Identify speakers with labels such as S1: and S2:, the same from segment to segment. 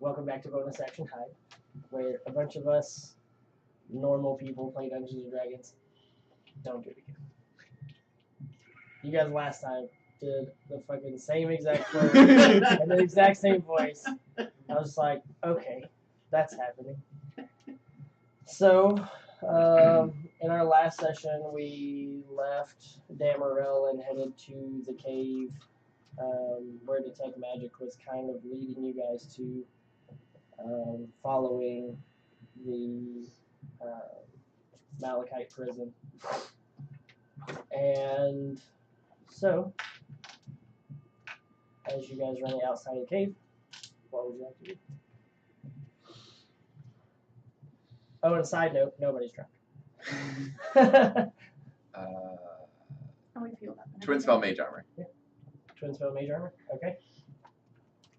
S1: Welcome back to Bonus Action Time, where a bunch of us normal people play Dungeons and Dragons. Don't do it again. You guys last time did the fucking same exact quote and the exact same voice. I was like, okay, that's happening. So, in our last session, we left Damarel and headed to the cave where Detect Magic was kind of leading you guys to, following the Malachite prison. And so, as you guys running outside of the cave, what would you like to do? Oh, and a side note, nobody's drunk.
S2: How we feel about that?
S3: Twin spell mage armor.
S1: Yeah. Twin spell mage armor? Okay.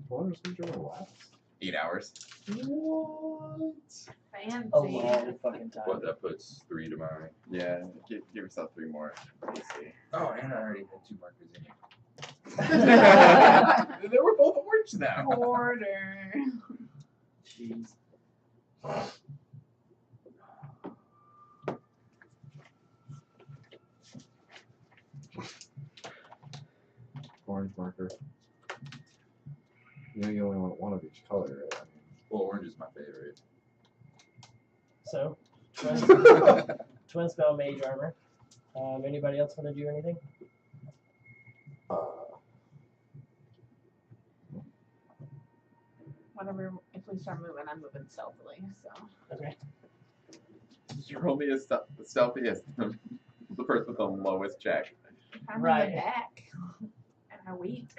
S4: How long does mage armor last?
S3: 8 hours.
S4: What?
S2: Fancy.
S1: A long fucking time.
S5: What, that puts 3 to mine.
S3: Yeah, give yourself 3 more. AC.
S5: Oh, and I already had 2 markers in it.
S3: They were both orange now.
S2: Order.
S1: Jeez.
S4: Orange marker. You know you only want one of each color, right?
S5: Well, orange is my favorite.
S1: So, twin spell mage armor. Anybody else want to do anything?
S2: Whatever. If we start moving, I'm moving stealthily. So.
S1: Okay.
S3: Did you roll me the stealthiest? The person with the lowest check.
S2: If I'm in
S1: Right.
S2: the back and I wait.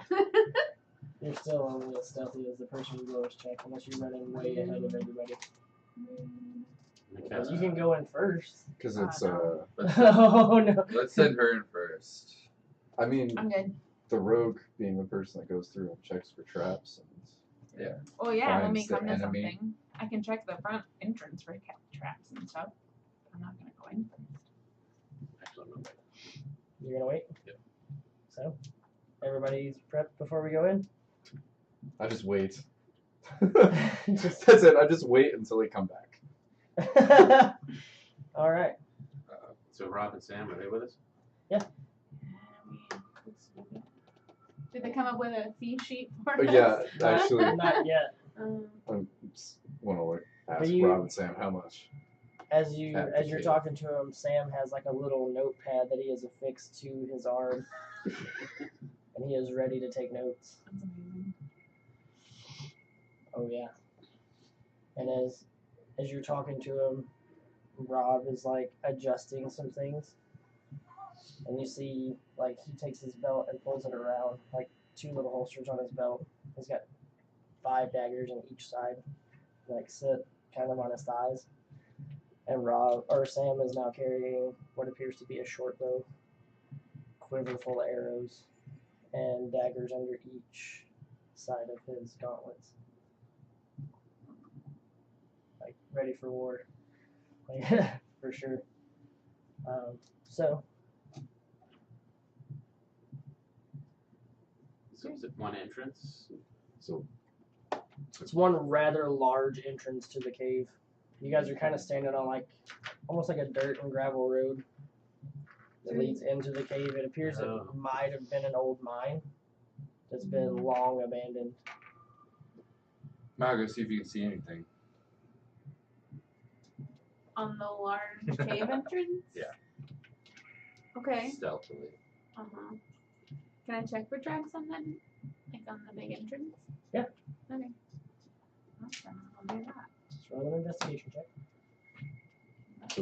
S1: You're still only as stealthy as the person who lowest check, unless you're running way ahead of everybody.
S6: Okay.
S1: You can go in first.
S4: Because it's
S2: no.
S5: Let's send,
S1: Oh no.
S5: let's send her in first.
S4: I mean,
S2: I'm good.
S4: the rogue being the person that goes through and checks for traps and
S2: Oh yeah, when we
S5: Finds the
S2: come to
S5: enemy.
S2: something, I can check the front entrance for traps and stuff. I'm not gonna go in first.
S6: Actually, I'm gonna wait.
S1: You're gonna wait?
S6: Yep.
S1: So, everybody's prepped before we go in?
S4: I just wait.
S1: Just-
S4: That's it. I just wait until they come back.
S1: Alright.
S6: So Rob and Sam, are they with us?
S2: Did they come up with a fee sheet for
S4: But
S2: us?
S4: yeah, actually,
S1: Not yet.
S4: I just want to ask
S1: But you-
S4: Rob and Sam how much.
S1: As you're
S4: Advocate.
S1: talking to him, Sam has like a little notepad that he has affixed to his arm. And he is ready to take notes.
S2: That's amazing.
S1: Oh yeah. And as you're talking to him, Rob is like adjusting some things. And you see like he takes his belt and pulls it around, like 2 little holsters on his belt. He's got 5 daggers on each side, like sit kind of on his thighs. And Sam is now carrying what appears to be a short bow, quiver full of arrows, and daggers under each side of his gauntlets. Like, ready for war. Like, for sure. So,
S6: So is it one entrance?
S4: So
S1: it's one rather large entrance to the cave. You guys are kind of standing on like, almost like a dirt and gravel road that leads into the cave. It appears it
S6: Oh.
S1: might have been an old mine that's been long abandoned.
S5: Margo, see if you can see anything.
S2: On the large cave entrance?
S5: Yeah.
S2: Okay.
S5: Stealthily.
S2: Uh-huh. Can I check for tracks on that? Like on the big entrance?
S1: Yeah.
S2: Okay. Awesome. I'll do that.
S1: Just roll an investigation check.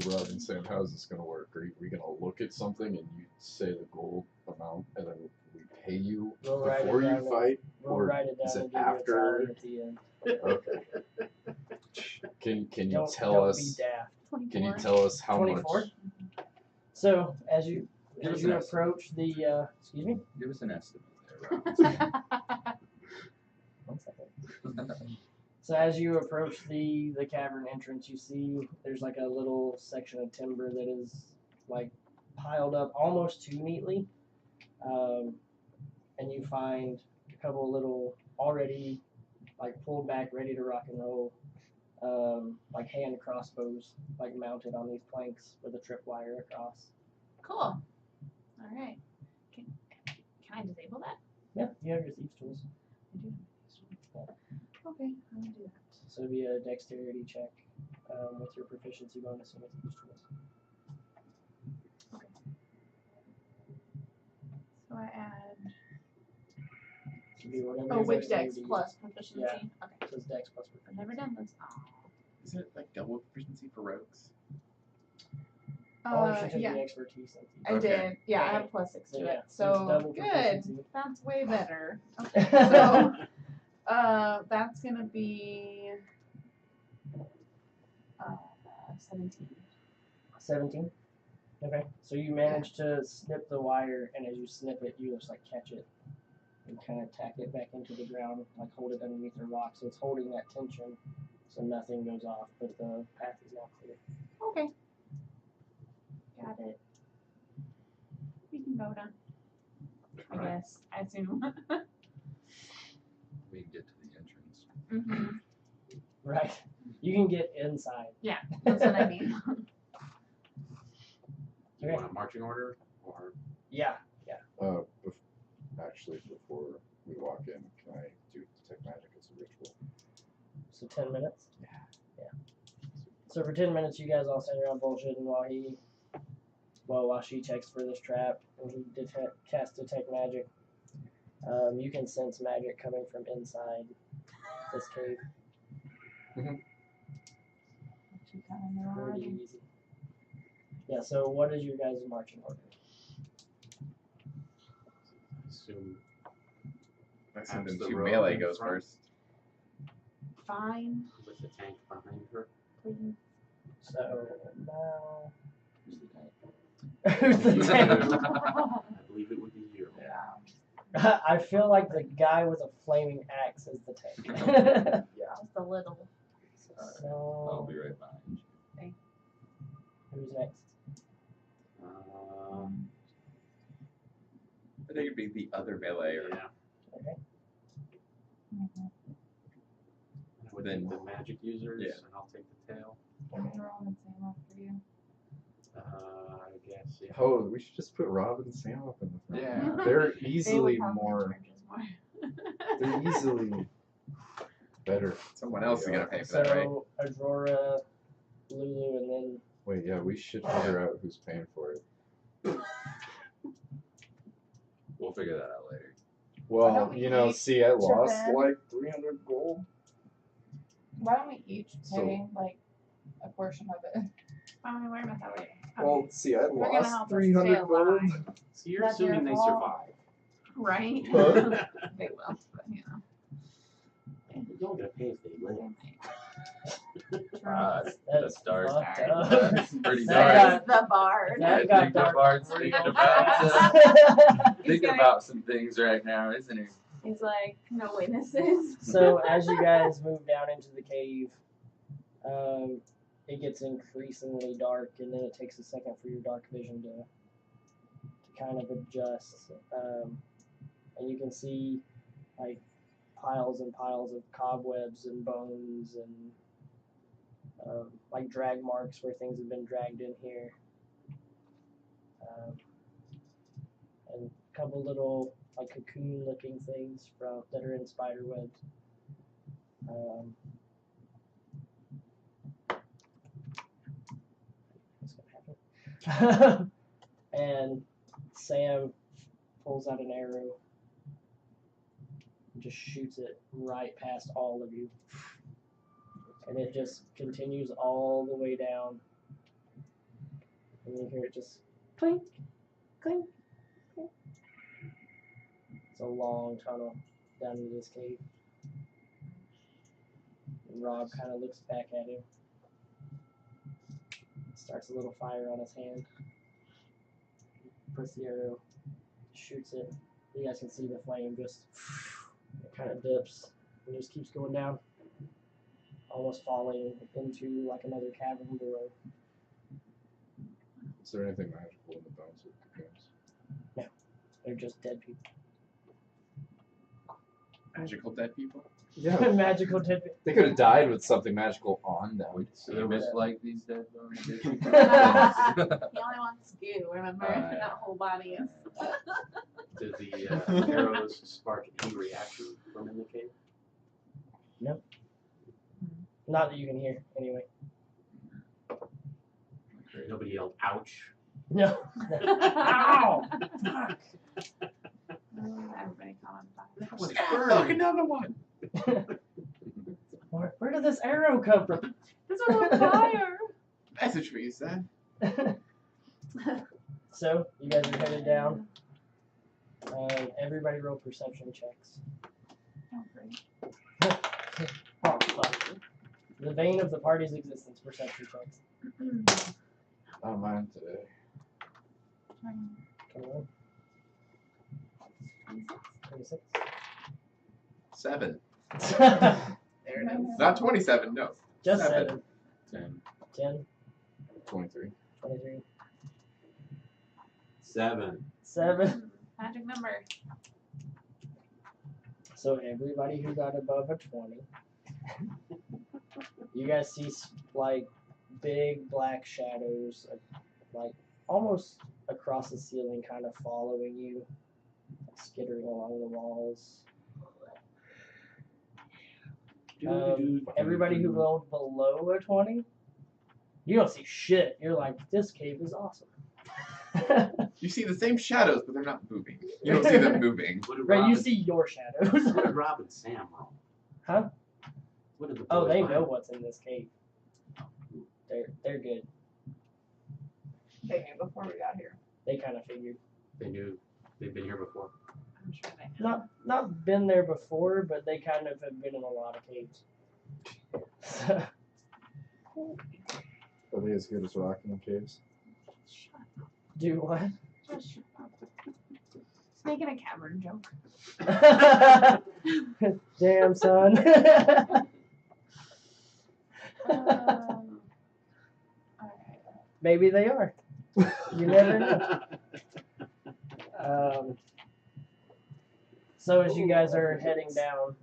S4: So Rob and Sam, how's this gonna work? Are we gonna look at something and you say the gold amount and then we pay you
S1: We'll write it
S4: before you
S1: down.
S4: fight?
S1: We'll
S4: Or
S1: write it
S4: is
S1: down
S4: it
S1: and give you a
S4: after?
S1: tally at the end.
S4: Okay. Can you
S1: Don't
S4: tell
S1: be
S4: us?
S1: daft.
S2: 24.
S4: Can you tell us how
S1: 24?
S4: much?
S1: So as you
S5: Give us
S1: as
S5: an
S1: you
S5: estimate.
S1: approach the excuse me,
S5: Give us an estimate there, Rob.
S1: 1 second. So as you approach the cavern entrance, you see there's like a little section of timber that is like piled up almost too neatly, and you find a couple little already like pulled back, ready to rock and roll, like hand crossbows, like mounted on these planks with a tripwire across.
S2: Cool. All right. Can I disable that?
S1: Yeah, you have your thieves tools.
S2: I do. Okay, I'm gonna do that.
S1: So it'd be a dexterity check with your proficiency bonus and with thieves tools.
S2: So I add.
S1: It'd be whatever
S2: Oh,
S1: your
S2: which dex
S1: dexterity
S2: plus proficiency?
S1: Yeah.
S2: Okay.
S1: is. So it's dex plus
S2: I've never done this. Oh.
S3: Is it like double proficiency for rogues?
S1: Oh, you should take
S2: Yeah.
S1: the expertise. And
S2: I
S3: Okay.
S2: did. Yeah, I
S1: Okay.
S2: have +6 to
S1: Yeah,
S2: it.
S1: it's
S2: So
S1: double
S2: good.
S1: proficiency.
S2: That's way better. Okay. So that's gonna be 17.
S1: 17. Okay. So you manage to snip the wire, and as you snip it, you just like catch it and kind of tack it back into the ground, like hold it underneath the rock. So it's holding that tension, so nothing goes off, but the path is now clear.
S2: Okay. Got it. We can go down. I
S5: Alright.
S2: guess. I assume.
S5: We can get to the entrance.
S2: hmm
S1: Right. You can get inside.
S2: Yeah, that's what I mean.
S6: Do you
S1: Okay.
S6: want a marching order or
S1: Yeah.
S4: Actually, before we walk in, can I do detect magic as a ritual?
S1: So 10 minutes. Yeah. So for 10 minutes, you guys all stand around bullshitting while she checks for this trap and he casts detect magic. You can sense magic coming from inside this cave. Pretty easy. Yeah, so what is your guys' marching order?
S6: I assume
S3: I assumed
S6: Perhaps the
S3: two
S6: rogue
S3: melee
S6: in
S3: goes
S6: front.
S3: first.
S2: Fine,
S6: with the tank behind her.
S2: please.
S1: So now
S5: Who's the
S1: who's the
S5: tank?
S1: tank?
S6: I believe it would be you.
S1: I feel like the guy with a flaming axe is the tank.
S2: Just a little.
S5: I'll
S1: So
S5: be right behind you.
S1: who's next?
S3: I think it'd be the other melee. Or
S6: Yeah.
S1: Okay.
S2: Mhm.
S6: I would
S3: Then-
S6: take the magic users,
S3: Yeah.
S6: and I'll take the tail.
S2: Roll and Sam after you.
S6: I guess. Yeah.
S4: Oh, we should just put Rob and Sam up in the front.
S5: Yeah.
S4: They're
S2: They
S4: easily
S2: would probably
S4: more.
S2: charge us more.
S4: They're easily better.
S3: someone else is gonna pay for that, right?
S1: So Aurora, Lulu, and then
S4: Wait, yeah, we should figure out who's paying for it.
S5: We'll figure that out later.
S2: Why
S4: Well,
S2: don't we
S4: you know,
S2: each
S4: see, I
S2: chip
S4: lost
S2: in?
S4: like 300 gold.
S2: Why don't we each
S4: So-
S2: pay like a portion of it? I mean, we're not that way.
S4: Well, see, I
S2: They're gonna help
S4: lost
S2: us stay
S4: 300 gold.
S2: alive.
S6: So you're
S2: That's your
S6: assuming they
S2: fault.
S6: survive.
S2: Right?
S4: Huh?
S2: They will, but you know.
S6: You're only gonna pay if they live.
S5: That's dark.
S1: fucked
S2: Alright.
S1: up.
S5: That's pretty
S1: That
S5: dark.
S2: That is the bard.
S1: That
S5: I
S1: got
S5: think the
S1: dark
S5: bard's
S1: pretty
S5: thinking
S1: fast.
S5: about,
S2: He's
S5: thinking
S2: gonna-
S5: about some things right now, isn't he?
S2: He's like, no witnesses.
S1: So as you guys move down into the cave, it gets increasingly dark, and then it takes a second for your dark vision to kind of adjust. And you can see like piles and piles of cobwebs and bones and like drag marks where things have been dragged in here. And a couple little like cocoon-looking things that are in spider webs. What's gonna happen? And Sam pulls out an arrow and just shoots it right past all of you. And it just continues all the way down. And you hear it just clink, clink, clink. It's a long tunnel down into this cave. And Rob kind of looks back at him. Starts a little fire on his hand. Puts the arrow, shoots it. You guys can see the flame just it kind of dips and just keeps going down, almost falling into like another cavern below.
S4: Is there anything magical in the bones of cocoons?
S1: They're just dead people.
S3: Magical dead people.
S4: Yeah,
S1: Magical dead people.
S4: they could have died with something magical on them.
S5: So there was like these dead bones.
S2: He only wants goo, remember?
S5: Yeah.
S2: That whole body is.
S6: Did the arrows spark any reaction from in the cave?
S1: Not that you can hear, anyway.
S6: Nobody yelled, ouch.
S1: No. Ow!
S2: Everybody calm down.
S3: Look, another one.
S1: Where did this arrow come from?
S2: This was on fire!
S3: Message me, son.
S1: So, you guys are headed down. Everybody roll perception checks.
S2: Oh, great.
S1: Oh, fuck. The vein of the party's existence, perception checks.
S4: Not mine today.
S1: 21, 26.
S3: 7.
S1: There
S2: it is.
S3: Not 27. No.
S1: Just
S3: 7.
S1: 7.
S5: 10.
S1: 10,
S4: 23.
S1: 23.
S6: 7.
S1: 7.
S2: Magic number.
S1: So everybody who got above a 20, you guys see like big black shadows, like almost across the ceiling, kind of following you, skittering along the walls. Everybody who rolled below a 20, you don't see shit. You're like, this cave is awesome.
S3: You see the same shadows, but they're not moving. You don't see them moving.
S6: What did
S1: Right,
S6: Rob
S1: you
S6: and-
S1: see your shadows.
S6: What did Rob and Sam roll?
S1: Huh?
S6: What did the
S1: Oh,
S6: boys
S1: they
S6: find?
S1: know what's in this cave. They're good.
S2: They knew before we got here.
S1: They kind of figured.
S6: They knew they've been here before.
S2: I'm sure they know.
S1: Not been there before, but they kind of have been in a lot of caves.
S4: Are they as good as rocking caves?
S2: Shut up.
S1: Do what?
S2: Just shut up. He's making a cavern joke.
S1: Damn, son.
S2: Alright.
S1: Maybe they are. You never know. So as you guys are heading down,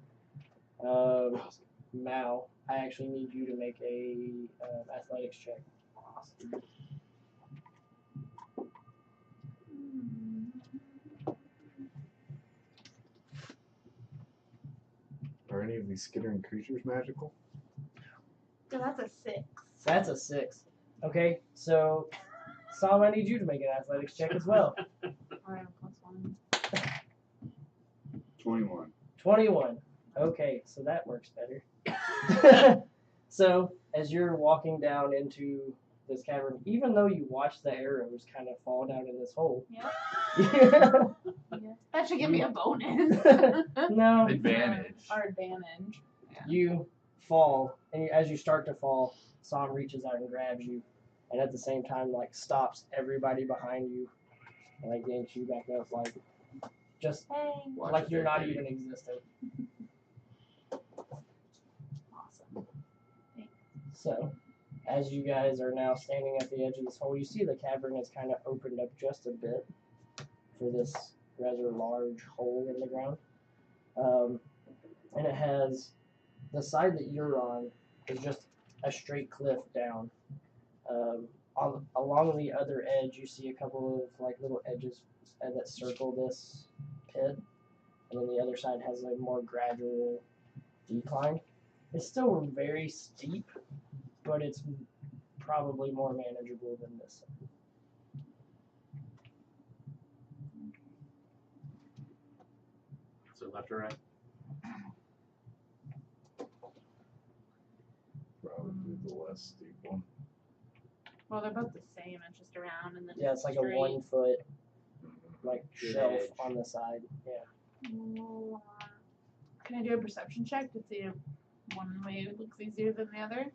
S1: Mal, I actually need you to make a athletics check.
S4: Are any of these skittering creatures magical?
S2: So that's a 6.
S1: That's a 6. Okay, so Sam, I need you to make an athletics check as well.
S2: Alright, +1.
S3: 21.
S1: 21. Okay, so that works better. So, as you're walking down into this cavern, even though you watch the arrows kind of fall down in this hole.
S2: Yeah. That should give me a bonus.
S1: No.
S5: Advantage.
S2: Our advantage. Yeah.
S1: You fall, and as you start to fall, Sam reaches out and grabs you, and at the same time, like, stops everybody behind you, and, like, yanks you back up, like, just
S2: Hey.
S5: Watch
S1: like
S5: it
S1: you're
S5: there,
S1: not
S5: baby.
S1: even existent.
S2: Awesome.
S1: So, as you guys are now standing at the edge of this hole, you see the cavern has kind of opened up just a bit for this rather large hole in the ground. And it has, the side that you're on is just a straight cliff down. Along the other edge, you see a couple of like little edges that circle this pit, and then the other side has a more gradual decline. It's still very steep, but it's probably more manageable than this.
S6: So left or right?
S4: Probably the less steep one.
S2: Well, they're both the same. It's just around and then
S1: Yeah, it's like
S2: straight.
S1: a 1 foot like
S6: Good
S1: shelf
S6: edge.
S1: on the side. Yeah.
S2: Can I do a perception check to see if one way looks easier than the other?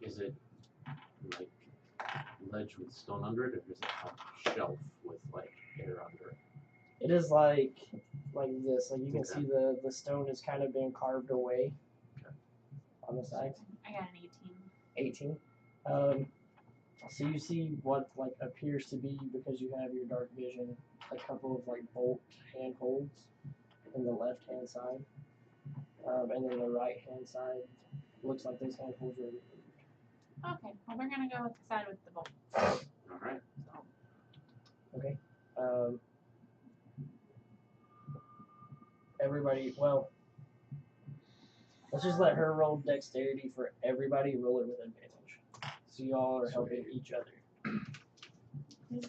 S6: Is it like ledge with stone under it, or is it a shelf with like air under it?
S1: It is like this. Like you can
S6: Okay.
S1: see the stone has kind of been carved away on the sides.
S2: I got an 18.
S1: 18. So you see what like appears to be, because you have your dark vision, a couple of like bolt handholds in the left hand side, and then the right hand side looks like those handholds were removed.
S2: Okay, well we're gonna go with the side with the bolt.
S6: All right.
S1: Okay. Everybody, well, let's just let her roll dexterity for everybody. Roll it with advantage. So y'all are helping each other.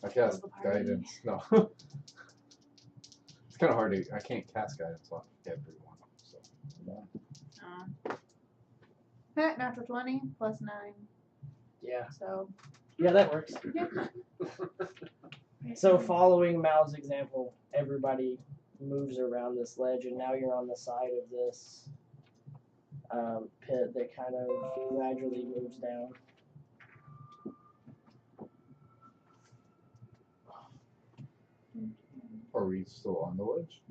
S4: I cast guidance. No. It's kind of hard to. I can't cast guidance on everyone. So.
S2: Natural 20 plus 9.
S1: Yeah.
S2: So
S1: Yeah, that works.
S2: yeah.
S1: So following Mal's example, everybody moves around this ledge, and now you're on the side of this pit that kind of gradually moves down.
S4: Are we still on the ledge?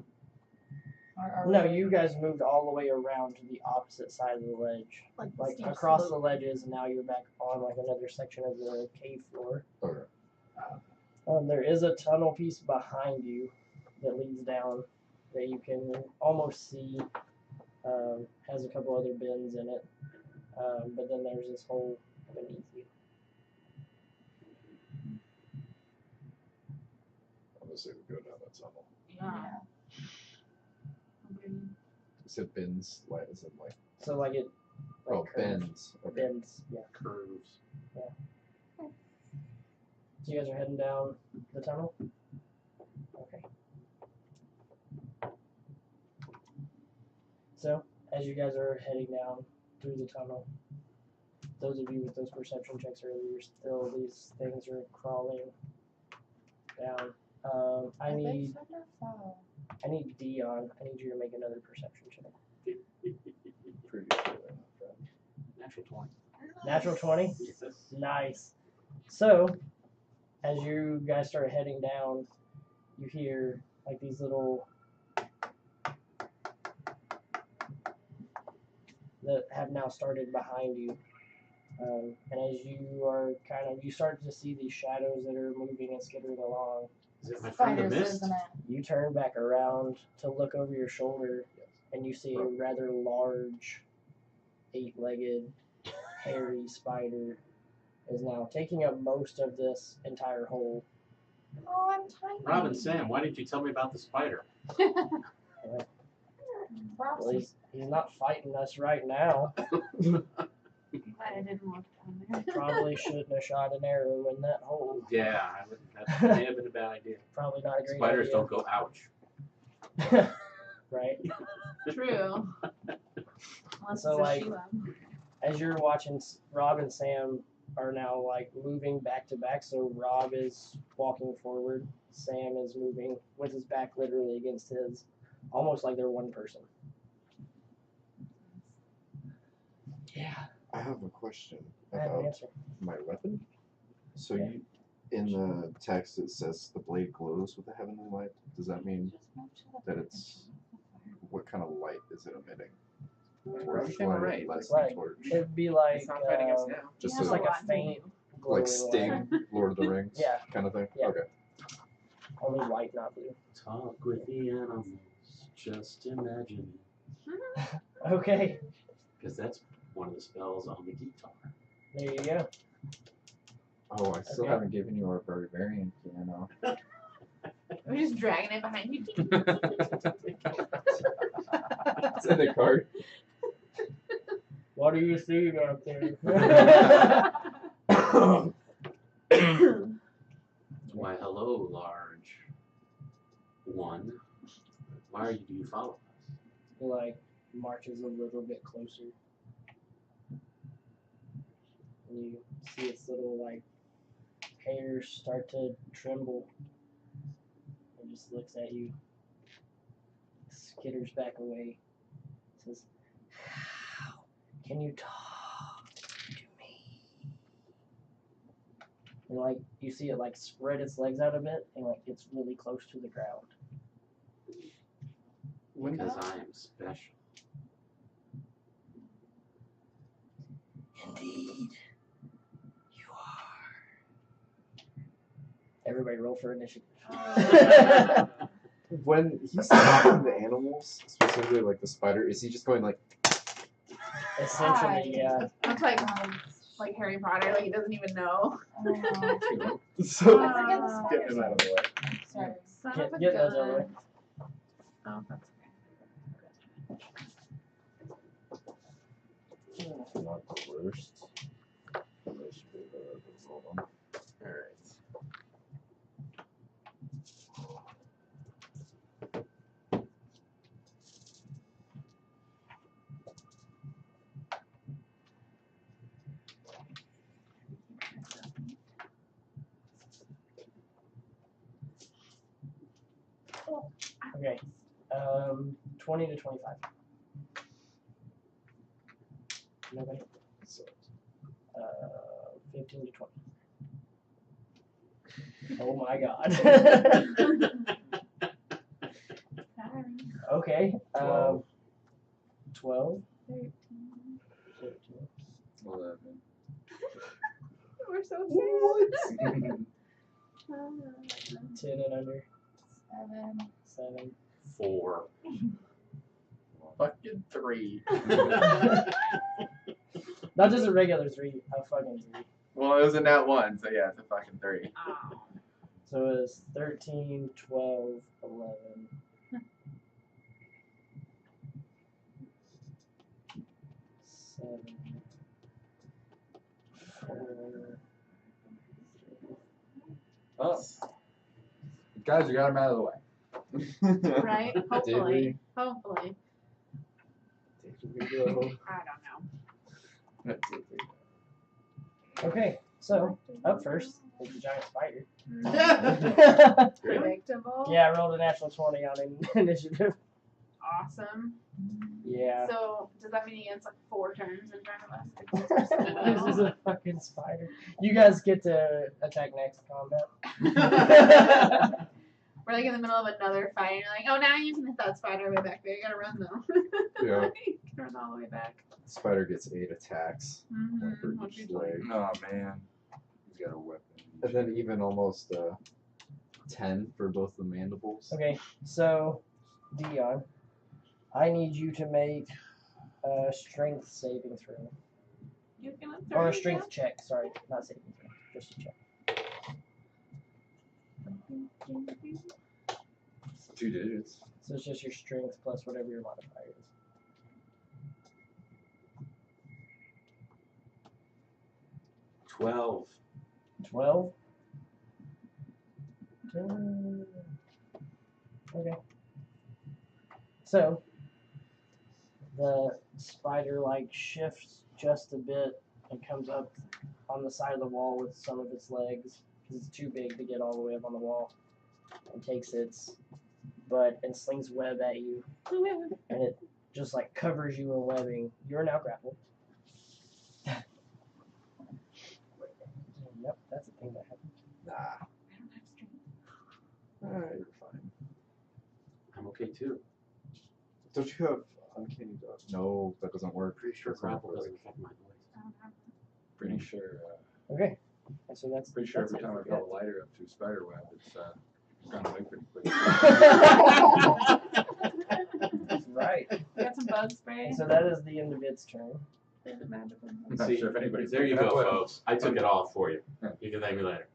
S1: No, you guys moved all the way around to the opposite side of the ledge,
S2: Like
S1: like
S2: steep
S1: across
S2: slope.
S1: the ledges, and now you're back on like another section of the cave floor.
S4: Okay.
S1: There is a tunnel piece behind you that leads down that you can almost see. Has a couple other bins in it, but then there's this hole beneath you.
S4: I'm gonna say we go down that tunnel.
S2: Yeah.
S4: You said bins, like is it like
S1: So like it. Like curves.
S4: bends? Okay.
S1: Bends, yeah.
S6: Curves.
S1: So you guys are heading down the tunnel? Okay. So, as you guys are heading down through the tunnel, those of you with those perception checks earlier, still these things are crawling down. I need Dion. I need you to make another perception check.
S4: Pretty sure they're not friends.
S6: Natural 20.
S1: Natural 20?
S6: Yes.
S1: Nice. So, as you guys start heading down, you hear like these little that have now started behind you. And as you are you start to see these shadows that are moving and skittering along.
S6: Is it my friend the
S2: Spiders,
S6: mist?
S2: isn't it?
S1: You turn back around to look over your shoulder, and you see a rather large, 8-legged, hairy spider is now taking up most of this entire hole.
S2: Oh, I'm tiny.
S6: Rob and Sam, why didn't you tell me about the spider?
S1: Well, he's not fighting us right now.
S2: I didn't look down there.
S1: Probably shouldn't have shot an arrow in that hole.
S6: Yeah, that may have been a bad idea.
S1: Probably not a great
S6: Spiders
S1: idea.
S6: don't go ouch.
S1: Right?
S2: True. Unless
S1: So,
S2: it's a
S1: like,
S2: Sheila.
S1: As you're watching, Rob and Sam are now like moving back to back. So Rob is walking forward. Sam is moving with his back literally against his, almost like they're one person. Yeah,
S4: I have a question
S1: I have an
S4: about
S1: answer.
S4: my weapon. So
S1: Yeah.
S4: you, in the text it says the blade glows with a heavenly light. Does that mean that it's what kind of light is it emitting?
S3: Right. Right.
S4: Less
S1: Right.
S4: torch.
S1: It'd be like
S3: It's not fighting us now.
S4: Just
S2: He has
S4: a,
S1: like a
S2: lot to
S1: faint
S2: do.
S1: glowing
S4: like Sting,
S1: light.
S4: Lord of the Rings,
S1: Yeah.
S4: kind of thing.
S1: Yeah.
S4: Okay.
S1: Only white, not blue.
S6: Talk with the animals, just imagine.
S1: Okay,
S6: Because that's one of the spells on the guitar.
S1: there you go.
S4: Oh, I still
S1: Okay.
S4: haven't given you our barbarian piano.
S2: We're just dragging it behind you.
S4: It's in the cart.
S1: What do you see up there?
S6: Why, hello, large one. Why do you follow us?
S1: He like marches a little bit closer. And you see its little like hairs start to tremble. And just looks at you. Skitters back away. Says, "How can you talk to me?" And like you see it like spread its legs out a bit and like it's really close to the ground.
S6: Because I am special.
S1: Indeed, you are. Everybody roll for initiative.
S4: When he's talking to animals, specifically like the spider, is he just going like?
S1: Essentially, yeah.
S2: It's like Harry Potter, like he doesn't even know.
S4: So
S2: Uh,
S4: get him out of the way.
S2: Sorry. Son of a
S1: Get those out of the way.
S2: gun. Oh, that's
S4: Not the worst. That should be the roll one.
S3: Alright.
S1: Okay. 20 to 25. Nobody?
S4: So,
S1: 15 to 20. Oh my god. Okay.
S4: 12.
S1: 12.
S2: 13.
S1: 13.
S3: 11.
S2: We're so sad.
S1: 10 and under.
S2: 7.
S1: 7.
S6: 4.
S3: Fucking 3.
S1: Not just a regular 3, a fucking 3.
S3: Well, it was a nat 1, so yeah, it's a fucking 3.
S2: Oh.
S1: So it was 13, 12, 11. 7. 4.
S5: Oh. Guys, we got him out of the way.
S2: Right? Hopefully. Hopefully.
S4: did we go?
S2: I don't know.
S3: That's it.
S1: Okay, so up first is the giant spider.
S2: Predictable.
S1: Yeah, I rolled a natural 20 on initiative.
S2: Awesome.
S1: Yeah.
S2: So does that mean he gets like 4 turns in front of us?
S1: This is a fucking spider. You guys get to attack next combat.
S2: We're like in the middle of another fight, and you're like, oh, now you can hit that spider way back there. You gotta run though.
S4: Yeah.
S2: You can run all the way back.
S4: Spider gets 8 attacks. One for
S2: What's
S4: each
S2: your
S4: leg.
S5: Oh man, he's got a weapon.
S4: And then even almost 10 for both the mandibles.
S1: Okay, so Dion, I need you to make a strength saving throw.
S2: You're gonna
S1: Or a
S2: throw
S1: strength check, sorry, not saving throw, just a check.
S5: 2 digits.
S1: So it's just your strength plus whatever your modifier is.
S6: 12.
S1: 12? Okay. So, the spider like shifts just a bit and comes up on the side of the wall with some of its legs because it's too big to get all the way up on the wall, and takes its butt and slings web at you, and it just like covers you in webbing. You're now grappled. Yep, that's a thing that happens.
S4: Nah. You're fine.
S6: I'm okay too.
S4: Don't you have uncanny dodge? No, that doesn't work.
S6: Pretty sure
S4: That's not
S6: grapple
S4: work.
S6: doesn't affect my noise.
S5: Pretty sure.
S1: Okay, and so that's
S5: Pretty sure
S1: that's
S5: every
S1: it
S5: time
S1: for
S5: I put a lighter up to a spider web, it's gone away pretty quick.
S1: That's right.
S2: Got some bug spray.
S1: So that is the end of its turn.
S2: There's a magical
S5: I'm not
S6: See,
S5: sure if anybody's
S6: there you
S5: picking
S6: go,
S5: up what-
S6: folks. I took it all for you.
S5: Yeah.
S6: You can thank me later.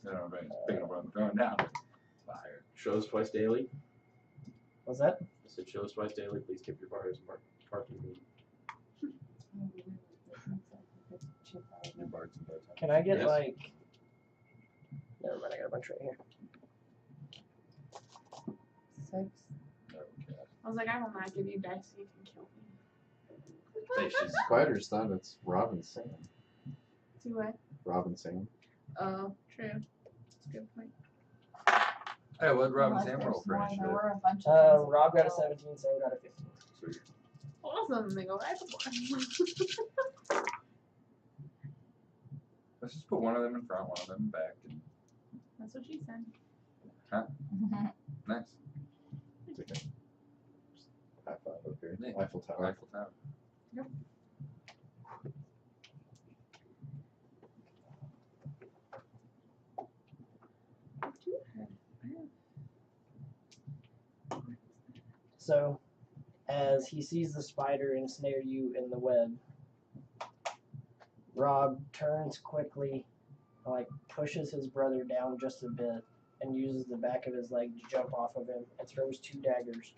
S5: I don't know if anybody's picking up what I'm throwing down. But fire.
S6: Shows twice daily.
S1: What's that?
S6: I said shows twice daily. Please keep your bars parking.
S5: Your bards and bows.
S1: Can I get
S6: Yes.
S1: like? Never mind, I got a bunch right here.
S2: 6.
S5: Okay.
S2: I was like, I will not give you dice so you can kill me.
S6: Hey, she's
S4: Spider's done. It's Robin Sam.
S2: Do what?
S4: Robin Sam.
S2: Oh, true. That's a good point.
S5: Hey, what Robin
S7: Unless
S5: Sam
S7: there's
S5: roll for
S7: more,
S5: initiative?
S7: there were a bunch of things
S1: Rob got a
S7: that
S1: 17, Sam got a 15.
S5: Sweet.
S2: Awesome. They go right before.
S5: Let's just put one of them in front, one of them in back. And
S2: That's what she said.
S5: nice.
S4: It's okay. High five up here.
S5: Nice.
S4: Eiffel Tower.
S5: Eiffel Tower.
S1: So, as he sees the spider ensnare you in the web, Rob turns quickly, like pushes his brother down just a bit, and uses the back of his leg to jump off of him and throws 2 daggers.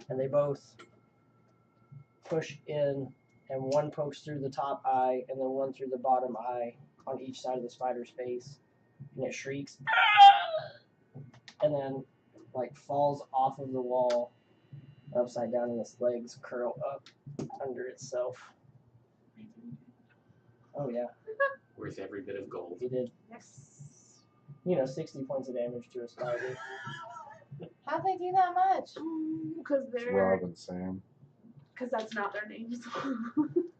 S1: And they both push in, and one pokes through the top eye and then one through the bottom eye on each side of the spider's face, and it shrieks and then like falls off of the wall upside down, and its legs curl up under itself. Oh yeah,
S6: worth every bit of gold.
S1: he did,
S2: Yes.
S1: 60 points of damage to a spider.
S7: How'd they do that much?
S2: Because
S4: It's
S2: they're.
S4: Robin Sam.
S2: Because that's not their names.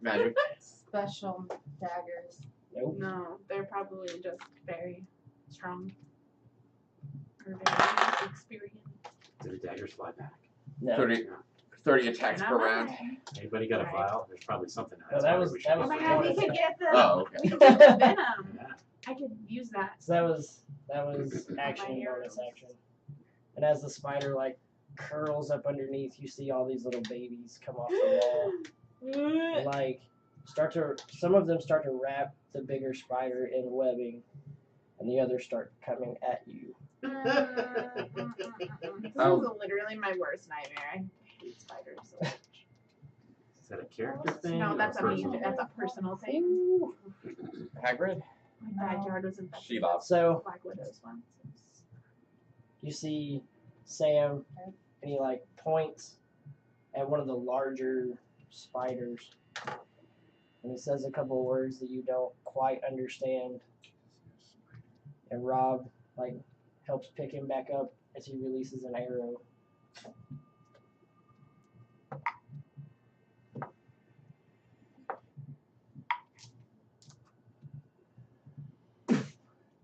S3: Magic.
S7: Special daggers.
S1: Nope.
S2: No, they're probably just very strong. Or very experienced.
S6: Do the daggers fly back?
S1: No.
S3: 30 attacks per
S2: Not
S3: round.
S2: mine.
S6: Anybody got a
S2: Right.
S6: vial? There's probably something
S1: No,
S6: else.
S1: that was-
S6: we
S1: that
S6: should
S1: was
S2: Oh my
S6: look
S2: god,
S6: for.
S2: we could get the.
S3: Oh, okay.
S2: We could get the venom.
S6: Yeah.
S2: I could use that.
S1: So that was action
S2: My
S1: and bonus
S2: arrows.
S1: action. And as the spider like curls up underneath, you see all these little babies come off the wall. And, like some of them start to wrap the bigger spider in webbing, and the others start coming at you.
S2: This is literally my worst nightmare. I hate spiders so much.
S6: Is that a character thing?
S2: No,
S6: or
S2: that's a
S6: personal?
S2: that's a personal thing.
S3: Hagrid.
S2: My backyard was infested
S3: Sheila.
S2: with
S1: So
S2: Black Widows once.
S1: You see Sam, and he like points at one of the larger spiders, and he says a couple of words that you don't quite understand. And Rob like helps pick him back up as he releases an arrow.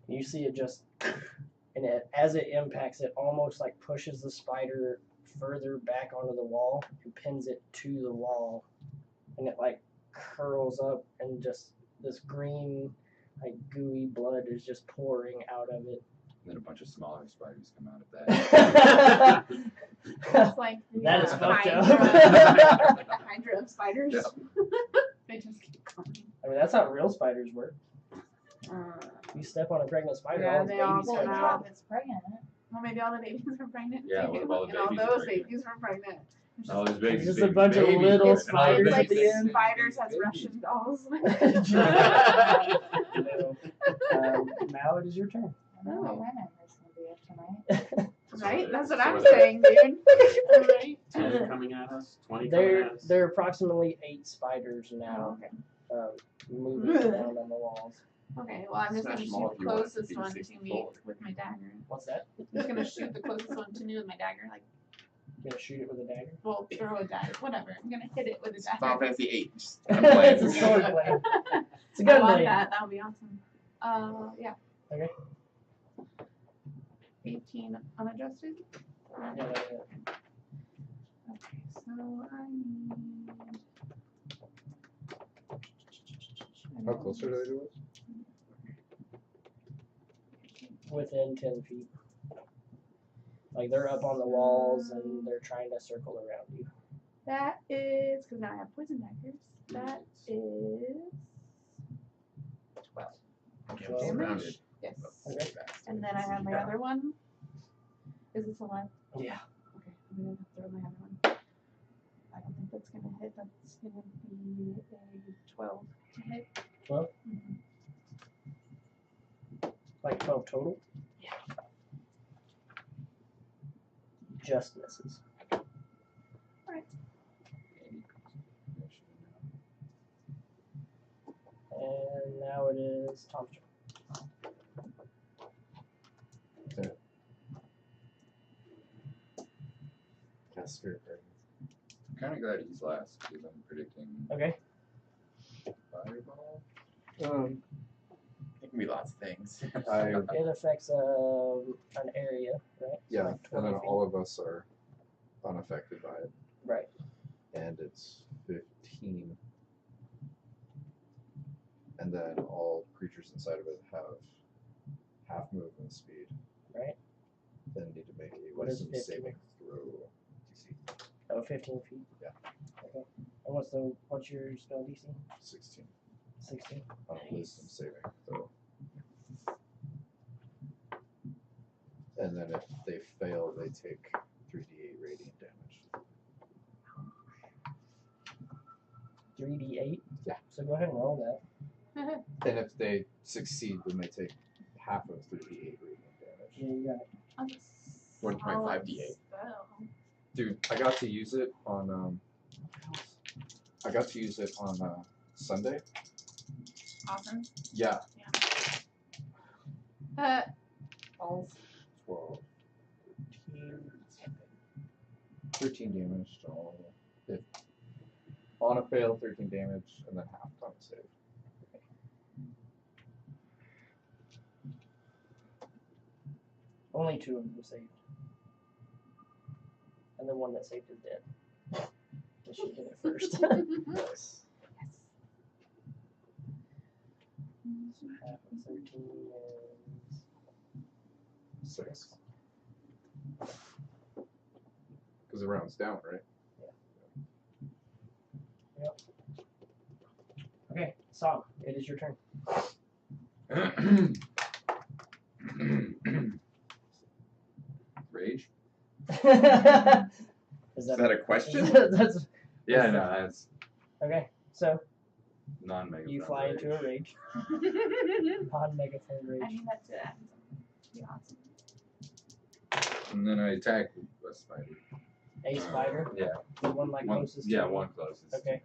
S1: You see it just, and as it impacts, it almost like pushes the spider further back onto the wall and pins it to the wall, and it like curls up, and just this green, like gooey blood is just pouring out of it.
S5: And then a bunch of smaller spiders come out of that.
S2: It's like the
S1: That is fucked up.
S2: Hydra of spiders.
S5: Yeah.
S2: They just keep coming.
S1: I mean, that's how real spiders work.
S2: Uh,
S1: You step on a pregnant spider,
S2: Yeah,
S1: all the
S2: they all
S1: babies
S7: Well,
S1: come
S2: come
S7: the
S1: out.
S2: out.
S7: job is pregnant.
S2: well, maybe all the babies are pregnant
S5: Yeah,
S2: too.
S5: what if all the
S2: and all
S5: babies are
S2: those
S5: pregnant?
S2: babies were pregnant. It's
S5: Oh,
S2: just-
S5: there's babies.
S1: Just a
S5: baby
S1: bunch of
S5: babies,
S1: little
S5: baby
S1: spiders
S5: babies,
S2: like
S1: at the
S5: babies,
S1: end.
S2: spiders has
S5: babies.
S2: Russian dolls.
S1: No. Now it is your turn.
S7: I don't know what my memory's gonna be of tonight.
S2: Right? That's what
S6: So
S2: I'm
S6: there-
S2: saying, dude. Right?
S6: 10 coming at us, 20 coming
S1: There
S6: at us.
S1: are approximately 8 spiders
S2: Oh,
S1: now
S2: okay.
S1: moving around on the walls.
S2: Okay, well, I'm just
S3: Smash
S2: gonna
S3: them all
S2: shoot
S3: if
S2: the
S3: you want.
S2: closest one to
S3: 64.
S2: me with my dagger.
S1: What's that?
S2: I'm just gonna shoot the closest one to me with my dagger. Like,
S1: You gonna shoot it with a dagger?
S2: well, throw a dagger, whatever. I'm gonna hit it with a
S3: Final
S2: dagger.
S3: Fantasy 8. Just
S1: It's a sword blade. It's a
S2: I
S1: gun
S2: want
S1: blade.
S2: that. That would be awesome. Yeah.
S1: Okay.
S2: 18 unadjusted.
S1: Yeah, that's it.
S2: Okay, so I need.
S5: How close are they to us?
S1: Within 10 feet. Like they're up on the walls and they're trying to circle around you.
S2: That is because now I have poison daggers. That is 12.
S3: Okay,
S1: Well,
S3: surrounded.
S2: Yes.
S1: Okay.
S2: And then I have my other one. Is this alive?
S1: Yeah.
S2: Okay, I'm gonna throw my other one. I don't think that's gonna hit. That's gonna be a 12 to hit.
S1: 12?
S2: Mhm.
S1: Like 12 total?
S2: Yeah.
S1: Just misses. And now it is Tom's turn.
S4: Cast Spirit Guardian.
S5: I'm kind of glad he's last because I'm predicting
S1: Okay.
S5: fireball.
S3: It can be lots of things.
S1: It affects an area, right?
S4: Yeah,
S1: Like
S4: and
S1: 20
S4: then
S1: feet.
S4: all of us are unaffected by it.
S1: Right.
S4: And it's 15. And then all creatures inside of it have half movement speed.
S1: Right.
S4: Then need to make a
S1: What is
S4: wisdom
S1: 15?
S4: saving throw DC.
S1: Oh, 15 feet.
S4: Yeah.
S1: Okay. And what's your spell DC?
S4: 16
S1: 16.
S4: on a wisdom saving throw. And then if they fail, they take 3d8 radiant damage.
S1: 3d8?
S4: Yeah.
S1: So go ahead and roll that.
S4: And if they succeed, then they take half of 3d8 radiant damage.
S1: Yeah, you got it.
S3: 1.5 D8.
S4: Dude, I got to use it on Sunday.
S2: Awesome.
S4: Yeah.
S2: Balls.
S4: 12, 13 damage to all. If on a fail, 13 damage, and then half on a save.
S1: Only 2 of them saved. And the one that saved is dead. But she hit it first.
S4: Nice.
S1: Half of 13 is
S4: 6. Because the round's down, right?
S1: Okay, Song, it is your turn.
S5: Rage?
S1: Is
S3: Is that a question?
S1: That's
S5: Yeah, no, that's
S1: okay. So
S5: non-mega.
S1: you fly into a rage, non-megaphone
S2: I
S1: rage.
S2: mean, that's it. Be awesome.
S5: And then I attack a spider.
S1: A spider.
S5: Yeah.
S1: The one like
S5: One,
S1: closest.
S5: yeah,
S1: to you.
S5: one closest.
S1: Okay.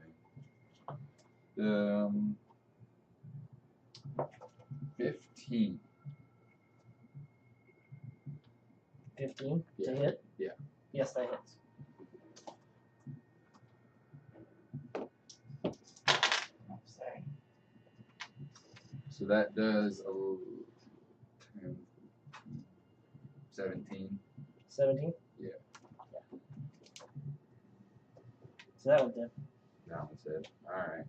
S5: To me. 15.
S1: 15
S5: Yeah.
S1: to hit.
S5: Yeah.
S1: Yes, that hits.
S7: Oh, sorry.
S5: So that does 10, 17.
S1: 17.
S5: Yeah.
S1: So that one's dead.
S5: That one's it. Alright.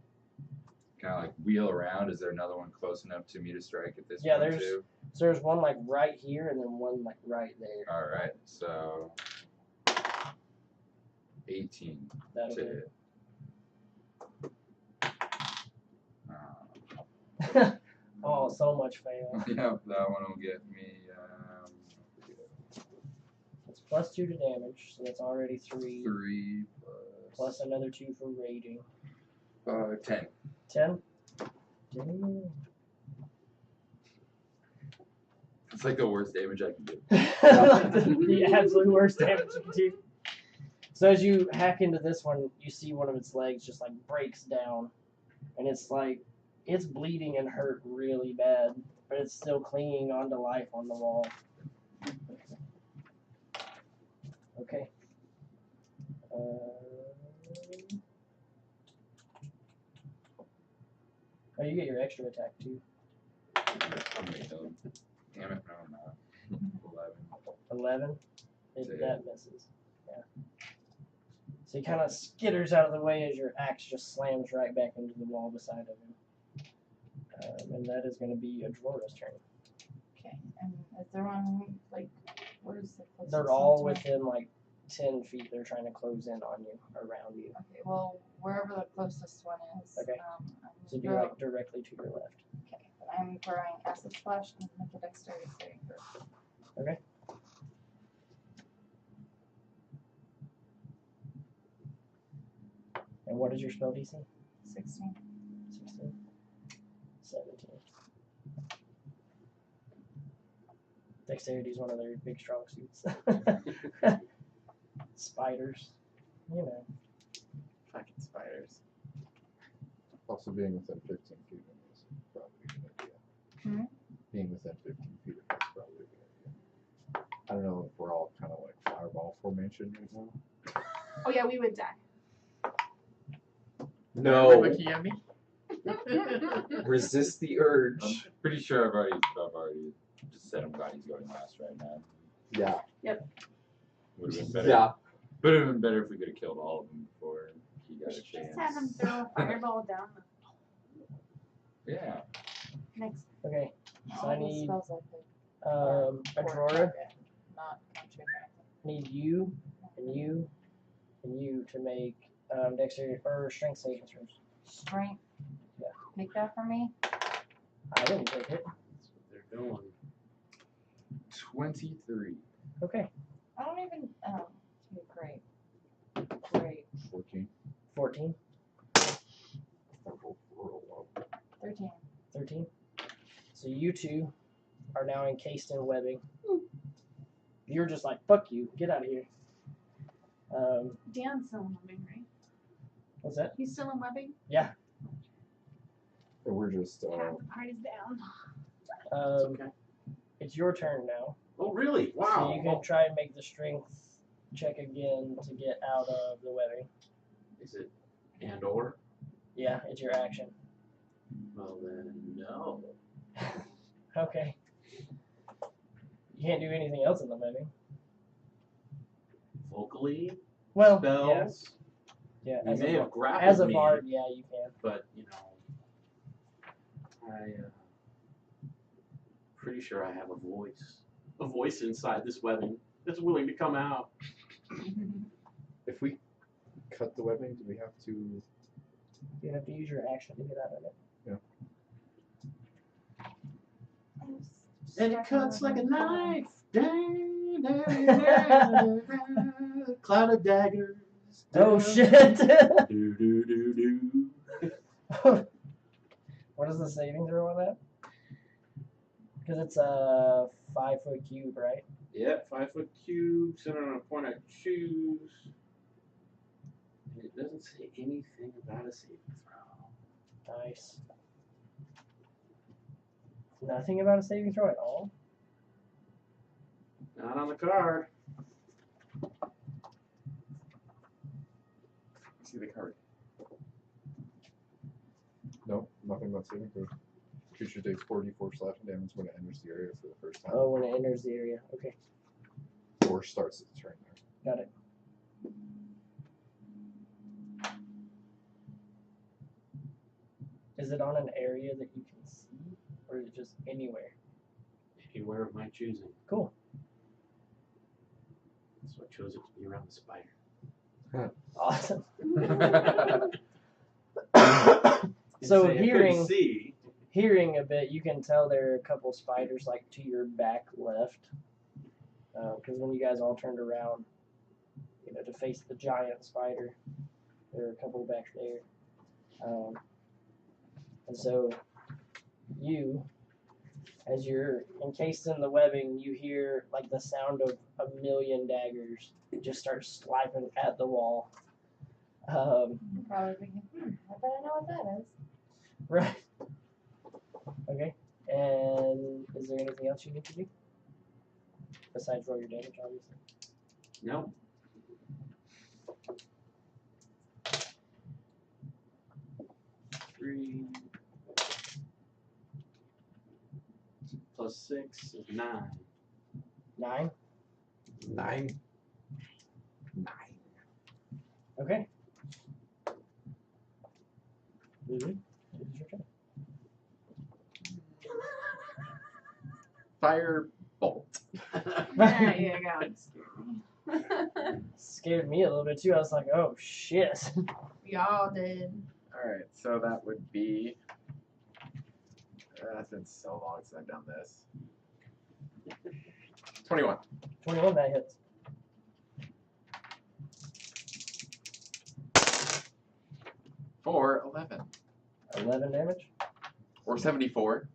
S5: Kind of like wheel around. Is there another one close enough to me to strike at this
S1: Yeah,
S5: point
S1: there's-
S5: too?
S1: So there's one like right here and then one like right there.
S5: Alright, so 18
S1: That'll
S5: to
S1: do.
S5: hit.
S1: Oh, so much fail.
S5: Yep, that one will get me.
S1: It's +2 to damage, so that's already 3.
S5: 3
S1: Plus another 2 for raging.
S5: 10.
S1: 10. Damn.
S5: It's like the worst damage I can do.
S1: The absolute worst damage you can do. So as you hack into this one, you see one of its legs just like breaks down, and it's like it's bleeding and hurt really bad, but it's still clinging onto life on the wall. Okay. Oh, you get your extra attack too.
S5: I'm gonna kill him. Damn it, no, I'm not. 11.
S1: 11. Maybe
S5: Yeah.
S1: that misses. Yeah. So he kind of skitters out of the way as your axe just slams right back into the wall beside of him. And that is going to be Adrora's turn.
S7: Okay. And is there one like where's the closest
S1: They're
S7: one
S1: all
S7: to me?
S1: within like 10 feet. They're trying to close in on you, around you.
S7: Okay. Well, wherever the closest one is.
S1: Okay.
S7: I'm
S1: So be
S7: throw-
S1: like directly to your left.
S7: Okay. And I'm throwing acid splash and make a dexterity saving throw.
S1: Okay. And what is your spell DC?
S7: 16.
S1: 16. 17. Dexterity is one of their big strong suits. Spiders. You know.
S3: Fucking spiders.
S4: Also, being within 15 feet of me is probably a good idea.
S7: Hmm?
S4: Being within 15 feet of me is probably a good idea. I don't know if we're all kind of like fireball formation right now.
S2: Oh yeah, we would die.
S6: No.
S3: Looking at me?
S6: Resist the urge.
S5: I'm pretty sure I've already just said I'm glad he's going last right now.
S4: Yeah.
S5: Would have been better.
S6: Yeah.
S5: Would have been better if we could have killed all of them before he got a
S2: Just
S5: chance.
S2: have him throw a fireball down the
S5: Yeah.
S2: next.
S1: Okay. So
S7: All
S1: I
S7: the
S1: need
S7: spells I picked are for
S1: Adrora.
S7: target, not country or
S1: Need you and you and you to make dexterity or strength saving throws.
S7: strength.
S1: Yeah.
S7: Pick that for me.
S1: I didn't take it.
S6: That's what they're doing.
S5: 23.
S1: Okay.
S7: I don't even. Okay, great.
S4: 14.
S1: 14.
S7: 13.
S1: 13. So you two are now encased in webbing. You're just like, fuck you, get out of here.
S2: Dan's still in webbing, right?
S1: What's that?
S2: He's still in webbing.
S1: Yeah.
S4: And we're just,
S2: Half the party's down.
S6: It's okay.
S1: It's your turn now.
S6: Oh, really? Wow.
S1: So you can try and make the strength check again to get out of the webbing.
S6: Is it and or?
S1: Yeah, it's your action.
S6: Well then, no.
S1: Okay. You can't do anything else in the webbing.
S6: Vocally,
S1: Well,
S6: spells.
S1: yeah.
S6: You
S1: As
S6: may
S1: a,
S6: have grappled
S1: as a
S6: me,
S1: bard, yeah, you can.
S6: but you know, pretty sure I have a voice inside this webbing that's willing to come out.
S4: if we cut the webbing, do we have to?
S1: You have to use your action to get out of it.
S6: And it cuts like a knife. Dang, dang, dang, dang. Cloud of daggers.
S1: Oh shit!
S6: Do do do do.
S1: What is the saving throw on that? Because it's a 5-foot cube, right?
S6: Yeah, 5-foot cube, centered on a point I choose. And it doesn't say anything about a saving throw.
S1: Nice. Nothing about a saving throw at all?
S6: Not on the card.
S3: See the card.
S4: No, nothing but saving throw. Creature takes 4d4 slashing damage when it enters the area for the first time.
S1: Oh, when it enters the area. Okay,
S4: Or starts its turn there.
S1: got it. Is it on an area that you can see? Or is it just anywhere?
S6: Anywhere of my choosing.
S1: Cool.
S6: So I chose it to be around the spider.
S1: Awesome.
S6: You
S1: So
S6: say I couldn't
S1: hearing
S6: see.
S1: hearing a bit, you can tell there are a couple spiders like to your back left. Because when you guys all turned around, you know, to face the giant spider, there are a couple back there. And so you, as you're encased in the webbing, you hear like the sound of a million daggers just start slapping at the wall.
S7: You're probably thinking, I bet I know what that is.
S1: Right. Okay. And is there anything else you need to do? Besides roll your damage, obviously.
S6: No. Three. Plus 6 is 9.
S1: 9.
S4: 9.
S1: Okay. Lulu, it is your turn.
S3: Fire bolt.
S2: There you go.
S1: Scared me a little bit too. I was like, oh shit.
S2: We all did.
S3: Alright, so that would be. It's been so long since I've done this. 21.
S1: 21, that hits.
S3: For 11.
S1: 11 damage.
S3: Or 74.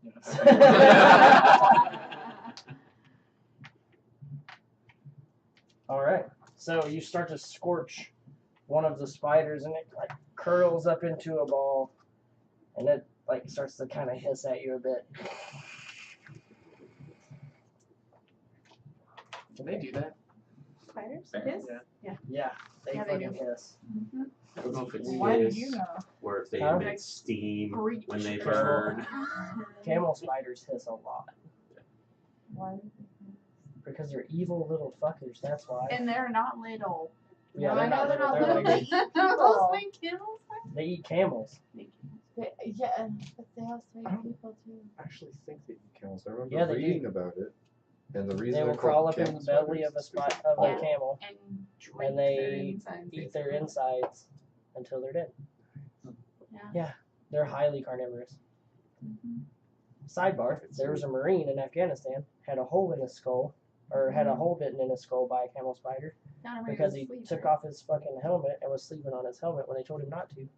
S1: Alright. So you start to scorch one of the spiders and it like curls up into a ball and it like starts to kind of hiss at you a bit.
S3: Can they do that?
S2: Spiders?
S3: Yeah.
S2: Yes?
S1: Yeah, they
S2: Yeah, they
S1: fucking
S2: do.
S1: hiss.
S6: I don't know if it's
S7: Why do
S6: this,
S7: you know?
S6: or if they
S1: Huh?
S6: emit steam
S2: Breach
S6: when they
S2: or
S6: burn.
S1: Camel spiders hiss a lot.
S7: Why?
S1: Because they're evil little fuckers, that's why.
S2: And they're not little.
S1: Yeah,
S7: No, I know they're not little. They
S1: like,
S7: eat
S2: Those
S7: people.
S2: big kennels?
S1: they eat camels.
S7: Yeah, but they also eat people too.
S4: I actually think they eat camels. I remember
S1: Yeah, they do.
S4: reading about it. And the reason
S1: They will
S4: they're
S1: crawl
S4: called
S1: up in
S4: camel
S1: the belly
S4: spiders
S1: of a
S4: is 'cause
S1: of
S2: Yeah.
S1: a camel
S2: And drink
S1: and
S2: their
S1: they
S2: insides.
S1: eat their
S2: basically.
S1: insides until they're dead.
S2: Yeah.
S1: They're highly carnivorous.
S2: Mhm.
S1: Sidebar: there was a Marine in Afghanistan had a hole in his skull, or had a hole bitten in his skull by a camel spider
S2: Down where
S1: because
S2: you
S1: he
S2: sleep,
S1: took
S2: right?
S1: off his fucking helmet and was sleeping on his helmet when they told him not to.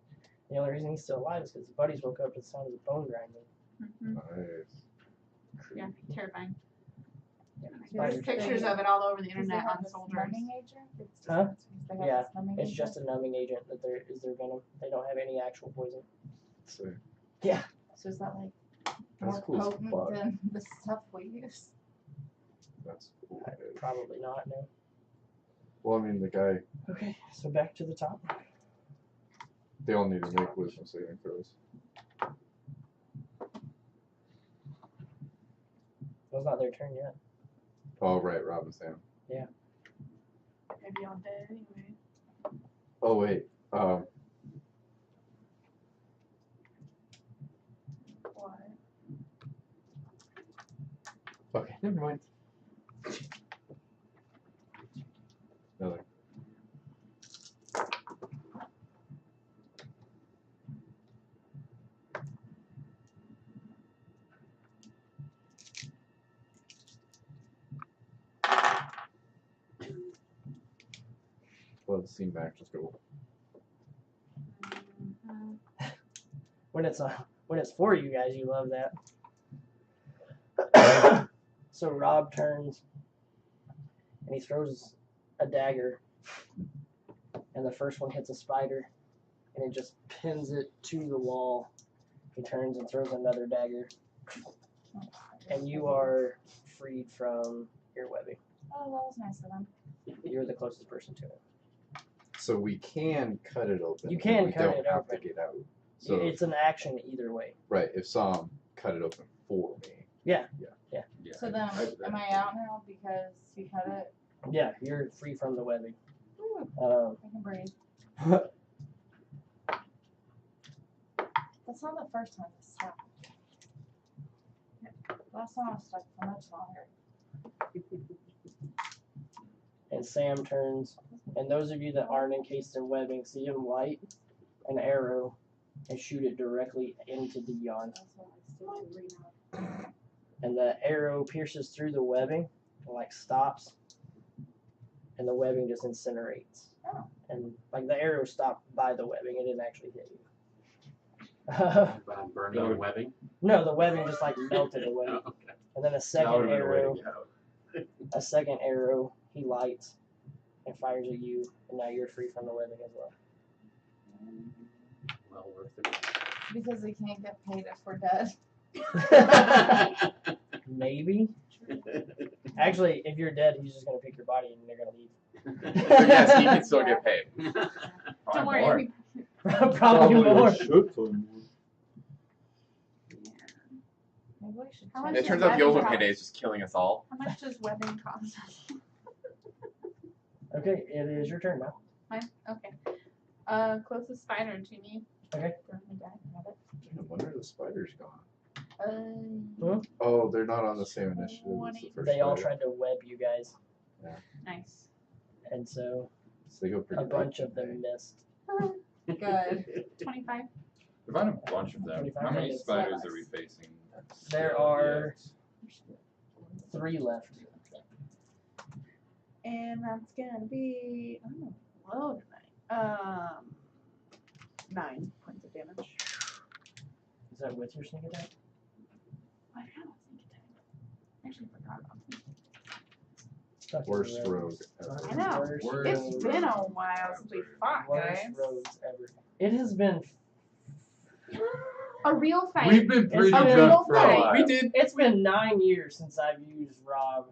S1: The only reason he's still alive is because his buddies woke up to the sound of his bone grinding.
S2: Mhm.
S4: Nice.
S2: Yeah, terrifying.
S1: Spiders.
S2: There's pictures of it all over the
S7: Does they
S2: internet
S7: have
S2: on
S7: this
S2: soldiers.
S7: numbing agent? It's
S1: Huh?
S7: just- they have
S1: Yeah,
S7: this numbing
S1: It's
S7: agent?
S1: just a numbing agent that is their venom. They don't have any actual poison.
S4: So
S7: So is that like
S4: that's
S7: more
S4: cool as
S7: potent
S4: fuck.
S7: than the stuff we use?
S4: That's cool. dude.
S1: Probably not. No.
S4: Well, I mean, the guy,
S1: Okay, so back to the top.
S4: they all need to make wisdom saving throws.
S1: Well, it's not their turn yet.
S4: Oh, right, Robin's down.
S2: Maybe all dead anyway.
S4: Oh, wait.
S2: What?
S4: Okay, never mind. Nothing. Well, the scene back, just go.
S2: Mhm.
S1: When it's for you guys, you love that. So Rob turns and he throws a dagger, and the first one hits a spider, and it just pins it to the wall. He turns and throws another dagger, and you are freed from your webbing.
S7: Oh, that was nice of them.
S1: You're the closest person to it.
S4: So we can cut it open.
S1: You
S4: but
S1: can
S4: we
S1: cut
S4: don't
S1: it
S4: have
S1: open.
S4: to get out. So
S1: It's an action either way.
S4: right, if some cut it open for me.
S5: Yeah,
S7: So then, am I out now because you cut it?
S1: Yeah, you're free from the webbing.
S7: I can breathe. That's not the first time this happened. Last time I was stuck for much longer.
S1: And Sam turns, and those of you that aren't encased in webbing see him light an arrow and shoot it directly into Dion.
S2: That's what I still can read out.
S1: And the arrow pierces through the webbing and like stops, and the webbing just incinerates.
S7: Oh.
S1: And like the arrow stopped by the webbing, it didn't actually hit you.
S6: By burning the webbing.
S1: No, the webbing just like melted away.
S6: Oh, okay.
S1: And then
S5: That would've been a way to get out.
S1: a second arrow he lights and fires at you, and now you're free from the webbing as well.
S6: Well worth it.
S7: Because we can't get paid if we're dead.
S1: Maybe. Actually, if you're dead, he's just gonna pick your body and they're gonna leave.
S5: So yes, he can still get paid.
S7: Don't
S5: Probably
S7: worry.
S5: more.
S1: Probably more.
S7: Maybe we should
S2: How
S7: check.
S2: much
S5: It
S2: does
S5: turns out the
S2: webbing
S5: ultimate
S2: cost?
S5: payday is just killing us all.
S2: How much does webbing cost?
S1: Okay, it is your turn now.
S2: Fine. Okay. Closest spider to me.
S1: Okay.
S2: Throw me back at it.
S4: Damn, when are the spiders gone?
S2: Uh,
S4: Oh, they're not on the same initiative as the first
S1: They all
S4: spider.
S1: tried to web you guys,
S2: nice.
S1: and so
S4: So they go pretty
S1: a bunch
S4: light,
S1: of them missed.
S7: Good.
S2: 25.
S5: We found a bunch of them.
S1: 25
S5: How many
S1: minutes.
S5: spiders are we facing?
S1: There are 3 left.
S2: And that's gonna be low tonight. 9 points of damage.
S1: Is that with your sneak attack?
S2: I have a sneak attack. Actually forgot about sneak
S1: Stuck in
S4: Worst
S1: the
S4: rogue ever.
S2: I know.
S1: Worst
S5: Worst
S2: It's
S1: rogue-
S2: been a while since we fought,
S1: worst
S2: guys.
S1: rogues ever. It has been.
S2: A real fight.
S5: We've been pretty
S1: It's been-
S5: good for a
S2: Okay.
S5: while.
S3: We did.
S1: It's been 9 years since I've used Rob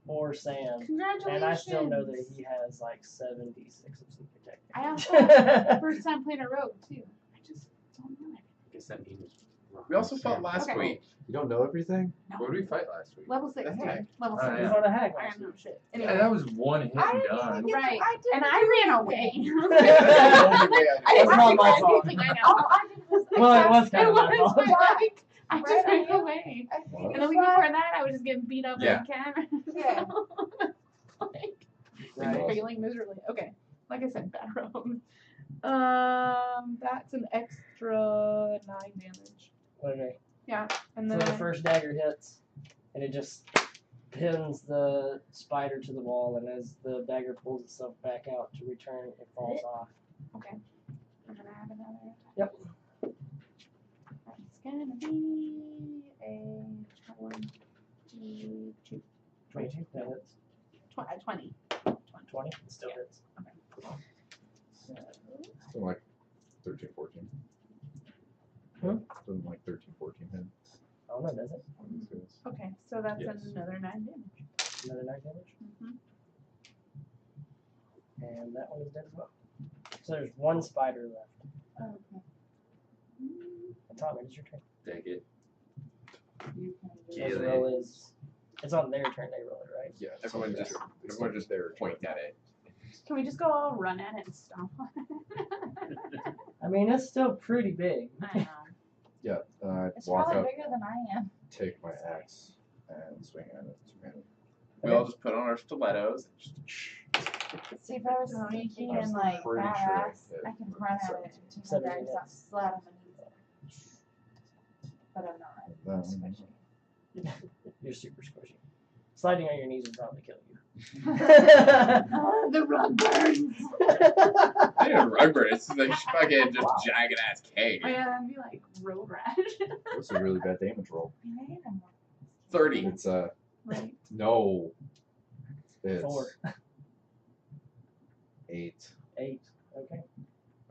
S1: or Sam,
S2: Congratulations.
S1: and I still know that he has like 76 of sneak attack.
S2: I also first time playing a rogue too. I just don't know.
S6: I guess that means
S3: We also fought last
S2: Okay.
S3: week.
S4: You don't know everything?
S5: What did we fight last week?
S2: Level 6.
S3: The heck?
S2: Level
S5: Oh,
S2: 6.
S1: You
S5: yeah.
S1: fought a hack
S2: I
S1: last
S2: have no
S1: week.
S2: shit.
S5: Yeah,
S2: Anyway.
S5: that was one hit
S7: I
S5: and
S7: didn't
S5: done.
S7: even get
S2: Right.
S7: to, I didn't
S2: And I
S7: do
S2: ran
S7: anything.
S2: away.
S3: The only way I
S2: I
S1: It's
S2: didn't
S1: not
S2: think
S1: my
S2: I
S1: fault.
S2: did anything, I
S7: Oh,
S2: know.
S7: I did this.
S1: Well, it was kind
S2: It
S1: of my
S2: was,
S1: fault.
S2: but like, I just
S7: Right,
S2: ran
S7: you-
S2: away.
S7: I think
S2: And the week
S7: it's
S2: before that, I was just getting beat up
S5: Yeah.
S2: in camera.
S7: Yeah.
S2: Like,
S1: Right.
S2: failing miserably. Okay. Like I said, bad rogue. That's an extra 9 damage.
S1: Okay.
S2: Yeah. And
S1: So
S2: then
S1: the first dagger hits, and it just pins the spider to the wall, and as the dagger pulls itself back out to return, it falls off.
S2: okay. I'm gonna have another attack.
S1: Yep.
S2: That's gonna be a 22.
S1: 22, that hits.
S2: 20.
S1: 20, it still hits.
S2: So,
S4: Something like 13, 14.
S1: Hmm?
S4: Something like 13, 14 hit.
S1: Oh no, does it?
S4: on these guys.
S2: okay, so that's
S4: Yes.
S2: another 9 damage.
S1: Another 9 damage. And that one is dead as well. So there's 1 spider left.
S2: Okay.
S1: And Tommy, it's your turn.
S5: Take it.
S7: You can do
S5: Yeah,
S1: This
S5: they-
S1: roll is. It's on their turn, they roll it, right?
S4: Yeah.
S3: Everyone
S4: so
S3: just-
S4: it's
S3: everyone
S4: like
S3: just
S4: their
S3: point
S4: turn.
S3: at it.
S2: Can we just go all run at it and stomp on it?
S1: I mean, it's still pretty big.
S2: I know.
S4: Yeah,
S7: It's
S4: walk
S7: probably
S4: up,
S7: bigger than I am.
S4: take my axe, and swing at it.
S3: We all just put on our stilettos. And just,
S7: See, if I was sneaky
S4: I'm
S7: and like
S4: pretty sure
S7: badass,
S4: that
S7: I can run at it and take my
S1: 17
S7: bags out,
S1: hits.
S7: slap on my knees. But I'm not. I'm
S4: Then-
S7: squishy.
S1: You're super squishy. Sliding on your knees would probably kill you.
S2: The rug burns.
S3: I need a rug burn. It's like fucking just
S4: Wow.
S3: jagged ass cake.
S2: Oh, yeah, that'd be like road rash.
S4: That's a really bad damage roll.
S7: Man, I'm
S3: 30.
S4: It's
S2: Right.
S4: no. It's
S1: 4.
S4: 8.
S1: 8. Okay.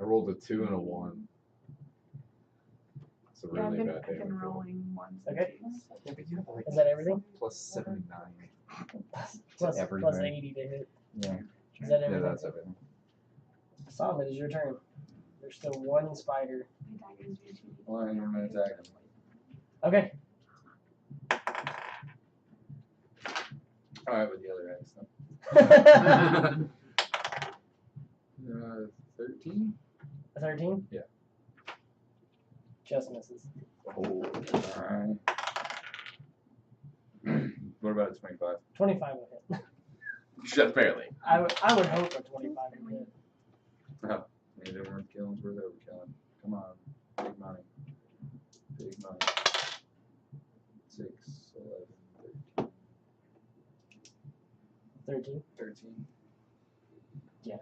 S4: I rolled a 2 and a 1. It's a
S2: Yeah,
S4: really
S2: I've
S4: bad day.
S2: been rolling ones. and
S1: Okay.
S2: twos.
S3: Yeah, but you have like
S1: Is that everything?
S4: Plus 79.
S1: Plus
S3: everything.
S1: 80 to hit.
S3: Yeah.
S1: Is that
S3: Yeah,
S1: everything?
S3: that's everything.
S1: Sam, it is your turn. There's still one spider.
S2: My daggers do 2d4.
S5: Well, I'm gonna attack him.
S1: Okay.
S5: Alright, with the other axe then. 13?
S1: 13?
S5: Yeah.
S1: Just misses.
S4: Oh.
S5: Alright. What about a 25?
S1: 25 will hit.
S3: Just barely.
S1: I would hope a 25 would hit.
S5: Oh, maybe they weren't killing worth overkilling. Come on. Big money. Big money. 6, 11,
S1: 13.
S5: 13.
S1: Yeah.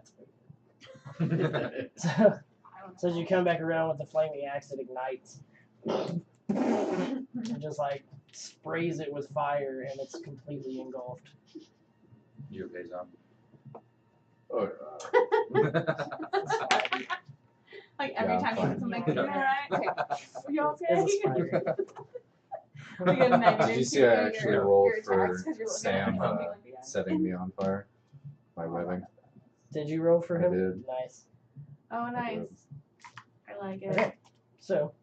S5: 13.
S1: So, so as you come back around with the flaming axe, it ignites. And just like sprays it with fire, and it's completely engulfed.
S5: You okay, Zom?
S4: Oh,
S2: Like every
S4: Yeah,
S2: time
S4: I'm
S2: you
S4: fine.
S2: hit something, you're alright? Okay. Are you okay?
S1: It's a spider.
S2: We get a negative
S4: Did you see
S2: to
S4: I
S2: your-
S4: actually
S2: your
S4: rolled
S2: attacks
S4: for
S2: 'cause you're looking
S4: Sam
S2: at something like that?
S4: setting me on fire? My webbing.
S1: Did you roll for
S4: I
S1: him?
S4: did.
S1: Nice.
S2: Oh, nice. I like it.
S1: Okay. So,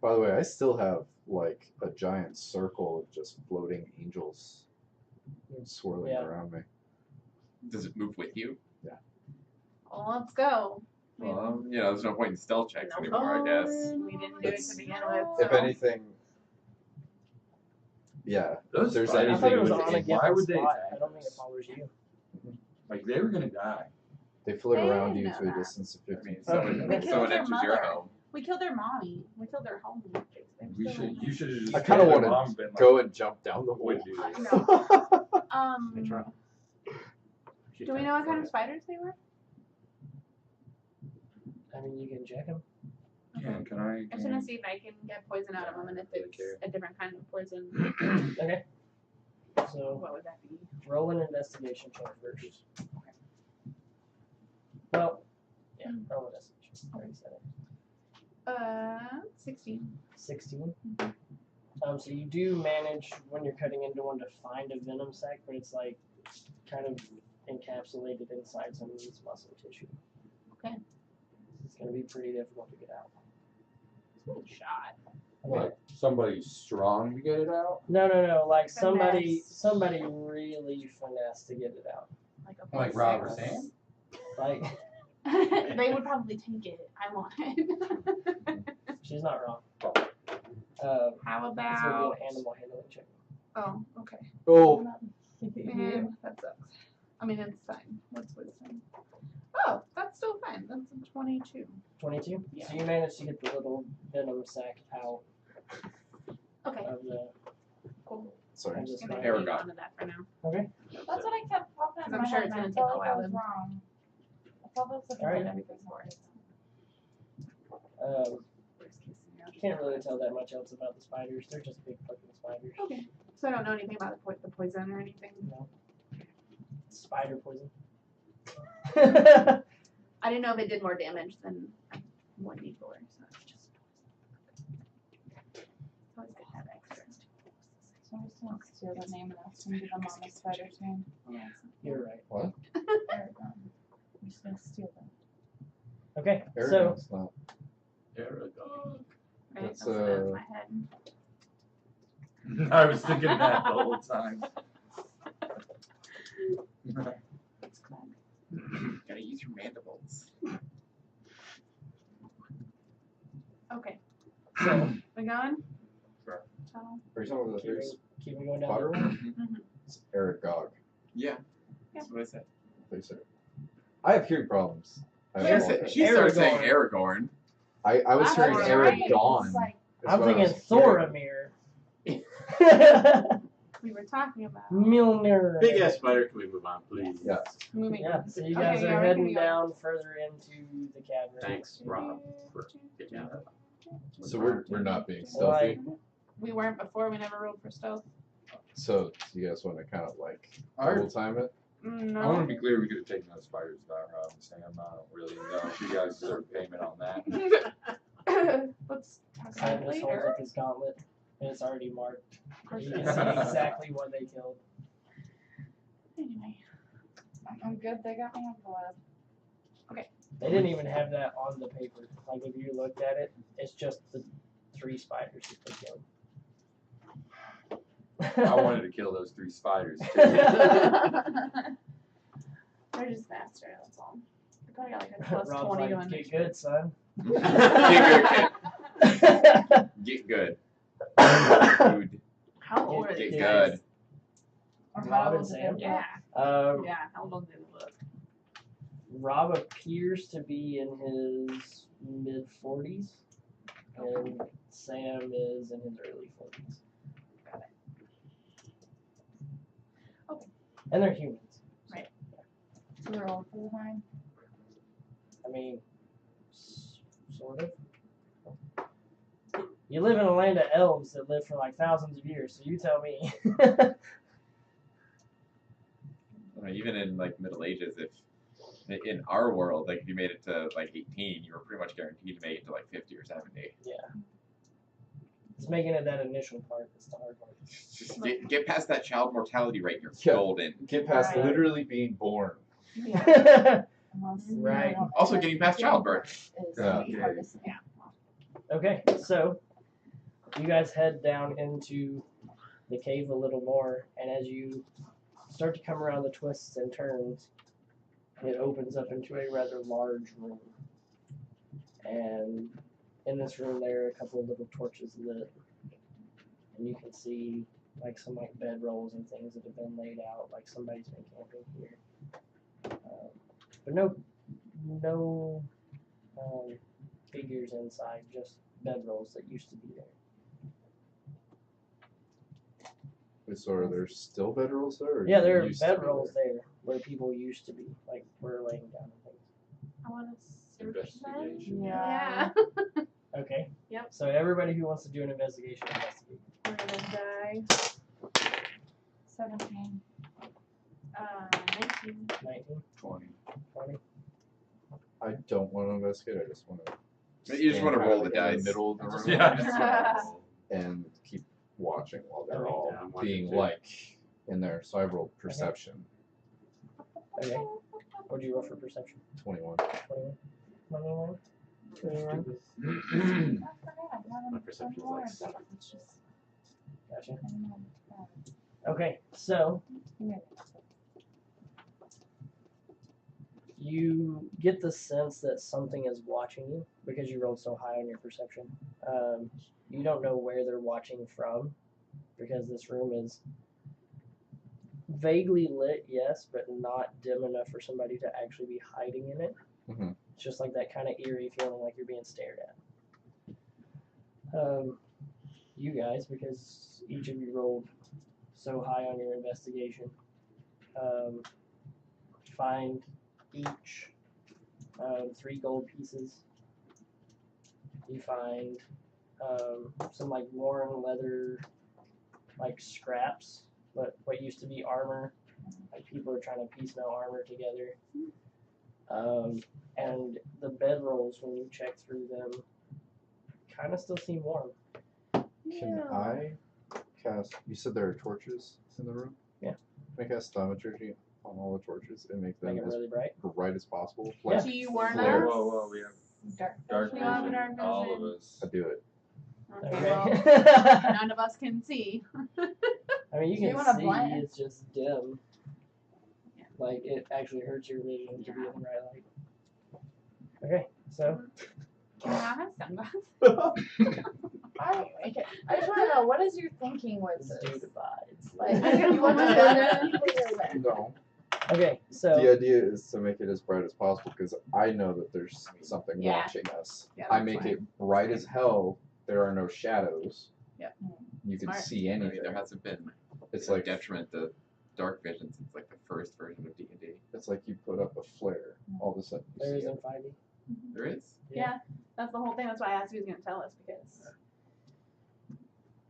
S4: By the way, I still have like a giant circle of just floating angels swirling
S1: Yeah.
S4: around me.
S3: Does it move with you?
S2: Well, let's go.
S3: Well, you know, there's no point in stealth checks
S2: No.
S3: anymore, I guess.
S2: We didn't do it
S4: It's-
S2: to begin with.
S4: If
S2: so-
S4: anything, yeah.
S5: Those
S4: If there's
S5: spiders,
S1: I thought it
S4: anything
S1: was
S5: would
S1: on a
S5: they-
S1: given
S5: why would they
S1: spot.
S5: attack
S1: I don't think it
S5: us?
S1: follows you.
S5: Like, they were gonna die.
S4: they float
S2: They
S4: around
S2: didn't
S4: you
S2: know
S4: to a
S2: that.
S4: distance of
S3: I
S4: 50
S3: mean,
S4: feet.
S3: someone,
S1: Okay.
S2: We killed
S3: someone
S2: their
S3: enters your
S2: mother.
S3: home.
S2: We killed their mommy. We killed their homie.
S5: You should have just.
S4: I kind of
S5: killed
S4: want
S5: their mom and been
S4: to
S5: like,
S4: go and jump down the
S5: would
S4: hole.
S5: do this.
S6: I try. She
S2: Do we
S6: tried
S2: know what
S6: to
S2: kind of
S6: fight
S2: spiders they were?
S1: I mean, you can check him.
S5: Yeah, can I?
S2: I'm just gonna see if I can get poison out of them, and if
S5: Really
S2: it's
S5: care.
S2: a different kind of poison,
S1: Okay. So,
S2: what would that be?
S1: roll an investigation check first. Well, yeah, roll an investigation. I already said it.
S2: 16.
S1: 16. So you do manage when you're cutting into one to find a venom sac, but it's like kind of encapsulated inside some of this muscle tissue.
S2: Okay.
S1: It's going to be pretty difficult to get out.
S2: Good shot.
S5: What? Somebody strong to get it out?
S1: No. Like somebody
S2: Finesse.
S1: really finesse to get it out.
S2: Like a
S5: Like Robert Sam?
S1: Like
S2: They would probably take it. I want it.
S1: she's not wrong.
S2: How
S1: It's going to
S2: about?
S1: be an animal handling check.
S2: Oh, okay.
S4: Oh,
S2: Man, that sucks. I mean, it's fine. What's wisdom? Oh, that's still fine. That's a 22.
S1: 22.
S2: Yeah.
S1: So you managed to get the little venom sac out
S2: Okay,
S1: of the.
S2: cool.
S4: sorry.
S1: of the
S2: I'm gonna
S1: spider.
S2: hold on to that for now.
S1: Okay.
S7: That's what I kept popping
S2: Because
S7: in
S2: I'm
S7: my
S2: sure
S7: head,
S2: it's
S7: and I
S2: gonna
S7: felt
S2: take a
S7: like I
S2: while
S7: was
S2: to-
S7: wrong. I felt like
S1: All right.
S7: something
S2: Everything's for it. Worst case scenario.
S1: Can't really tell that much else about the spiders. They're just big fucking spiders.
S2: Okay. So I don't know anything about the poison or anything.
S1: No. Spider poison.
S2: I didn't know if it did more damage than 1d4, so it's just it's always good to have extra.
S7: So I'm just gonna steal the name and ask him to give them on the spider's name.
S1: You're right.
S7: Aragon. I'm just gonna steal them.
S1: Okay. So
S4: Aragon's not.
S5: Aragon.
S2: Right?
S4: That's,
S2: That's what in my head.
S5: I was thinking that the whole time.
S2: It's cool.
S3: Gotta use your mandibles.
S2: Okay.
S1: so
S2: We going?
S5: Sure.
S2: So,
S4: Are you talking about the third
S1: keep it going down.
S4: spider
S1: there.
S4: one? It's Aragog.
S3: Yeah, that's what I said.
S4: They said. I have hearing problems. I
S3: She,
S4: apologize.
S3: said, she started saying
S1: Aragorn.
S3: Aragorn.
S4: I was
S2: Wow,
S4: hearing
S2: that's
S7: right.
S4: Aragon.
S7: It's like-
S1: I'm
S4: what I
S1: thinking
S4: was
S1: Thoramir.
S2: we were talking about
S1: Milner.
S6: Big ass spider, can we move on, please?
S4: Yeah.
S2: moving
S1: Yeah.
S2: on.
S1: So you
S2: Okay,
S1: guys
S2: yeah,
S1: are
S2: we can
S1: heading
S2: go.
S1: down further into the cavern.
S6: Thanks, Rob, for getting out of
S4: So we're not being
S1: Like,
S4: stealthy.
S2: We weren't before. We never rolled for stealth.
S4: So you guys want to kind of like
S3: Alright.
S4: double time it?
S5: I want
S2: No.
S5: to be clear, we could have taken those spiders back out and Sam. I don't really know if you guys deserve payment on that.
S2: Let's talk about
S1: Sam
S2: it
S1: just holds
S2: later.
S1: up his gauntlet, and it's already marked.
S2: Of course
S1: You
S2: it
S1: can
S2: is.
S1: see exactly what they killed.
S2: Anyway.
S7: I'm good. They got me on blood.
S1: They didn't even have that on the paper. Like if you looked at it, it's just the 3 spiders that they killed.
S5: I wanted to kill those 3 spiders too.
S2: They're just faster, that's all. They probably got like a plus
S1: Rob's
S2: 20 to
S1: like, get
S2: initiative.
S1: good, son.
S3: Get good, kid. Dude.
S2: How old are
S1: Get
S2: these
S3: Get
S2: guys?
S3: good.
S7: Or
S1: Rob
S7: how
S1: and
S7: old did
S1: Sam?
S7: they
S2: Yeah.
S7: look?
S2: Yeah, how old do they look?
S1: Rob appears to be in his mid-40s, and Sam is in his early 40s.
S2: Got it. Okay.
S1: And they're humans.
S7: So they're old for the time.
S1: I mean, sort of. You live in a land of elves that live for like thousands of years, so you tell me.
S3: Even in like Middle Ages, if in our world, like if you made it to like 18, you were pretty much guaranteed to make it to like 50 or 70.
S1: It's making it that initial part that's the hard part.
S3: Just get past that child mortality rate, you're
S4: Yeah.
S3: golden.
S4: Get past
S7: Right.
S4: literally being born.
S2: Yeah.
S7: Unless
S1: Right.
S7: you don't
S3: Also
S7: know
S3: getting past childbirth.
S7: Is
S4: Yeah.
S7: gonna be hard to say.
S1: Okay, so you guys head down into the cave a little more, and as you start to come around the twists and turns, it opens up into a rather large room. And in this room there are a couple of little torches lit, and you can see like some like bedrolls and things that have been laid out, like somebody's been camping here. But no figures inside, just bedrolls that used to be there.
S4: So are there still bedrolls there? Or
S1: Yeah,
S4: did
S1: there
S4: they
S1: are
S4: used to be
S1: bedrolls there where people used to be, like were laying down and things.
S2: I want to search them.
S5: Investigation.
S2: Yeah.
S1: Okay.
S2: Yep.
S1: So everybody who wants to do an investigation, investigate.
S2: We're gonna die.
S7: 17.
S2: 19.
S1: 19,
S5: 20.
S1: 20.
S4: I don't want to investigate. I just want to.
S3: You just want to roll the
S4: in
S3: dice.
S4: the middle of the room
S5: Yeah.
S4: and keep watching while they're
S1: Okay.
S4: all
S6: Yeah, I'm watching
S4: being
S6: too.
S4: like in there. So I rolled perception.
S1: Okay. What'd you roll for perception?
S4: 21.
S1: 21. 21. 21.
S7: I forgot. I haven't
S6: My perception's
S7: done more
S6: like
S7: of that. It's just,
S1: Gotcha.
S7: I don't know.
S1: Okay, so
S7: Yeah.
S1: you get the sense that something is watching you because you rolled so high on your perception. You don't know where they're watching from because this room is vaguely lit, yes, but not dim enough for somebody to actually be hiding in it.
S4: Mhm.
S1: It's just like that kind of eerie feeling like you're being stared at. You guys, because each of you rolled so high on your investigation, find each 3 gold pieces. You find some like worn leather, like scraps, but what used to be armor. Like people are trying to piecemeal armor together. And the bedrolls, when you check through them, kind of still seem warm.
S4: Can I cast? You said there are torches in the room?
S1: Yeah.
S4: Can I cast thaumaturgy on all the torches and make them
S1: Make it
S4: as
S1: really bright.
S4: bright as possible?
S1: Yeah.
S2: Do you warn
S4: flare.
S2: us?
S5: Whoa, we have
S7: Dark.
S5: dark
S2: We all have
S5: vision,
S2: dark
S5: all
S2: vision.
S5: of us.
S4: I do it.
S2: Okay, well,
S1: Okay.
S2: none of us can see.
S1: I mean, you
S7: So you
S1: can
S7: wanna
S1: see
S7: blind-
S1: it's just dim.
S2: Yeah.
S1: Like it actually hurts your vision to be in the bright light. Okay, so
S2: Can I have sunglasses?
S7: I just want to know, what is your thinking with
S1: this
S7: this?
S1: dude abides.
S7: Like,
S2: I
S7: you want to
S2: know.
S4: No.
S1: Okay, so
S4: The idea is to make it as bright as possible because I know that there's something
S2: Yeah.
S4: watching us.
S2: Yeah,
S4: I
S2: that's
S4: make
S2: fine.
S4: it bright as hell. There are no shadows.
S2: Yep.
S4: You can
S2: Smart.
S4: see
S3: I mean,
S4: anything.
S3: there hasn't been
S4: It's
S3: a
S4: like
S3: detriment to dark vision since like the first version of D&D.
S4: it's like you put up a flare. All of a sudden you
S1: there
S4: see
S1: is
S4: it.
S1: in 5e.
S3: There is?
S2: Yeah, that's the whole thing. That's why I asked if he was going to tell us because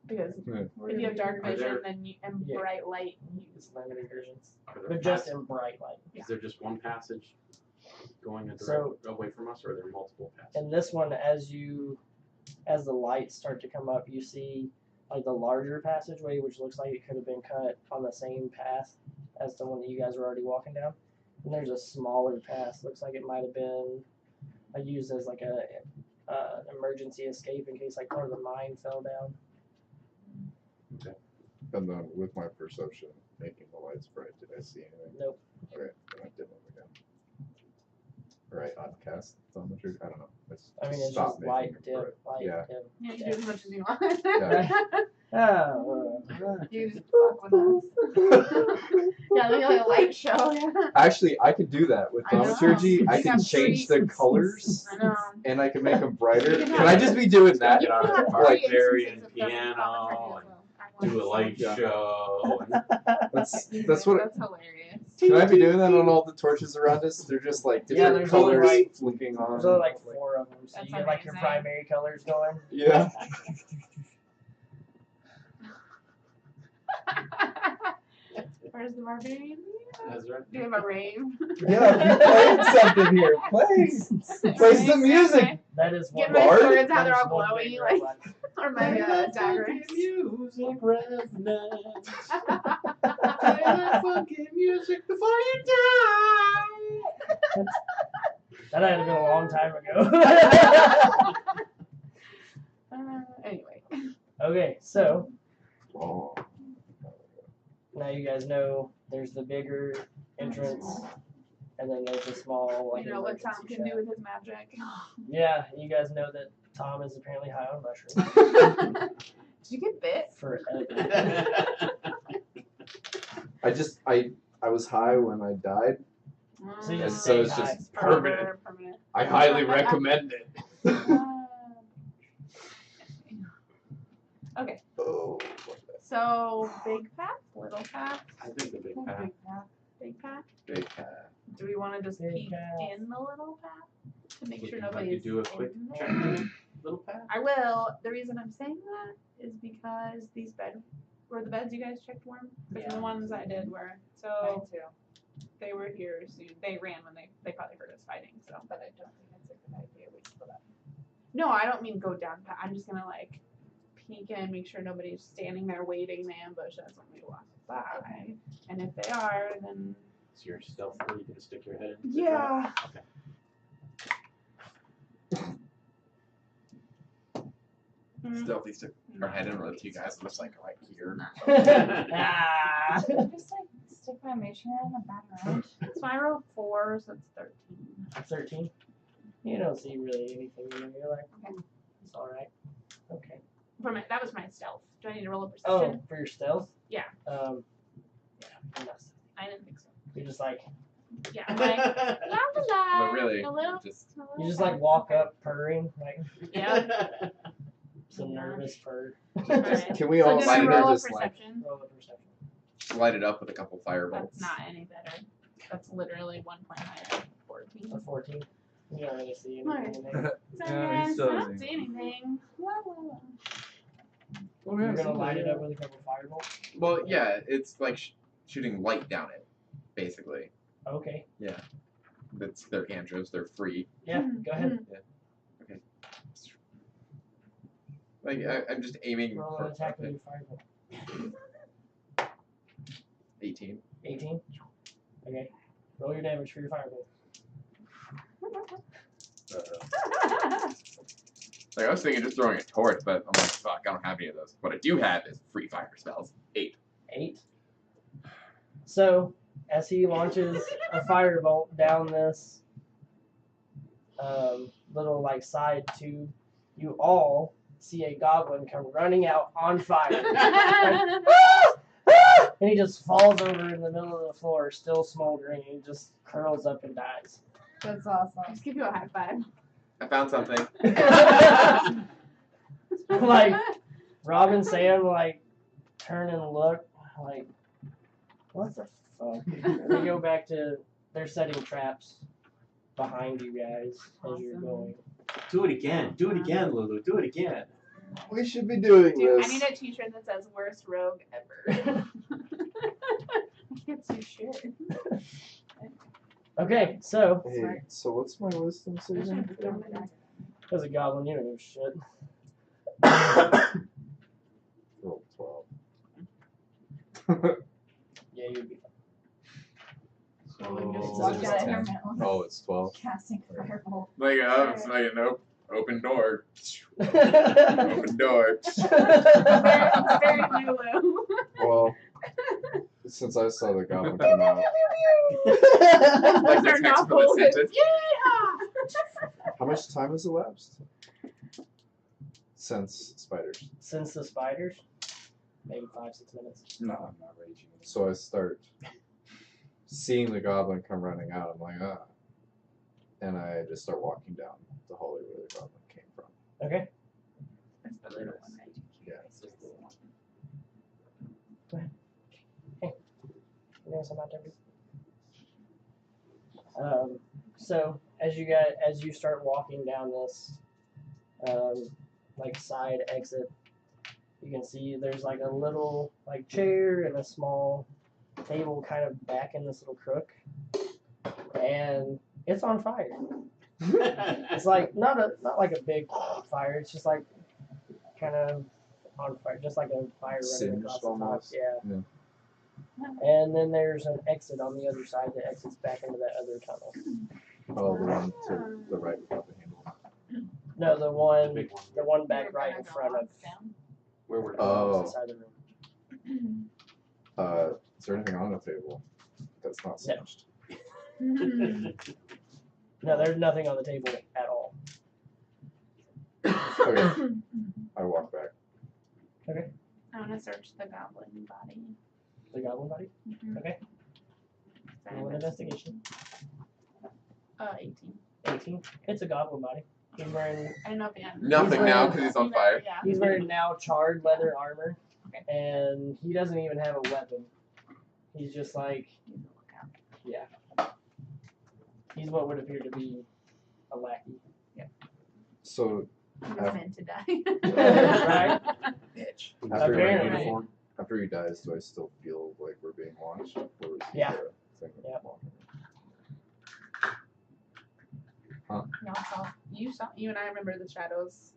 S2: Because
S4: Yeah.
S2: if you have dark
S6: Are
S2: vision
S6: there-
S2: and
S1: Yeah.
S2: bright light,
S1: It's limited versions,
S6: Are there
S1: but just
S6: pass-
S1: in bright light.
S6: Is there just one passage going a direct
S1: So-
S6: away from us, or are there multiple passages?
S1: And this one, as the lights start to come up, you see like the larger passageway, which looks like it could have been cut on the same path as the one that you guys were already walking down. And there's a smaller path. Looks like it might have been used as like a emergency escape in case like part of the mine fell down.
S4: And then with my perception, making the lights bright, did I see anything?
S1: Nope.
S4: Okay, then I did them again. Right, on cast thaumaturgy? I don't know.
S1: I mean, it's
S4: Stop
S1: just
S4: making
S1: light
S4: it
S1: dim,
S4: bright.
S1: light
S4: Yeah.
S1: dim.
S2: yeah, you do as much as you want.
S4: Yeah.
S2: You just fuck with us. Yeah, maybe like a light show.
S4: Actually, I could do that with
S2: I know.
S4: thaumaturgy. I
S2: You
S4: can
S2: got
S4: change
S2: three-
S4: the colors
S2: I know.
S4: and I can make them brighter.
S2: You can
S4: Can
S2: have-
S4: I just be doing that?
S2: You can have
S6: Like
S2: three
S6: Barry
S2: instances
S6: and
S2: of
S6: piano
S2: commentary as well. I
S6: Do a
S2: want
S6: light
S4: Yeah.
S6: show.
S4: That's what.
S2: That's hilarious.
S4: Can I be doing that on all the torches around us? They're just like
S1: Yeah,
S4: different
S1: there's only,
S4: colors
S1: like-
S4: flicking on.
S1: There's only like 4 of them, so
S2: That's
S1: you get like your
S2: amazing.
S1: primary colors going.
S4: Yeah.
S2: Where's the barbarian?
S6: That's right.
S2: Do you have a rave?
S4: Yeah, play something here. Play some music.
S1: That is
S2: Get
S1: one.
S2: my
S4: Bard?
S2: swords how
S1: that
S2: they're
S1: is
S2: all
S1: one
S2: glowy,
S1: big
S2: like,
S1: robot.
S2: or my daggers.
S6: Music, revenant. Play that funky music before you die.
S1: That had to been a long time ago.
S2: Anyway.
S1: Okay, so
S4: Oh.
S1: now you guys know there's the bigger entrance, and then there's the small like
S2: You know what Tom
S1: emergency
S2: can do
S1: shaft.
S2: with his magic.
S1: Yeah, you guys know that Tom is apparently high on mushrooms
S2: Did you get bit?
S1: forever.
S4: I was high when I died.
S1: So you
S4: And
S1: just
S4: so
S1: stay
S4: it's
S1: high.
S4: just
S2: Permanent.
S4: I highly recommend it.
S2: Okay,
S4: Oh.
S2: so big path, little path,
S6: I think the big path.
S2: big path.
S3: Big cat.
S2: Do we want to just
S1: Big
S2: peek
S1: path.
S2: in the little path to make
S6: Would
S2: sure
S6: you like to
S2: nobody's
S6: do a quick
S2: in
S6: check?
S2: there?
S6: Little path.
S2: I will. The reason I'm saying that is because these were the beds you guys checked warm? Because
S1: Yeah.
S2: the ones I did were. So they were here soon. They ran when they probably heard us fighting. So, but I don't think it's a good idea. We split up. No, I don't mean go down. I'm just gonna like peek in, make sure nobody's standing there waiting to ambush us when we walk by. And if they are, then
S6: So you're stealthily gonna stick your head in? the
S2: yeah.
S6: trap? Okay.
S3: Stealthy stick our head in with you guys. Looks like right here.
S1: Ah.
S7: Just like stick my mage hand in the background.
S2: So I rolled 4, so it's 13.
S1: 13. You don't see really anything in there. You're like,
S2: Okay.
S1: it's all right. Okay.
S2: That was my stealth. Do I need to roll a
S1: Oh,
S2: perception?
S1: for your stealth?
S2: Yeah.
S1: Yeah. You're not stealthy.
S2: I didn't think so.
S1: You're just like
S2: Yeah, I'm like, la la la.
S3: But really,
S2: a little,
S3: just
S2: a little
S1: you just like walk up purring, like
S2: Yeah.
S1: some nervous purr.
S2: Alright.
S4: Can we
S2: So
S4: all
S2: did
S3: light
S2: I
S3: it
S2: roll a
S4: just like
S2: perception?
S1: Roll a perception.
S3: just light it up with a couple firebolts.
S2: That's not any better. That's literally 1 point higher. 14.
S1: A 14. You don't really see anything in there.
S2: So
S5: Yeah,
S2: guys,
S5: he's still
S2: I don't
S5: using
S2: see
S5: it.
S2: anything. La la la.
S5: Oh,
S1: You're gonna light it up with a couple firebolts.
S3: Well, yeah, it's like shooting light down it, basically.
S1: Okay.
S3: That's their cantrips. They're free.
S1: Yeah. Go ahead.
S3: Like I'm just aiming
S1: Roll
S3: for
S1: an attack with your firebolt.
S3: 18.
S1: 18. Okay. Roll your damage for your firebolt.
S3: Like I was thinking just throwing a torch, but I'm like, fuck, I don't have any of those. What I do have is free fire spells. 8.
S1: 8. So, as he launches a firebolt down this little like side tube, you all see a goblin come running out on fire. And he just falls over in the middle of the floor, still smoldering, and just curls up and dies.
S7: That's awesome.
S2: Just give you a high five.
S3: I found something.
S1: Like, Rob and Sam, like, turn and look, like, what the fuck? And they go back to, they're setting traps behind you guys as you're
S2: Awesome.
S1: going.
S6: Do it again. Do it again, Lulu. Do it again.
S4: We should be doing
S2: Dude,
S4: this.
S2: I need a t-shirt that says worst rogue ever. Gets you shit.
S1: Okay, so
S4: Hey, so what's my wisdom
S2: I
S4: saving?
S2: should've thrown my dagger.
S1: as a goblin, you don't give a shit.
S4: Roll 12.
S1: Yeah, you'd be
S7: Just
S4: Oh,
S7: walk
S4: it's
S7: out of
S4: 10.
S7: her mouth.
S4: Oh, it's 12.
S7: Casting fireball.
S3: Like, it's like an open door.
S1: fine.
S3: Open door.
S2: It's very Lulu.
S4: Well, since I saw the goblin come out,
S3: Like the
S2: They're
S3: text
S2: not
S3: for the
S2: folded.
S3: sentence.
S4: how much time has elapsed? Since spiders.
S1: Since the spiders, maybe 5-6 minutes.
S5: No, I'm not raging.
S4: So I start seeing the goblin come running out. I'm like, ah. And I just start walking down the hallway where the goblin came from.
S1: Okay.
S2: That's the little one, right?
S4: Yeah.
S6: It's just the one.
S1: Yes, I'm not there. So as you start walking down this like side exit, you can see there's like a little like chair and a small table kind of back in this little crook, and it's on fire. It's like not like a big fire. It's just like kind of on fire, just like a fire running
S4: Singed
S1: across the top.
S4: almost.
S1: Yeah.
S4: Yeah.
S1: And then there's an exit on the other side that exits back into that other tunnel.
S4: Oh, the one to the right without the handle.
S1: No, the
S6: big one.
S1: one back
S2: You're
S1: right
S2: gonna
S1: in
S2: go
S1: front of
S2: down.
S6: Where we're
S1: the
S4: Oh.
S1: opposite side of the room.
S4: Is there anything on the table that's not
S1: No.
S4: singed?
S1: No, there's nothing on the table at all.
S4: Okay. I walk back.
S2: I want to search the goblin body.
S1: The goblin body.
S2: Mhm.
S1: Okay. Roll an investigation.
S2: 18.
S1: 18. It's a goblin body. He's wearing
S2: I don't know if he had
S3: Nothing now because he's on fire.
S2: Yeah.
S1: he's wearing now charred leather armor,
S2: Okay.
S1: and he doesn't even have a weapon. He's just like
S2: He's a lookout.
S1: he's what would appear to be a lackey.
S4: So
S2: He was
S4: Af-
S2: meant to die.
S1: Right?
S5: Bitch.
S4: after
S1: Apparently.
S4: after he dies, do I still feel like we're being watched? Or is he
S1: Yeah.
S4: the thing that's
S1: Yep.
S4: walking?
S2: Y'all saw. You and I remember the shadows.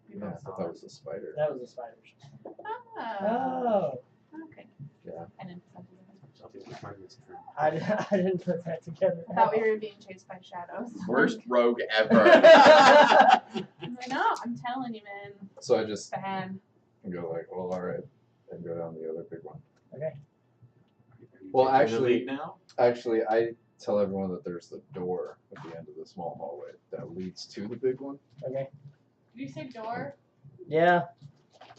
S2: We
S4: Yeah, I
S2: both
S4: thought
S2: saw
S4: that was a spider.
S1: That was the spiders.
S2: Oh.
S1: Oh,
S2: Okay.
S4: Yeah.
S2: I didn't put that together.
S6: Something to find this turn.
S1: I didn't put that together.
S2: I thought we were being chased by shadows.
S3: Worst rogue ever.
S2: I know. I'm telling you, man.
S4: So I just
S2: Bad.
S4: go like, well, all right, and go down the other big one.
S1: Okay.
S6: Are you
S4: Well,
S6: taking the
S4: actually-
S6: lead now.
S4: Actually, I tell everyone that there's the door at the end of the small hallway that leads to the big one.
S1: Okay.
S2: Did you say door?
S1: Yeah.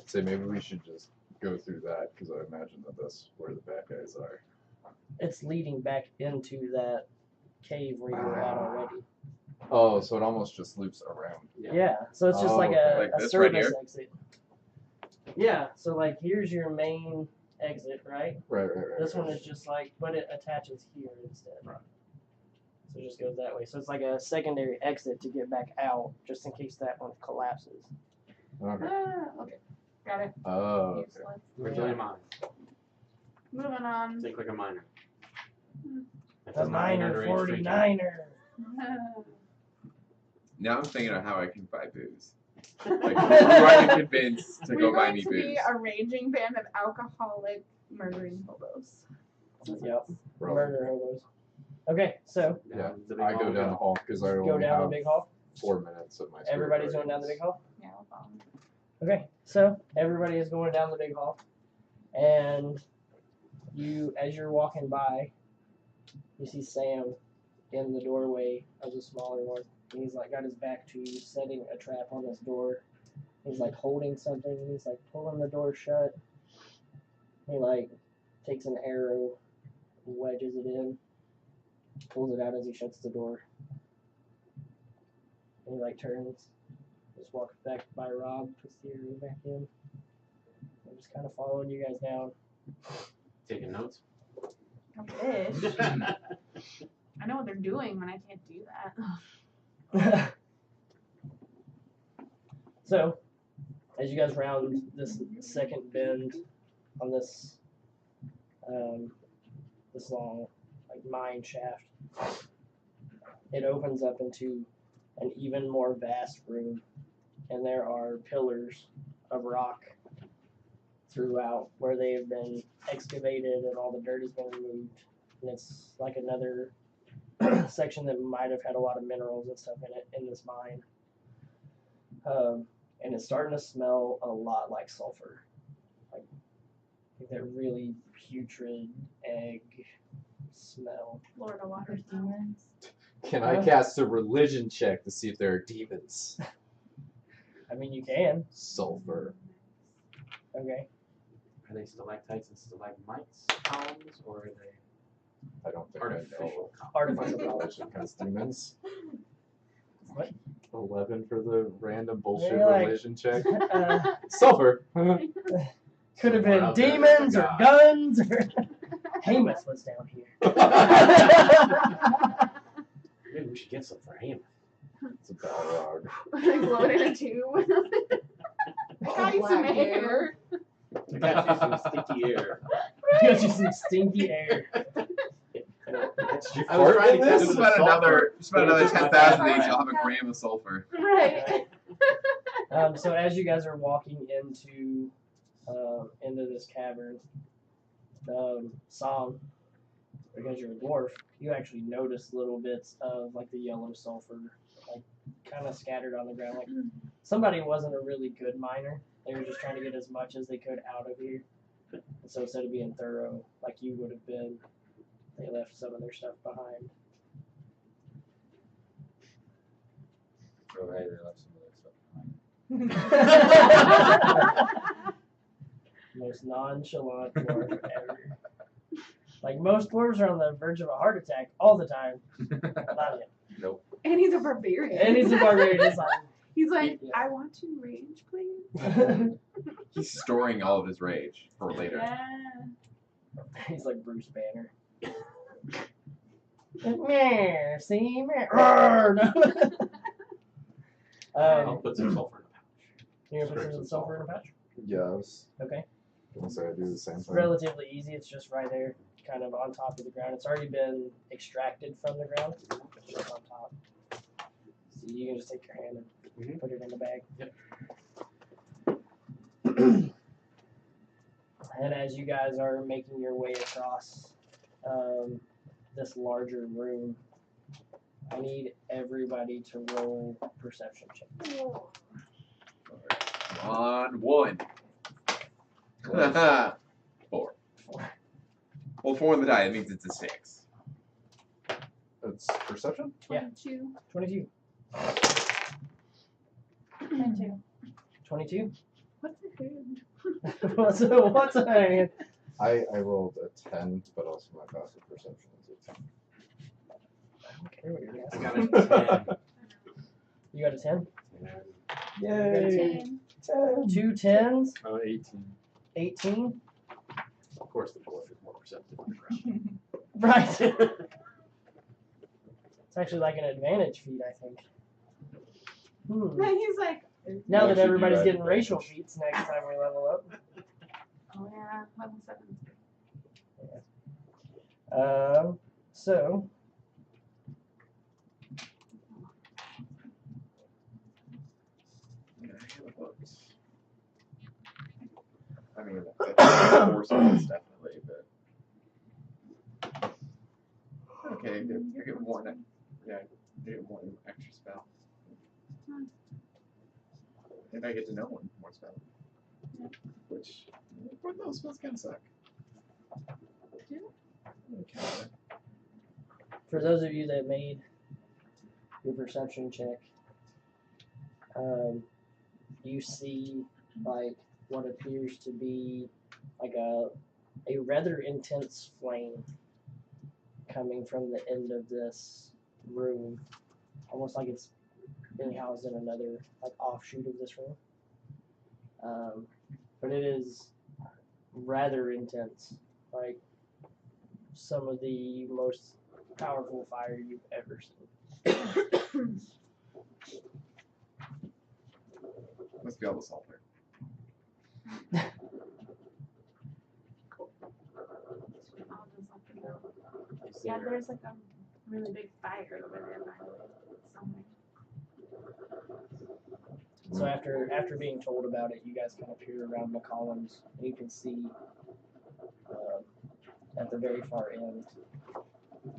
S4: Say maybe we should just go through that because I imagine that that's where the bad guys are.
S1: It's leading back into that cave where you were at already.
S4: Oh, so it almost just loops around.
S1: Yeah. So it's just
S4: Oh,
S1: like
S4: okay.
S1: a,
S3: Like
S1: a
S3: this right
S1: service
S3: here?
S1: exit. Yeah. So like here's your main exit, right?
S4: Right.
S1: This one is just like, but it attaches here instead.
S6: Right.
S1: So it just goes that way. So it's like a secondary exit to get back out, just in case that one collapses.
S4: Okay.
S2: Okay. Got it.
S4: Oh, okay.
S2: Useless.
S6: Originally mine.
S2: Moving on.
S6: Think like a miner. That's
S1: The
S6: a minor
S1: minor
S6: range drinking.
S1: 49er.
S3: Now I'm thinking of how I can buy booze. Like, who do I can convince to
S2: We're
S3: go buy
S2: going
S3: me
S2: to
S3: booze?
S2: be a raging band of alcoholic murdering hobos.
S1: Yep.
S4: Bro,
S1: Murder hobos. Okay, so
S4: Yeah,
S6: Down the big
S4: I go
S6: hall.
S4: down the hall because I
S1: go
S4: only
S1: down the
S4: have
S1: big hall.
S4: 4 minutes of my. spirit
S1: Everybody's going down the
S4: guardians.
S1: big hall.
S2: Yeah, we'll follow.
S1: Okay, so everybody is going down the big hall, and you, as you're walking by, you see Sam in the doorway of the smaller one. And he's like got his back to you, setting a trap on this door. He's like holding something. And he's like pulling the door shut. He like takes an arrow, wedges it in, pulls it out as he shuts the door. And he like turns, just walks back by Rob, puts the arrow back in. I'm just kind of following you guys down.
S6: Taking notes.
S2: I wish. I know what they're doing when I can't do that.
S1: So, As you guys round this second bend on this this long like mine shaft, it opens up into an even more vast room, and there are pillars of rock throughout where they have been excavated and all the dirt has been removed. And it's like another section that might have had a lot of minerals and stuff in it in this mine. And it's starting to smell a lot like sulfur. Like that really putrid egg smell.
S2: Florida water
S7: There's demons.
S4: Can I cast a religion check to see if there are demons?
S1: I mean, you can.
S4: Sulfur.
S1: Okay.
S6: Are they stalactites and stalagmites columns, or are they
S4: I don't think
S6: artificial columns?
S1: Artificial
S4: I know.
S1: knowledge.
S4: Religion cast demons.
S1: What?
S4: 11 for the random bullshit
S1: You're like-
S4: religion check. Sulfur.
S1: Could have
S6: Somewhere
S1: been
S6: out there,
S1: demons or
S6: God.
S1: guns or Hamath was down here.
S6: Maybe we should get some for him.
S4: It's a Balrog.
S2: Like blow it in a tube. I got you some
S7: Black
S2: air.
S6: I got you some sticky air.
S1: Got you some stinky air.
S6: I was trying to
S4: this?
S6: catch
S3: Just
S6: the
S3: about
S6: sulfur.
S3: another
S6: It's not
S3: 10,000
S6: that
S3: each. You'll
S6: bad.
S3: have a gram of sulfur.
S2: Right.
S1: So as you guys are walking into this cavern, Song, because you're a dwarf, you actually notice little bits of like the yellow sulfur, like kind of scattered on the ground. Like somebody wasn't a really good miner; they were just trying to get as much as they could out of here. And so instead of being thorough, like you would have been, they left some of their stuff behind.
S5: Oh, hey, they left some of that stuff behind.
S1: Most nonchalant dwarf ever. Like most dwarves are on the verge of a heart attack all the time. Not him.
S2: And he's a barbarian.
S1: And he's a barbarian. It's
S2: He's like,
S1: Yeah.
S2: I want to rage, please.
S1: like,
S3: He's storing all of his rage for later.
S2: Yeah.
S1: he's like Bruce Banner. Meh, see, meh. Arr, no.
S6: I'll put some sulfur in a pouch.
S1: You're gonna put some sulfur in a pouch?
S4: Yeah, I was
S1: Okay.
S4: gonna say I do the same
S1: It's
S4: thing.
S1: relatively easy. It's just right there, kind of on top of the ground. It's already been extracted from the ground. It's just on top. So you can just take your hand and put it in the bag.
S6: Yep.
S1: And as you guys are making your way across this larger room, I need everybody to roll perception check.
S3: Come on, 1. 4. Well, 4 on the die, that means it's a 6.
S4: It's perception?
S1: Yeah.
S2: 22.
S1: 22.
S7: 22.
S1: 22?
S2: What's a hand?
S1: what's a hand?
S4: I rolled a 10, but also my passive perception is a 10.
S1: I don't care what you're
S6: I
S1: guessing.
S6: got a 10.
S1: You got a 10?
S6: And
S1: Yay!
S7: 10.
S1: 2 10s?
S5: 18.
S1: 18?
S6: of course, the dwarf is more perceptive on the ground.
S1: Right. It's actually like an advantage feat, I think.
S2: He's like,
S1: Now that
S4: Actually,
S1: everybody's
S4: you
S1: getting
S4: add
S1: racial
S4: advantage.
S1: feats next time we level up.
S2: oh yeah, level 7.
S1: So
S3: I mean, force points definitely, but okay, you get 1. Yeah, you get 1 extra spell. And I get to know 1 more spell, which those spells kind of suck. Okay.
S1: for those of you that made your perception check, you see like what appears to be like a rather intense flame coming from the end of this room, almost like it's being housed in another like offshoot of this room. But it is rather intense, like some of the most powerful fire you've ever seen.
S3: Must be all the sulfur.
S6: Is
S2: Yeah,
S6: there-
S2: there's like a really big fire over there by the way. Somewhere.
S1: So after being told about it, you guys kind of peer around the columns, and you can see at the very far end,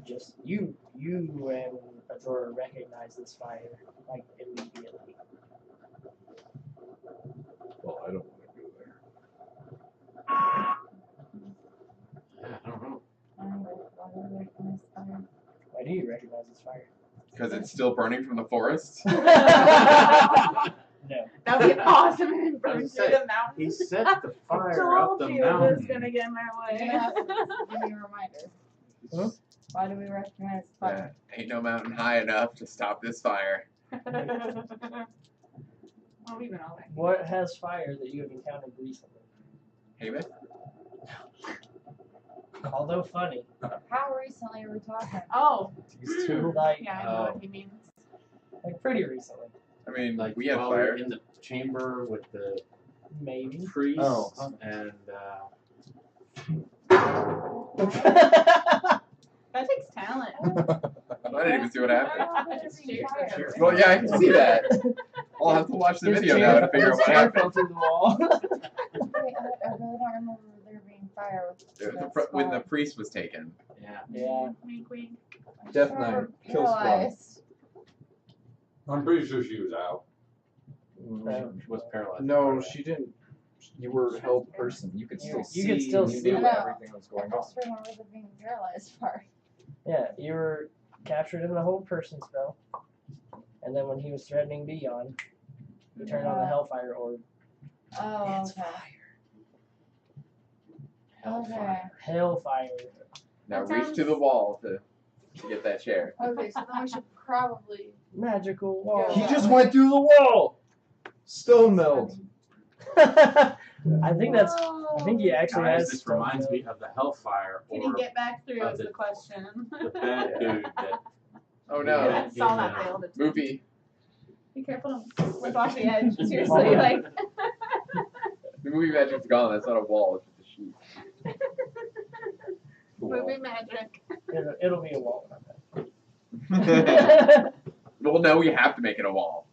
S1: just you and Azora recognize this fire like immediately.
S4: Well, I don't want to go there.
S6: Yeah, I don't know.
S1: Why do you recognize this fire?
S3: Because it's still burning from the forest.
S1: No.
S2: That would be awesome and burn
S6: was
S2: through
S6: gonna
S2: the mountain.
S6: He set the
S2: I
S6: fire up
S2: told
S6: the
S2: you it was
S6: mountain.
S2: gonna get in my
S7: You're
S2: way.
S7: gonna have to give me a reminder.
S1: Huh?
S7: Why do we recognize
S3: Yeah,
S7: fire?
S3: ain't no mountain high enough to stop this fire.
S2: Oh, we've been all that.
S1: What has fire that you have encountered recently?
S3: Hey, man.
S1: Although funny,
S7: How recently are we talking?
S2: Oh,
S4: These two.
S1: like
S2: yeah, I know what he means.
S1: pretty recently,
S3: I mean,
S6: Like
S3: we had
S6: while we were
S3: fire.
S6: in the chamber with the
S1: maybe.
S6: priests
S4: Oh.
S6: and
S2: That takes talent.
S3: I didn't even see what happened.
S2: It's cheers.
S3: Well, yeah, I can see that. I'll have to watch the
S1: His
S3: video
S1: chair-
S3: now to figure out
S1: his
S3: what
S1: chair
S3: happened.
S1: fell through the wall.
S7: Wait, I really don't remember there being fire with
S3: When the priest was taken.
S6: yeah.
S1: Yeah.
S2: Wink, wink.
S4: Death
S7: I
S4: Knight,
S7: remember
S4: kill squad.
S7: paralyzed.
S5: I'm pretty sure she was out.
S6: She was paralyzed.
S4: No, she didn't. You were a held person. You could still
S1: You
S4: see.
S1: could still
S4: you
S1: see.
S4: knew
S7: I know.
S4: everything that was
S7: I
S4: going on.
S7: just remember the being paralyzed part.
S1: Yeah, you were captured in the hold person spell, and then when he was threatening Beyond, he turned on the Hellfire orb.
S7: Oh, okay. Okay.
S1: Hellfire.
S3: Now
S2: That
S3: reach
S2: sounds-
S3: to the wall to get that chair.
S7: Okay, so then we should probably.
S1: Magical wall.
S7: Yeah.
S4: He just went through the wall. Stone meld.
S1: I think that's. I think he
S7: Oh.
S1: actually
S6: Guys,
S1: has.
S6: this
S1: stone
S6: reminds
S1: meld.
S6: me of the Hellfire
S2: Can
S6: or
S2: he get back through is
S6: the-
S2: the question.
S6: the bad dude that
S3: Oh
S2: I
S3: no.
S6: Yeah.
S2: saw that failed.
S3: Movie.
S2: Be careful, don't slip off the edge. Seriously, like.
S3: The movie magic's gone. That's not a wall. It's just a sheet.
S2: Movie magic.
S1: It'll be a wall.
S3: Well, no, we have to make it a wall.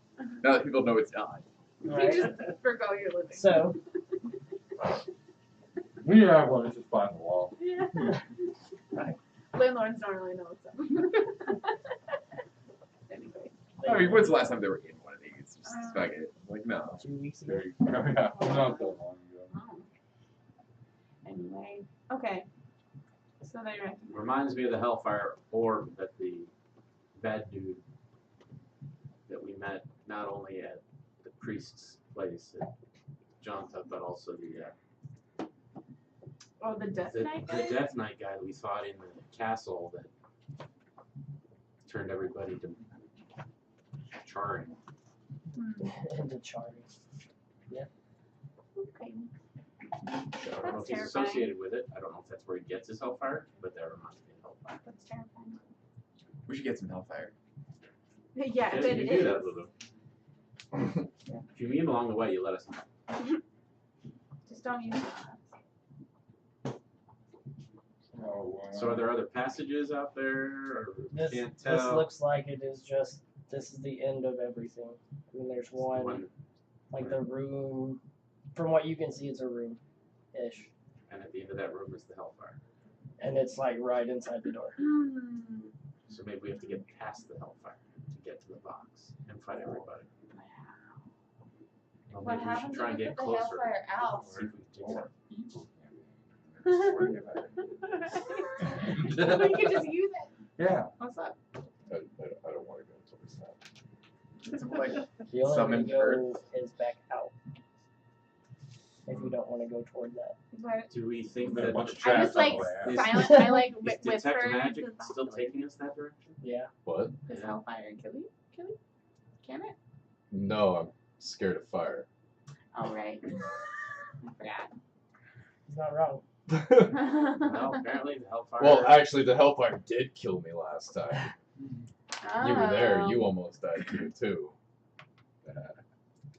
S3: Now that people know it's not.
S2: You
S1: Right?
S2: just forgo your living.
S1: So,
S5: We have one. It's just behind the wall.
S2: Yeah.
S1: Right.
S2: Landlords don't really know what's up. Anyway.
S3: I mean, when's the last time they were in one of these? Just fuck it. Like, no.
S1: 2 weeks ago.
S5: There you go. Yeah, not that long ago.
S2: Oh. Anyway. Okay. So they reckon.
S6: reminds me of the Hellfire orb that the bad dude that we met not only at the priest's place at Jonathan, but also
S2: Oh, the Death Knight
S6: the
S2: guy?
S6: Death Knight guy that we fought in the castle that turned everybody to charring.
S1: Into charming.
S2: Okay.
S6: I don't know
S2: That's
S6: if he's
S2: terrifying.
S6: associated with it. I don't know if that's where he gets his Hellfire, but that reminds me of Hellfire.
S2: That's terrifying.
S3: We should get some Hellfire.
S2: Yeah, if
S6: Yeah,
S2: it
S6: you
S2: is.
S6: do that, Lulu. If you meet him along the way, you let us know.
S2: Just don't use it.
S5: Oh,
S6: So are there other passages out there? Or
S1: This,
S6: can't
S1: this
S6: tell?
S1: looks like it is just. This is the end of everything. I mean, there's one, like the room. From what you can see, it's a room, ish,
S6: And at the end of that room is the Hellfire.
S1: and it's like right inside the door.
S6: So maybe we have to get past the Hellfire to get to the box and fight everybody. Well,
S7: What
S6: maybe we should
S7: happens
S6: try
S7: if
S6: and
S7: we
S6: get
S7: put the
S6: closer.
S7: Hellfire out?
S6: See if we can take
S5: evil
S2: We could just use it.
S5: Yeah.
S2: What's up?
S4: I don't want to go towards that.
S3: It's like
S1: The only way
S3: Summon
S1: to go is back out. If you don't want to go toward that.
S2: But
S6: Do we think
S5: There are a
S6: that
S5: bunch of
S2: I
S5: traps
S2: just like
S5: on the way
S6: Is-
S2: silent. I like
S6: is
S2: whisper.
S6: detect magic
S2: into the
S6: still
S2: box.
S6: taking us that direction?
S1: Yeah.
S4: What?
S2: Is
S6: Yeah.
S2: Hellfire kill you? Kill you? Can it?
S4: No, I'm scared of fire.
S2: Oh right. I forgot.
S1: He's not wrong.
S6: No, apparently the Hellfire.
S4: Well, actually, the Hellfire did kill me last time. You were there.
S2: Oh.
S4: You almost died here too.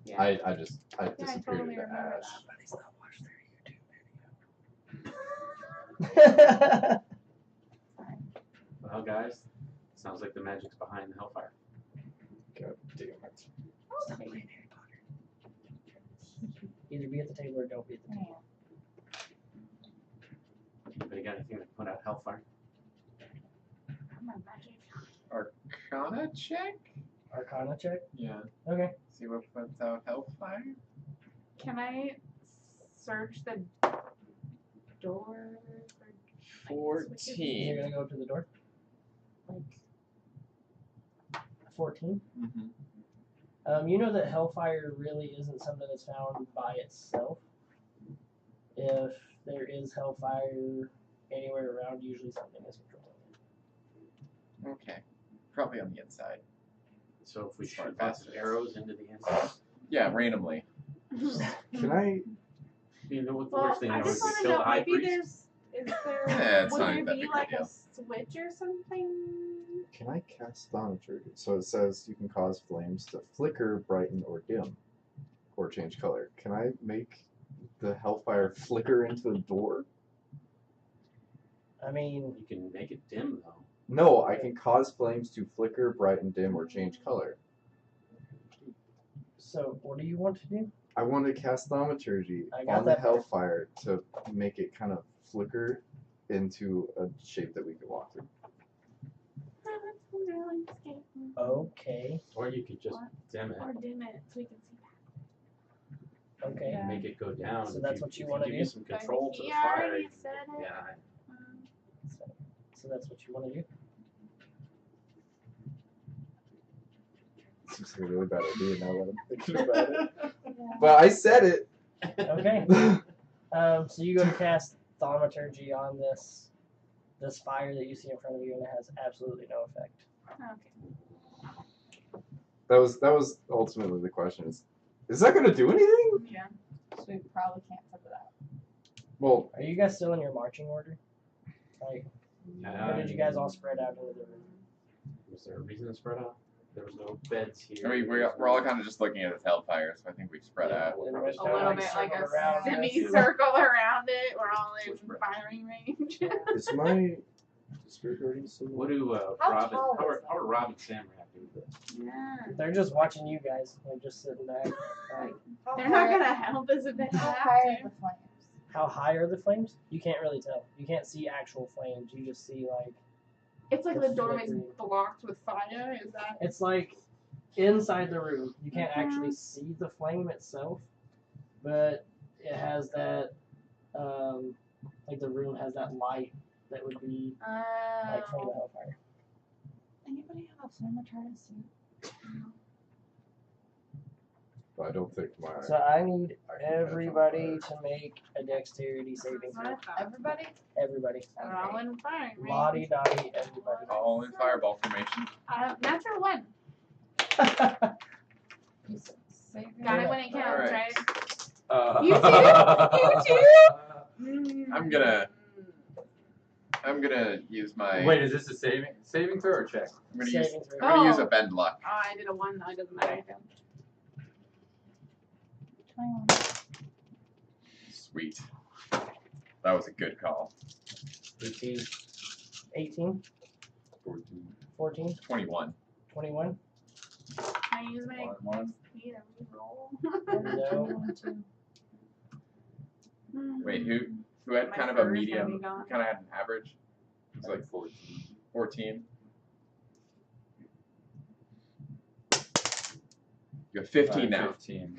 S2: Yeah.
S4: I disappeared
S2: totally
S4: into
S2: remember
S4: ash.
S1: Somebody's not watched their YouTube video.
S6: Well, guys, sounds like the magic's behind the Hellfire.
S4: God damn it.
S1: Stop playing Harry Potter. Either be at the table or don't be at the table.
S6: Anybody got anything to put out Hellfire?
S2: Come on, magic.
S3: Arcana check?
S1: Arcana check?
S3: Yeah.
S1: Okay.
S3: See what puts out Hellfire?
S2: Can I search the door? For, like, switches?
S1: You're
S3: 14.
S1: gonna go up to the door?
S2: Like,
S1: 14?
S3: Mm-hmm.
S1: You know that Hellfire really isn't something that's found by itself. If there is Hellfire anywhere around, usually something is controlling it.
S3: Okay. Probably on the inside.
S6: So if we
S3: Smart
S6: shoot lots of
S3: bastards.
S6: arrows into the inside,
S3: Yeah, randomly.
S4: Can I?
S6: you know what the
S2: well,
S6: worst thing
S2: I
S6: is?
S2: just
S6: We
S2: want to
S6: kill
S2: know,
S6: the high
S2: maybe
S6: priest.
S2: is there,
S3: Yeah, it's
S2: would
S3: not
S2: there
S3: even that
S2: be
S3: big of a
S2: like
S3: deal.
S2: a switch or something?
S4: Can I cast thaumaturgy? So it says you can cause flames to flicker, brighten, or dim, or change color. Can I make the hellfire flicker into a door?
S1: I mean,
S6: You can make it dim though.
S4: No, I can cause flames to flicker, brighten, dim, or change color.
S1: so what do you want to do?
S4: I want to cast thaumaturgy
S1: I got
S4: on the
S1: that part.
S4: hellfire to make it kind of flicker into a shape that we can walk through.
S1: Okay.
S6: Or you could just dim it
S2: Or dim it so we can see back.
S1: Okay.
S6: and make it go down.
S1: So
S6: If
S1: that's what you
S6: if
S1: wanna
S6: give
S1: do?
S6: you some control to the
S2: He
S6: fire.
S2: already
S6: you can-
S2: said it.
S6: Yeah.
S1: So that's what you want to do?
S4: Seems like a really bad idea now that I'm thinking about it. But I said it.
S1: Okay. So you go to cast thaumaturgy on this fire that you see in front of you, and it has absolutely no effect.
S2: Okay.
S4: That was ultimately the question. Is that gonna do anything?
S2: Yeah.
S7: So we probably can't set it up.
S4: Well,
S1: Are you guys still in your marching order? Like, or did you guys all spread out into the room?
S6: Was there a reason to spread out? There was no beds here.
S3: I mean, we're all kind of just looking at this Hellfire, so I think we've spread out.
S6: We'll
S1: And
S6: probably
S1: went
S2: A
S1: down,
S2: little
S1: like,
S2: bit like
S1: circled
S2: a
S1: around this.
S2: semicircle around it. We're all in
S6: Switch breath.
S2: firing range.
S4: is my spirit guardian still
S6: What
S4: there?
S6: do
S7: How
S6: Rob and
S7: tall
S6: how
S7: is
S6: are,
S7: it?
S6: how are Rob and Sam reacting to this?
S2: Yeah.
S1: They're just watching you guys. They're just sitting back. Like,
S7: How
S2: They're not
S7: high-
S2: gonna help us if they
S7: How
S2: have
S7: high are
S2: to.
S7: the flames?
S1: how high are the flames? You can't really tell. You can't see actual flames. You just see like
S2: It's like
S1: the
S2: the door is
S1: flickering.
S2: blocked with fire. Is that?
S1: it's like inside the room. You can't actually see the flame itself, but it has that like the room has that light that would be like from the hellfire.
S7: Anybody have a flame retardant suit?
S4: But I don't think my.
S1: So I need
S4: I can catch on
S1: everybody
S4: fire.
S1: to make a dexterity saving
S2: That's what
S1: throw.
S2: I thought.
S7: Everybody?
S1: Everybody.
S2: We're all in firing range.
S1: Lottie Dottie, everybody.
S3: All in fireball formation.
S2: Natural one.
S7: You s- save your-
S2: Got it when it counts,
S3: Alright.
S2: right? You too? You too?
S3: I'm gonna use my.
S5: Wait, is this a saving throw or check?
S3: I'm gonna use.
S1: Saving throw.
S3: I'm gonna use
S2: Oh.
S3: a bend luck.
S2: Oh, I did a one though. It doesn't matter.
S7: 21.
S3: Sweet. That was a good call.
S6: 18.
S1: 18,
S5: 14.
S1: 14,
S3: 21.
S1: 21.
S2: Can I use my
S5: One.
S2: speed and roll?
S1: No.
S7: 21 too.
S3: Wait, who had
S2: My
S3: kind of a
S2: fur's gonna
S3: medium?
S2: be gone.
S3: Kind of had an average. It was like
S5: 14.
S3: 14. You have 15 now.
S5: 15.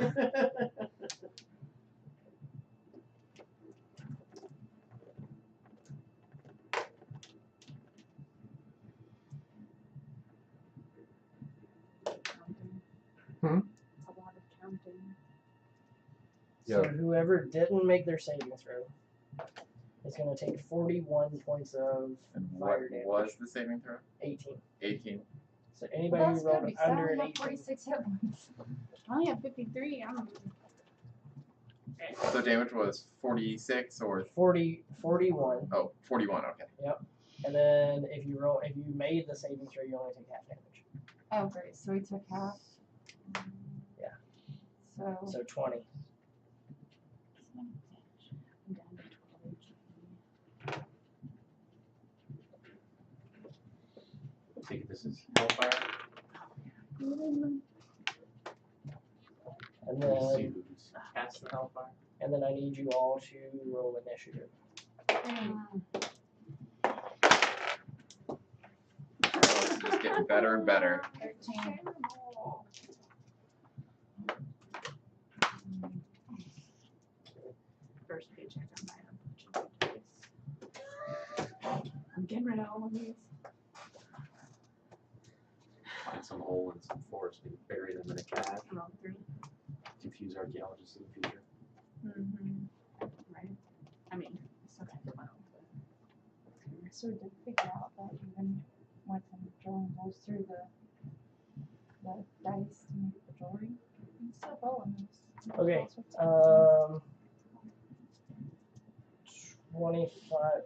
S4: Hmm?
S2: It's a lot of counting.
S1: So
S4: Yeah.
S1: whoever didn't make their saving throw is going to take 41 points of
S3: And what
S1: fire damage.
S3: was the saving throw?
S1: 18.
S3: 18.
S1: So
S7: Well,
S1: anybody
S7: that's
S1: who
S7: good
S1: rolled
S7: because I
S1: under
S7: only
S1: an
S7: have
S1: 18.
S7: 46 hit points.
S2: I only have 53. I'm.
S3: So damage was 46 or
S1: 41.
S3: 41. Okay.
S1: And then if you made the saving throw, you only take half damage.
S7: Oh, great. So we took half.
S1: Yeah.
S7: So.
S1: So 20.
S7: I'm down to 12
S6: I think this is Hellfire.
S1: And
S6: Let's see
S1: then,
S6: who's cast the Hellfire.
S1: and then I need you all to roll initiative.
S3: It's just getting better and better.
S7: 13.
S2: First paycheck on my own. I'm getting rid of all of these.
S6: Find some hole in some forest and bury them in a cat.
S2: I'm on 3.
S6: Confuse archaeologists in the future.
S2: Right? I mean, I still got to my own.
S7: So we did figure out that even when drilling holes through the dice to make the jewelry, you can still roll in those.
S1: Okay,
S7: All sorts of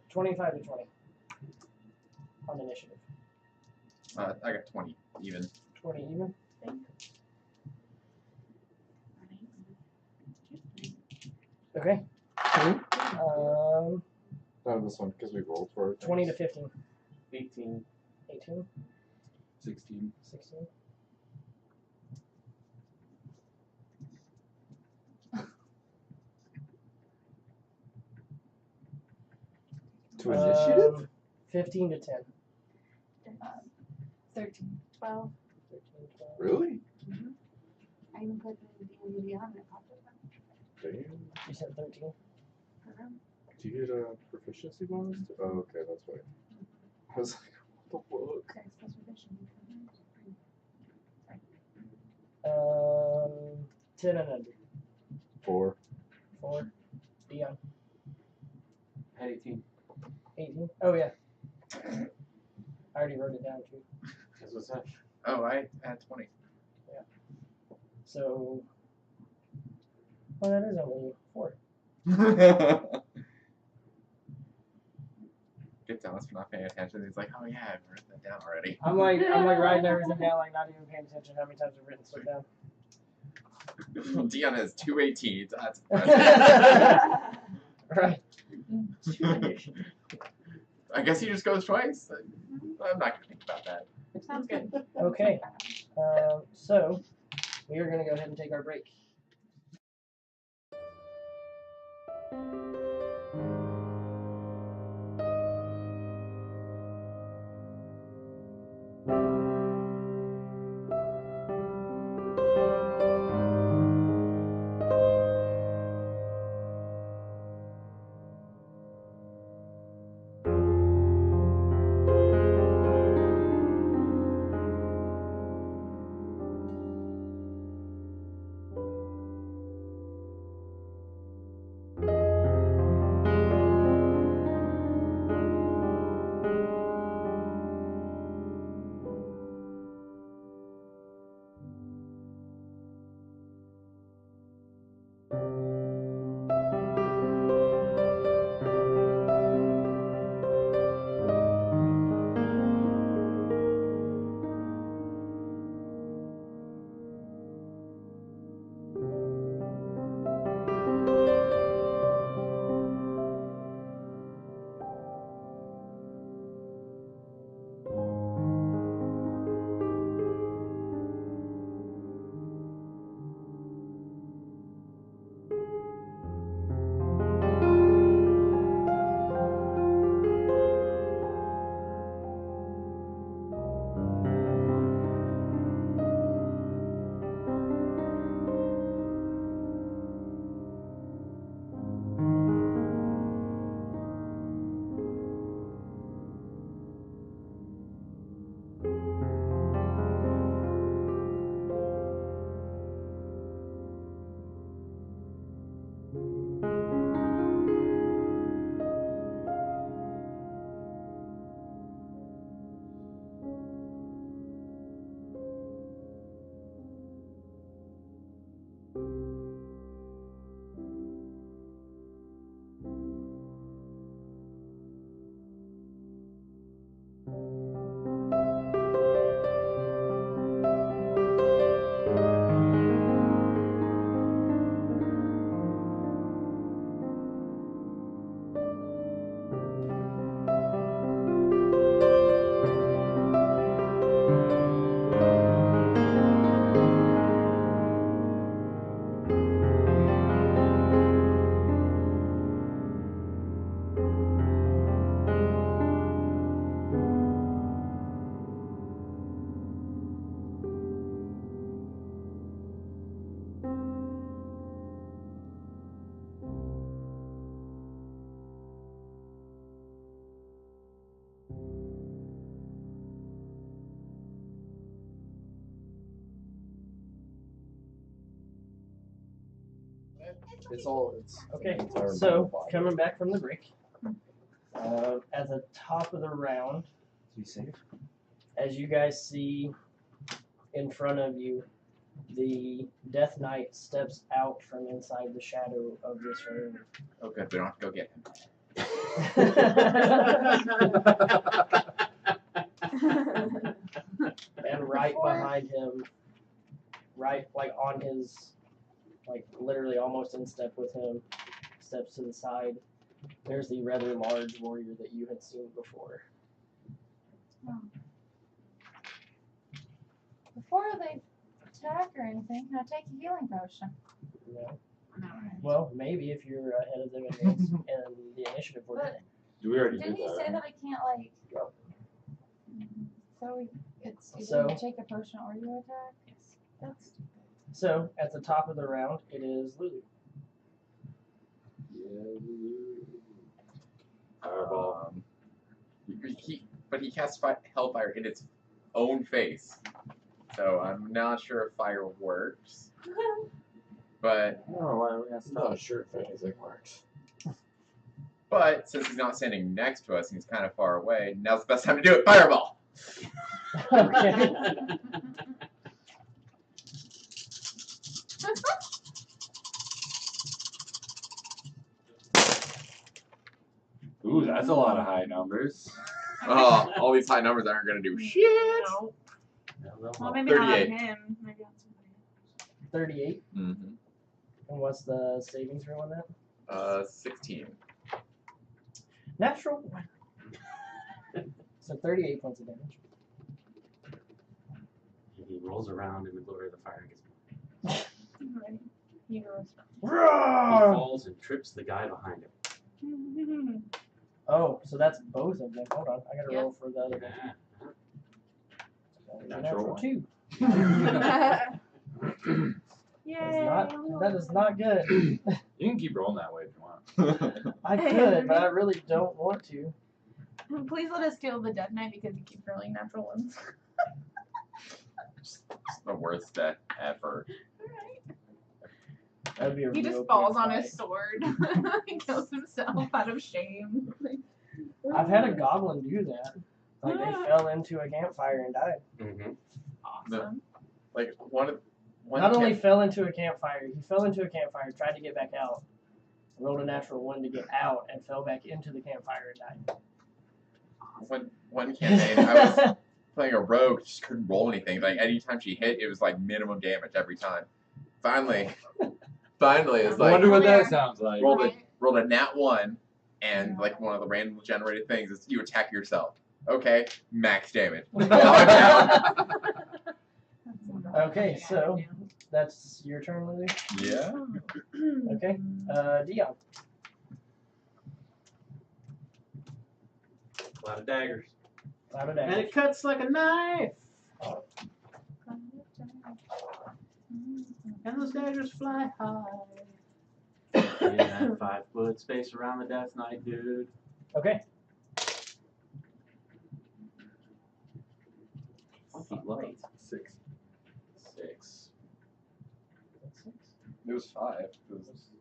S1: 25 to 20 on initiative.
S3: I got 20 even.
S1: 20 even. Okay.
S4: No, this one because we rolled for it.
S1: 20 to 15.
S6: 18.
S1: 18.
S5: 16.
S1: 16.
S4: To initiative?
S1: 15 to 10.
S7: 13, 12.
S1: 13, 12.
S4: Really?
S7: I even put the D&D on it. Popped it up.
S4: Damn.
S1: You said 13.
S4: Do you get a proficiency bonus? Oh, okay, that's why. I was like, what the fuck?
S7: Okay, special edition.
S1: 10 and under.
S4: 4.
S1: 4. Dion.
S6: I had 18.
S1: 18. Oh, yeah. I already wrote it down, too.
S6: As was that.
S3: Oh, I had 20.
S1: So. Oh, that is only 4.
S3: Get Dallas for not paying attention. He's like, oh yeah, I've written that down already.
S1: I'm like writing everything down, like not even paying attention how many times I've written stuff down.
S3: Dion has 2 18s. That's
S1: Right.
S3: I guess he just goes twice. I'm not gonna think about that.
S2: Sounds good.
S1: Okay. So we are going to go ahead and take our break.
S4: It's all. It's
S1: Okay,
S4: an entire
S1: so
S4: metal body.
S1: coming back from the break, at the top of the round,
S4: Be safe.
S1: as you guys see in front of you, the Death Knight steps out from inside the shadow of this room.
S3: Oh, good. We don't have to go get him.
S1: And right behind him, right like on his, like literally almost in step with him, steps to the side. There's the rather large warrior that you had seen before.
S7: Before they attack or anything, can I take a healing potion?
S1: No.
S2: No.
S1: Well, maybe if you're ahead of them in the initiative order.
S7: But
S5: Do we already
S7: didn't
S5: do
S7: he
S5: that?
S7: say
S5: right?
S7: that I can't like? So it's either
S1: So-
S7: you take a potion or you attack.
S2: Yes.
S7: That's
S1: So at the top of the round, it is Lulu.
S5: Fireball.
S3: But he casts Hellfire in its own face. So I'm not sure if fire works. But
S5: I don't know why we got
S4: I'm not
S5: stuck.
S4: sure if anything works.
S3: since he's not standing next to us and he's kind of far away, now's the best time to do it. Fireball!
S1: Okay.
S5: Ooh, that's a lot of high numbers.
S3: Oh, all these high numbers aren't going to do shit.
S2: No.
S5: Yeah, they'll
S2: Well,
S5: help.
S2: maybe not on
S3: 38.
S2: him. Maybe on somebody else.
S1: 38.
S3: Mm-hmm.
S1: And what's the saving throw on that?
S3: 16.
S1: Natural 1. So 38 points of damage.
S6: He rolls around in the glory of the fire and gets
S2: Right. He goes.
S6: He
S1: Roar!
S6: falls and trips the guy behind him.
S1: Oh, so that's both of them. Hold on, I gotta
S2: Yeah.
S1: roll for the other one.
S6: Yeah.
S1: Natural
S5: one.
S1: 2.
S2: Yay!
S1: That is not good.
S5: You can keep rolling that way if you want.
S1: I could, but I really don't want to.
S2: Please let us kill the Death Knight because you keep rolling natural ones.
S3: It's the worst death ever.
S1: That'd be a
S2: He
S1: real
S2: just falls
S1: quick
S2: on
S1: fight.
S2: his sword. He kills himself out of shame.
S1: I've had a goblin do that. Like they fell into a campfire and died.
S6: Mm-hmm.
S2: Awesome.
S3: Like, one
S1: Not only
S3: camp-
S1: fell into a campfire, he fell into a campfire, tried to get back out, rolled a natural 1 to get out, and fell back into the campfire and died.
S3: one campaign, I was playing a rogue, just couldn't roll anything. Like, anytime she hit, it was like minimum damage every time. Finally, it's
S5: I
S3: like,
S5: wonder what
S2: Yeah.
S5: that sounds like.
S3: rolled a nat 1, and like one of the random generated things is you attack yourself. Okay, max damage. Now I'm down.
S1: Okay, so that's your turn, Lily.
S3: Yeah.
S1: Okay, Dion.
S6: A lot of daggers.
S1: Cloud of
S6: And
S1: damage.
S6: it cuts like a knife. And those daggers fly high. In that 5-foot space around the Death Knight, dude.
S1: Okay.
S6: Funky light.
S5: 6.
S6: 6.
S3: It was 5.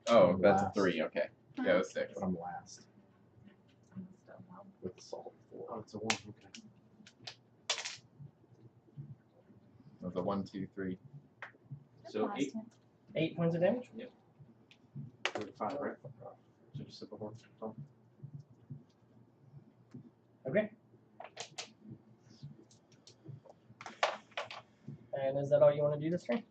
S3: Oh, that's a
S4: Last.
S3: 3. Okay. Yeah, it was 6.
S4: But I'm last with salt 4.
S6: Oh, it's a 1. Okay.
S3: It was a 1, 2, 3.
S6: So 8.
S1: 8 points of damage.
S6: 5, right? So just sip of 1. Oh.
S1: Okay. And is that all you want to do this turn?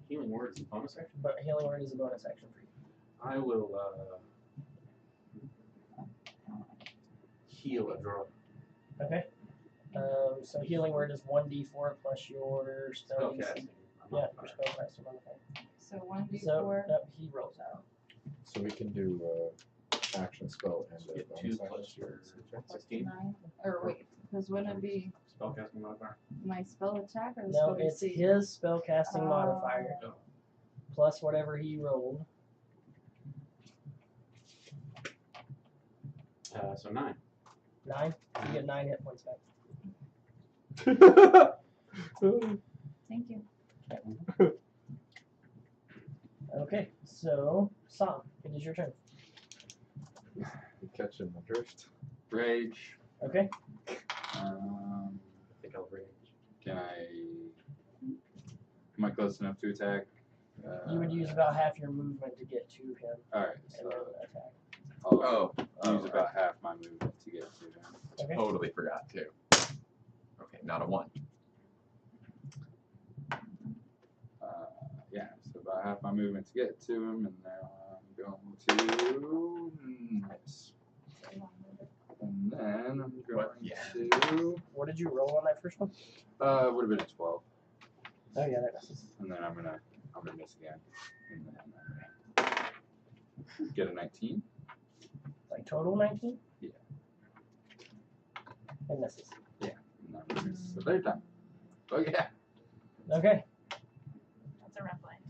S6: Healing word is a bonus action.
S1: But healing word is a bonus action for you.
S6: I will heal a drug.
S1: Okay. So healing word is 1d4 plus your spell DC.
S6: Spellcasting.
S1: Yeah, your spell casting modifier.
S7: so 1d4.
S1: So yep, he rolls out.
S4: So we can do action spell and
S6: So
S4: a
S6: get
S4: bonus
S6: 2 plus
S4: action.
S6: your
S7: plus
S6: 16
S7: 9. Or wait, because wouldn't it be
S6: spellcasting modifier.
S7: my spell attack or the
S1: No,
S7: spell
S1: it's
S7: DC?
S1: his spell casting
S7: Oh.
S1: modifier plus whatever he rolled.
S6: So 9.
S1: 9. You get 9 hit points back.
S7: Thank you.
S1: Okay, so Sam, it is your turn.
S4: You catching the drift.
S5: Rage.
S1: Okay.
S6: I think I'll rage.
S5: Can I? Am I close enough to attack?
S1: You would use about half your movement to get to him
S5: Alright,
S1: and then
S5: so
S1: attack.
S5: I'll use
S3: right.
S5: about half my movement to get to him.
S1: Okay.
S3: Totally forgot too. Okay, not a 1.
S5: Yeah, so about half my movement to get to him, and now I'm going to miss. And then I'm going to.
S1: What did you roll on that first one?
S5: Would have been a 12.
S1: Oh yeah, that misses.
S5: And then I'm gonna miss again. And then I'm gonna get a 19.
S1: Like total 19?
S5: Yeah.
S1: It misses.
S5: Yeah. And then I'm gonna miss the third time. Oh yeah.
S1: Okay.
S2: That's a rough line.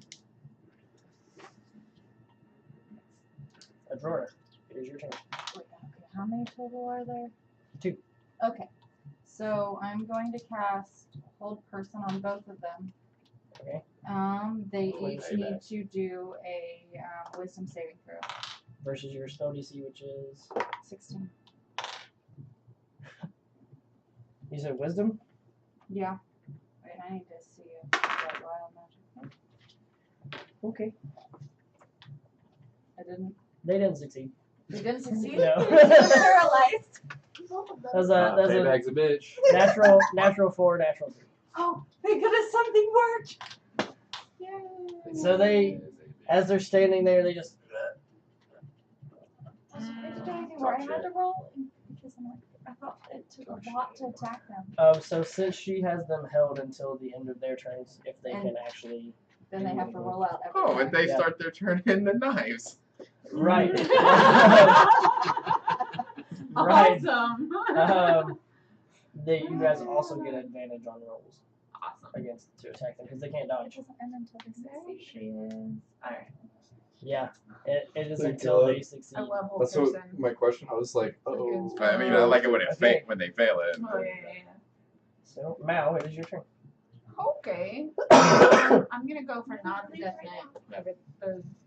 S1: Aurora, it is your turn.
S7: Wait, okay, how many total are there?
S1: 2.
S7: Okay, so I'm going to cast Hold Person on both of them.
S1: Okay.
S7: They
S1: Wait,
S7: each need to do a Wisdom saving throw.
S1: Versus your spell DC, which is
S7: 16.
S1: you said Wisdom.
S7: Yeah. Wait, I need to see if that wild magic.
S1: Okay.
S7: I didn't.
S1: They didn't succeed.
S7: They didn't succeed.
S1: No.
S7: Paralyzed.
S1: That's a
S5: Payback's a bitch.
S1: natural 4, natural 3.
S7: Oh, thank goodness something worked. Yay.
S1: So they, as they're standing there, they just.
S7: I didn't do anything where I had to roll because I'm like, I thought it took a lot to attack them.
S1: So since she has them held until the end of their turns, if they
S7: And-
S1: can actually.
S7: Then they have to roll out every
S3: Oh, and they
S1: Yeah.
S3: start their turn in the knives.
S1: Right. Right.
S2: Awesome.
S1: You guys also get advantage on rolls
S2: Awesome.
S1: against to attack them because they can't
S7: It
S1: dodge.
S7: doesn't end until they
S2: There
S7: succeed.
S2: she is. Alright.
S1: Yeah, it is
S4: Thank
S1: until
S4: God.
S1: they succeed.
S2: I love whole
S4: That's
S2: person.
S4: what my question. I was like, oh.
S3: I mean, I like it when it
S1: Okay.
S3: when they fail it.
S2: Oh, yeah.
S1: So Mao, it is your turn.
S2: Okay. I'm gonna go for not the death knight.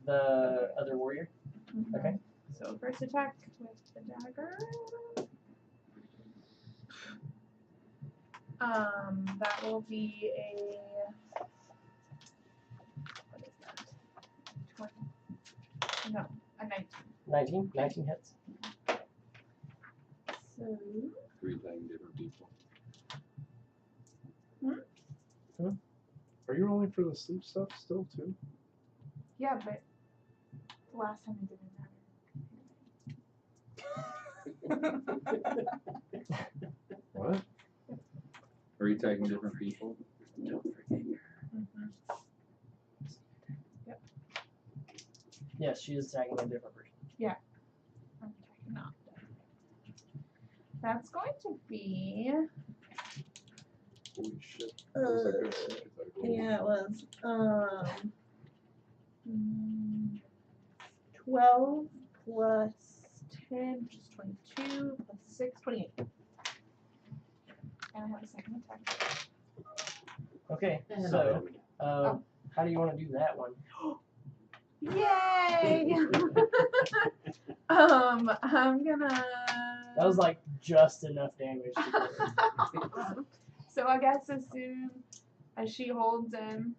S1: The other warrior. Okay.
S2: So first attack with the dagger. That will be a. What is that? 20. No, a 19.
S1: 19 hits.
S2: So.
S5: 3 different people.
S4: Are you rolling for the sleep stuff still too?
S2: Yeah, but the last time it didn't matter.
S4: What?
S5: Are you tagging different people?
S1: Yes, she is attacking a different person.
S2: I'm attacking not. That's going to be.
S4: Holy shit. That was a good sneak attack.
S2: Yeah, it was. 12 plus 10, which is 22, plus 6, 28. And I have a second attack.
S1: Okay,
S6: And
S1: so
S6: I'll
S1: how do you want to do that one?
S2: Yay! I'm gonna.
S1: That was like just enough damage. To kill it.
S2: So I guess as soon as she holds him,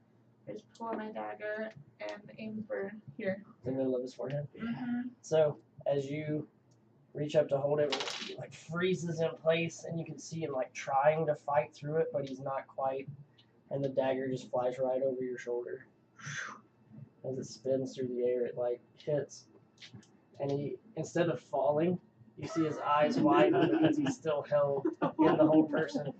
S2: I just pull my dagger and aim for here.
S1: In the middle of his forehead.
S2: Mm-hmm.
S1: So as you reach up to hold it, it like freezes in place, and you can see him like trying to fight through it, but he's not quite. And the dagger just flies right over your shoulder. As it spins through the air, it like hits, and he, instead of falling, you see his eyes widen because he's still held in the whole person.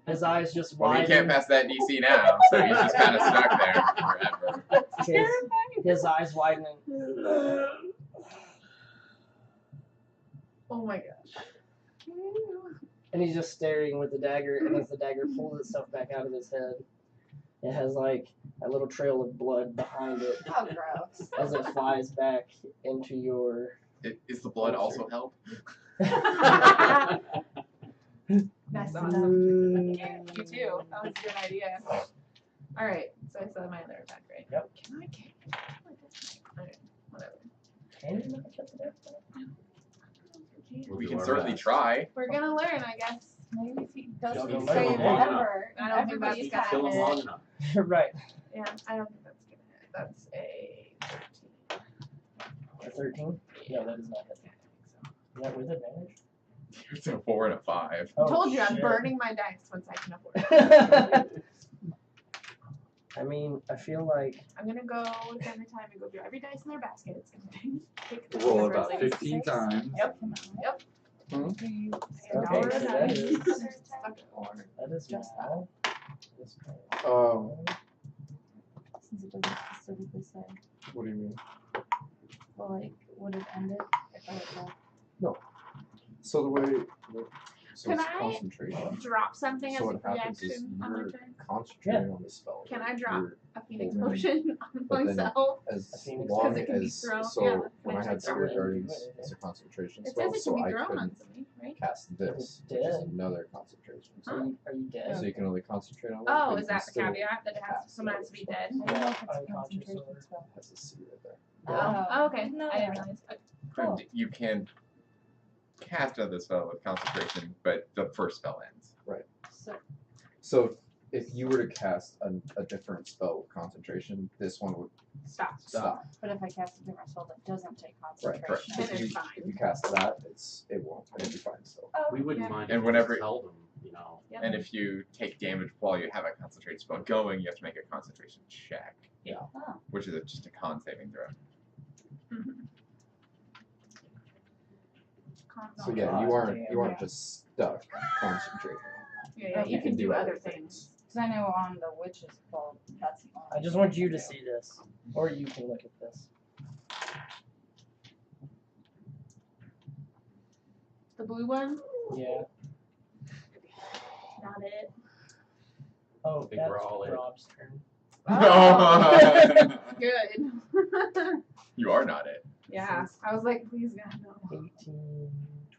S1: His eyes just
S3: Well, he
S1: widen.
S3: can't pass that DC now, so he's just kind of stuck there forever.
S1: His eyes widen.
S2: Oh my gosh.
S1: And he's just staring with the dagger, and as the dagger pulls itself back out of his head, it has like a little trail of blood behind it
S7: Oh, gross.
S1: as it flies back into your.
S3: Is the blood also held?
S2: That's awesome. You too. That was a good idea. All right. So I said my other attack, right?
S1: Yep.
S2: Can I kill the Alright, whatever.
S1: Can you not kill the Death Knight?
S3: We can certainly try.
S2: We're gonna learn, I guess.
S7: Maybe if he doesn't
S1: Don't
S6: go
S7: say
S6: long enough.
S7: forever,
S2: I don't think
S7: everybody's
S2: that's
S7: got
S2: gonna
S6: Kill him long
S7: it.
S6: enough.
S1: Right.
S2: Yeah, I don't think that's gonna hit. That's a 13.
S1: A 13? No, that is not hit. Is that with advantage?
S3: It's a 4 and a 5.
S2: I told you I'm
S1: shit.
S2: burning my dice once I can afford it.
S1: I mean, I feel like
S2: I'm gonna go with every time I go through every dice in their basket. It's gonna take the
S5: Roll
S2: numbers
S5: about
S2: like
S5: 15 times.
S2: Yep.
S7: Do you
S2: a
S1: Okay,
S2: dollar a
S1: so that
S2: dice.
S1: is-
S2: Stuck it or
S1: that is
S7: Just
S1: now. This
S7: since it doesn't specifically say,
S4: What do you mean?
S7: well, like, would it end it if I let go?
S4: So the way, so
S2: Can
S4: it's
S2: I
S4: concentration.
S2: drop something
S4: So
S2: as a
S4: what happens is
S2: reaction on my
S4: you're
S2: turn?
S4: concentrating on the spell.
S2: Can
S4: right?
S2: I drop
S4: You're-
S2: a phoenix
S4: holding-
S2: potion on
S4: but then
S2: myself?
S1: A
S4: as
S1: phoenix
S4: long
S2: Because it can be
S4: as
S2: thrown,
S4: so
S2: yeah,
S4: when I
S2: can I
S4: had
S2: throw
S4: Spirit
S1: it?
S4: Guardians as a concentration
S2: It
S4: spell,
S2: says it
S4: so
S2: can be
S4: I
S2: thrown on
S4: couldn't
S2: something, right?
S4: cast this, which
S1: Dead.
S4: is another concentration
S1: Are
S4: spell.
S1: you, are you dead?
S4: So you can only concentrate on one.
S2: Oh,
S4: but
S2: is
S4: you can
S2: that the
S4: still
S2: caveat that it has
S4: cast
S2: someone
S4: the
S2: has to be
S4: other
S2: dead?
S7: I don't know if it's a
S1: Unconscious
S7: concentration
S1: or-
S7: spell.
S4: Has a C right there.
S2: Oh, okay.
S7: No.
S2: I didn't realize.
S7: Cool.
S3: And you can cast another spell with concentration, but the first spell ends.
S7: So,
S4: So if you were to cast a different spell with concentration, this one would
S2: Stop.
S4: stop.
S7: but if I cast a different spell that doesn't take
S4: Right,
S7: concentration.
S4: correct.
S2: Then
S4: If
S2: it's
S4: you,
S2: fine.
S4: if you cast that, it won't. It'll be fine still.
S7: Oh,
S6: We wouldn't
S2: Yeah.
S6: mind
S3: And
S6: if you
S3: whenever-
S6: just held them, you know.
S2: Yep.
S3: And if you take damage while you have a concentration spell going, you have to make a concentration check.
S7: Oh.
S3: Which is just a con saving throw.
S2: Mhm.
S4: So yeah,
S1: God
S4: you aren't
S1: damn.
S4: you aren't just stuck concentrating.
S2: Yeah, you can do other things.
S7: Because I know on the witch's spell, that's the only
S1: I just
S7: thing
S1: want
S7: can
S1: you to
S7: do.
S1: see this. Or you can look at this.
S2: The blue one?
S1: Yeah.
S2: Not it.
S1: Oh,
S6: I think
S1: that's
S6: we're all in.
S1: Rob's turn.
S2: Oh, good.
S3: You are not it.
S2: Yeah, I was like, please God, no.
S1: 18,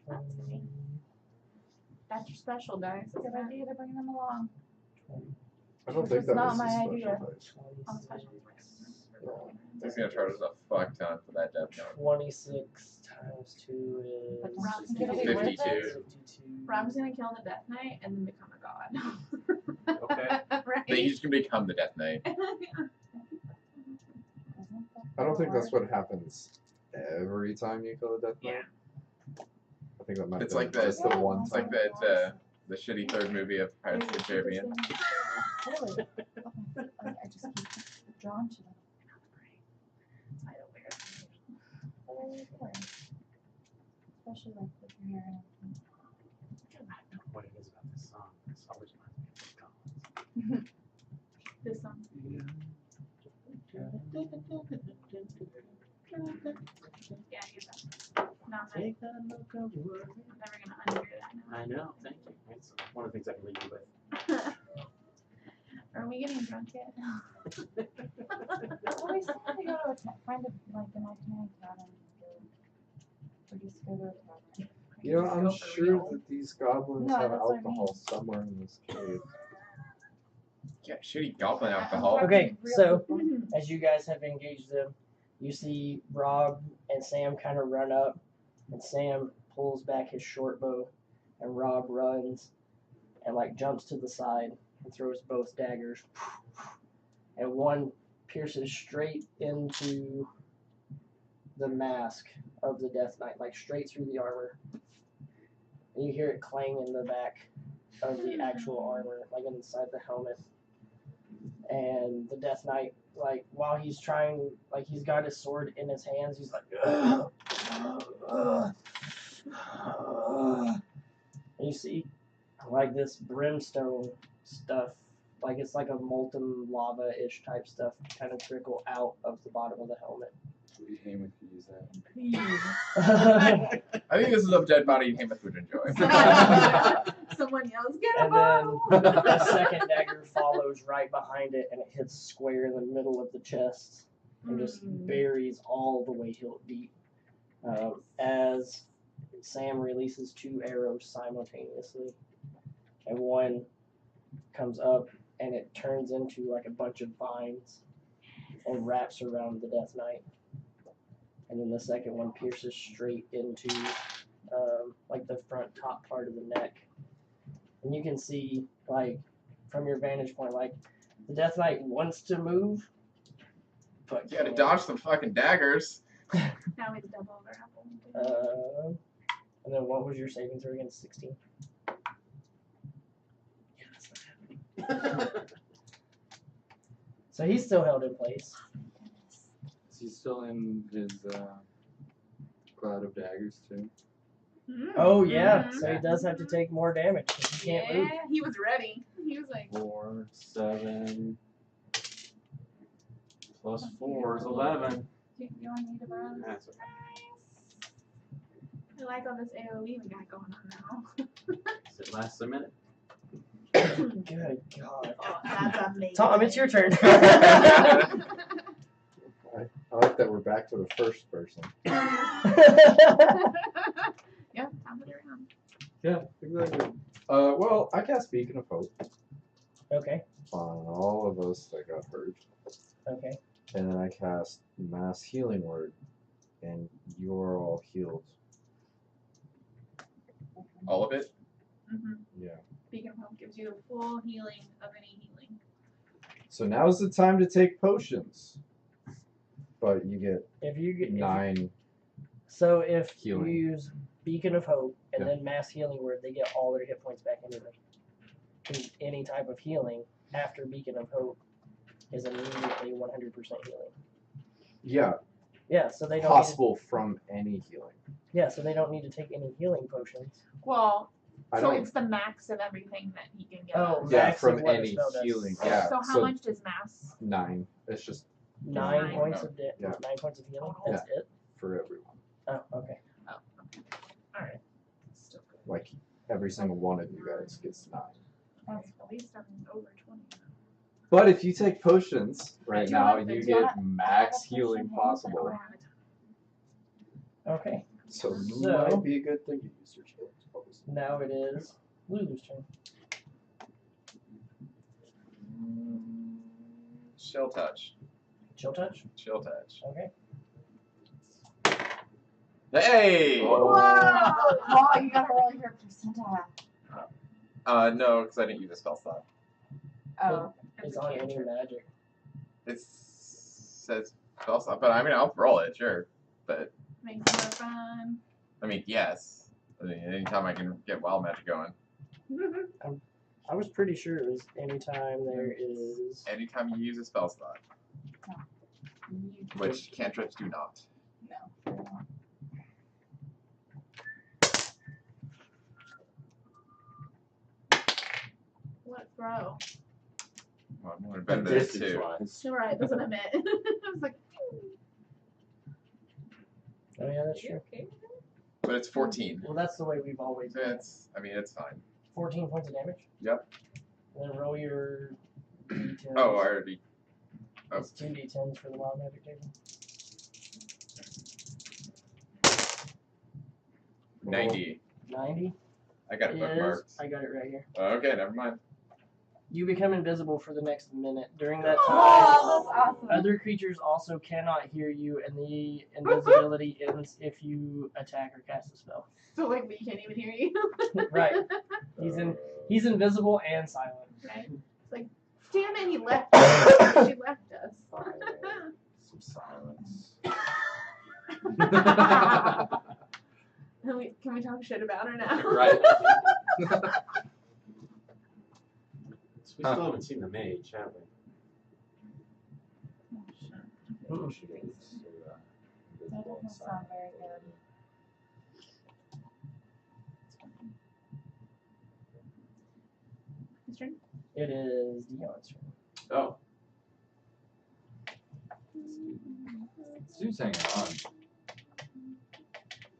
S1: 20,
S2: That's your special dice.
S7: Good idea to bring them along.
S1: 20,
S4: I don't
S7: Which
S4: think
S7: was
S4: that
S7: not
S4: was
S7: my
S4: a special
S7: idea.
S4: dice.
S2: Oh, special.
S3: He's gonna charge us a fuck ton for that death note.
S1: 26 times 2 is
S7: But Rob can get away with
S3: 52.
S7: it.
S1: 52.
S2: Rob's gonna kill the Death Knight and then become a god.
S6: Okay.
S3: But he's
S2: Right?
S3: just gonna become the Death Knight.
S4: I don't think that's what happens every time you kill a death knight.
S2: Yeah.
S4: I think that might
S3: It's
S4: have
S3: like
S4: been just the one
S3: It's like
S4: time.
S3: that the shitty third movie of Pirates of the Caribbean.
S7: Really? I just keep drawn to them.
S2: I don't wear it.
S7: Oh, yeah. Especially like with your hair and everything.
S6: I don't know what it is about this song. It's always reminds me of Collins.
S2: This one. Yeah, I get that. Not my,
S6: Take a look at what
S2: I'm never gonna unhear that now.
S6: I know, thank you. It's one of the things I can leave you with.
S2: Are we getting drunk yet?
S7: Well, we still have to go to a find a, like an itinerary cabin. Or just go to a tavern.
S4: You know, I'm
S2: Go for
S4: sure
S2: real.
S4: that these goblins
S7: No,
S4: have
S7: that's what I
S4: alcohol somewhere in this cave.
S3: Yeah, shitty goblin alcohol.
S1: Okay,
S7: Real
S1: so
S7: people.
S1: as you guys have engaged them, you see Rob and Sam kind of run up, and Sam pulls back his short bow, and Rob runs and like jumps to the side and throws both daggers, and one pierces straight into the mask of the Death Knight, like straight through the armor. And you hear it clang in the back of the actual armor, like inside the helmet. And the Death Knight, like, while he's trying, like, he's got his sword in his hands, he's like, and you see, like, this brimstone stuff, like, it's like a molten lava-ish type stuff, kind of trickle out of the bottom of the helmet.
S5: We aim if you use that.
S3: I think this is a dead body Hamath would enjoy.
S2: Someone yells, get a
S1: And then
S2: bottle!
S1: the second dagger follows right behind it, and it hits square in the middle of the chest and just buries all the way hilt deep. As Sam releases 2 arrows simultaneously, and one comes up and it turns into like a bunch of vines and wraps around the Death Knight. And then the second one pierces straight into like the front top part of the neck. And you can see, like, from your vantage point, like, the Death Knight wants to move, but
S3: You gotta
S1: can't.
S3: dodge some fucking daggers.
S2: Now it's double grapple.
S1: And then what was your saving throw against 16? So he's still held in place.
S5: Is he still in his cloud of daggers too?
S1: Oh yeah,
S2: Mhm.
S1: so he does have to take more damage 'cause he can't move.
S2: Yeah, he was ready. He was like,
S6: 4, 7, plus 4 is 11.
S7: You only need a bonus.
S6: That's okay.
S2: I like all this AoE we got going on now.
S6: Does it last a minute?
S1: Good God.
S2: Oh, that's amazing.
S1: Tom, it's your turn.
S4: I like that we're back to the first person.
S2: Yeah, Tom it around.
S5: Yeah, exactly.
S4: Well, I cast Beacon of Hope
S1: Okay,
S4: on all of us that got hurt.
S1: okay.
S4: And then I cast Mass Healing Word, and you're all healed.
S3: All of it?
S2: Mm-hmm.
S4: Yeah.
S2: Beacon of Hope gives you the full healing of any healing.
S4: So now's the time to take potions. But you get
S1: If you get
S4: 9.
S1: So if
S4: Healing.
S1: you use Beacon of Hope and
S4: Yeah.
S1: then Mass Healing Word, they get all their hit points back anyway. 'Cause any type of healing after Beacon of Hope is immediately 100% healing.
S4: Yeah,
S1: Yeah, so they don't.
S4: possible from any healing.
S1: Yeah, so they don't need to take any healing potions.
S2: Well,
S4: I
S2: so
S4: don't.
S2: it's the max of everything that he can get.
S1: Oh,
S4: Yeah,
S1: max
S4: from
S1: of what a
S4: any
S1: spell does.
S4: healing. Yeah.
S2: So how much does mass?
S4: 9. It's just
S1: 9
S2: Nine.
S1: points of
S4: Yeah.
S1: 9 points of healing.
S2: Total.
S1: That's it.
S4: for everyone.
S1: Oh, okay.
S2: Oh, okay. All right. Still good.
S4: Like every single one of you guys gets 9.
S2: That's at least I'm over 20.
S4: But if you take potions right
S2: Do you
S4: now,
S2: want-
S4: you
S2: do you
S4: get max
S7: potion
S4: healing
S7: handy?
S4: possible.
S1: Okay.
S4: So it
S1: So-
S4: might be a good thing to use your healing spells.
S1: Now it is Lulu's turn.
S3: Chill touch.
S1: Chill touch.
S3: Chill touch.
S1: Okay.
S3: Hey!
S7: Whoa! Oh, you gotta roll your percentile.
S3: No, because I didn't use a spell slot.
S7: Oh.
S1: It's on any magic.
S3: It says spell slot, but I mean, I'll roll it, sure. But,
S2: Makes it more fun.
S3: I mean, yes. I mean, anytime I can get wild magic going.
S1: I was pretty sure it was anytime there is.
S3: Anytime you use a spell slot, which cantrips do not.
S7: No.
S2: What throw?
S3: Well, I'm going to bend this too.
S6: Distance-wise.
S2: You're right, that's what I meant. I was like,
S1: Oh yeah, that's
S2: you
S1: true.
S2: okay?
S3: But it's 14.
S1: Well, that's the way we've always
S3: So
S1: done it.
S3: it's, I mean, it's fine.
S1: 14 points of damage.
S3: Yep.
S1: And then roll your d10s.
S3: Oh, I already. Oh.
S1: It's 2 d10s for the wild magic table.
S3: 90.
S1: 90
S3: I got it
S1: is.
S3: bookmarked.
S1: I got it right here.
S3: Okay, never mind.
S1: You become invisible for the next minute. During that time,
S7: Oh, that's awesome.
S1: other creatures also cannot hear you, and the invisibility ends if you attack or cast a spell.
S2: So like we can't even hear you.
S1: Right. He's invisible and silent.
S2: Right? It's like, damn it, he left us. She left us.
S5: Some silence.
S2: Can we talk shit about her now?
S6: Right. We still haven't seen the mage, have we?
S1: Mm-mm.
S5: She goes,
S7: That doesn't sound very good.
S2: His turn?
S1: It is Dion's turn.
S6: Oh,
S5: This dude's hanging on.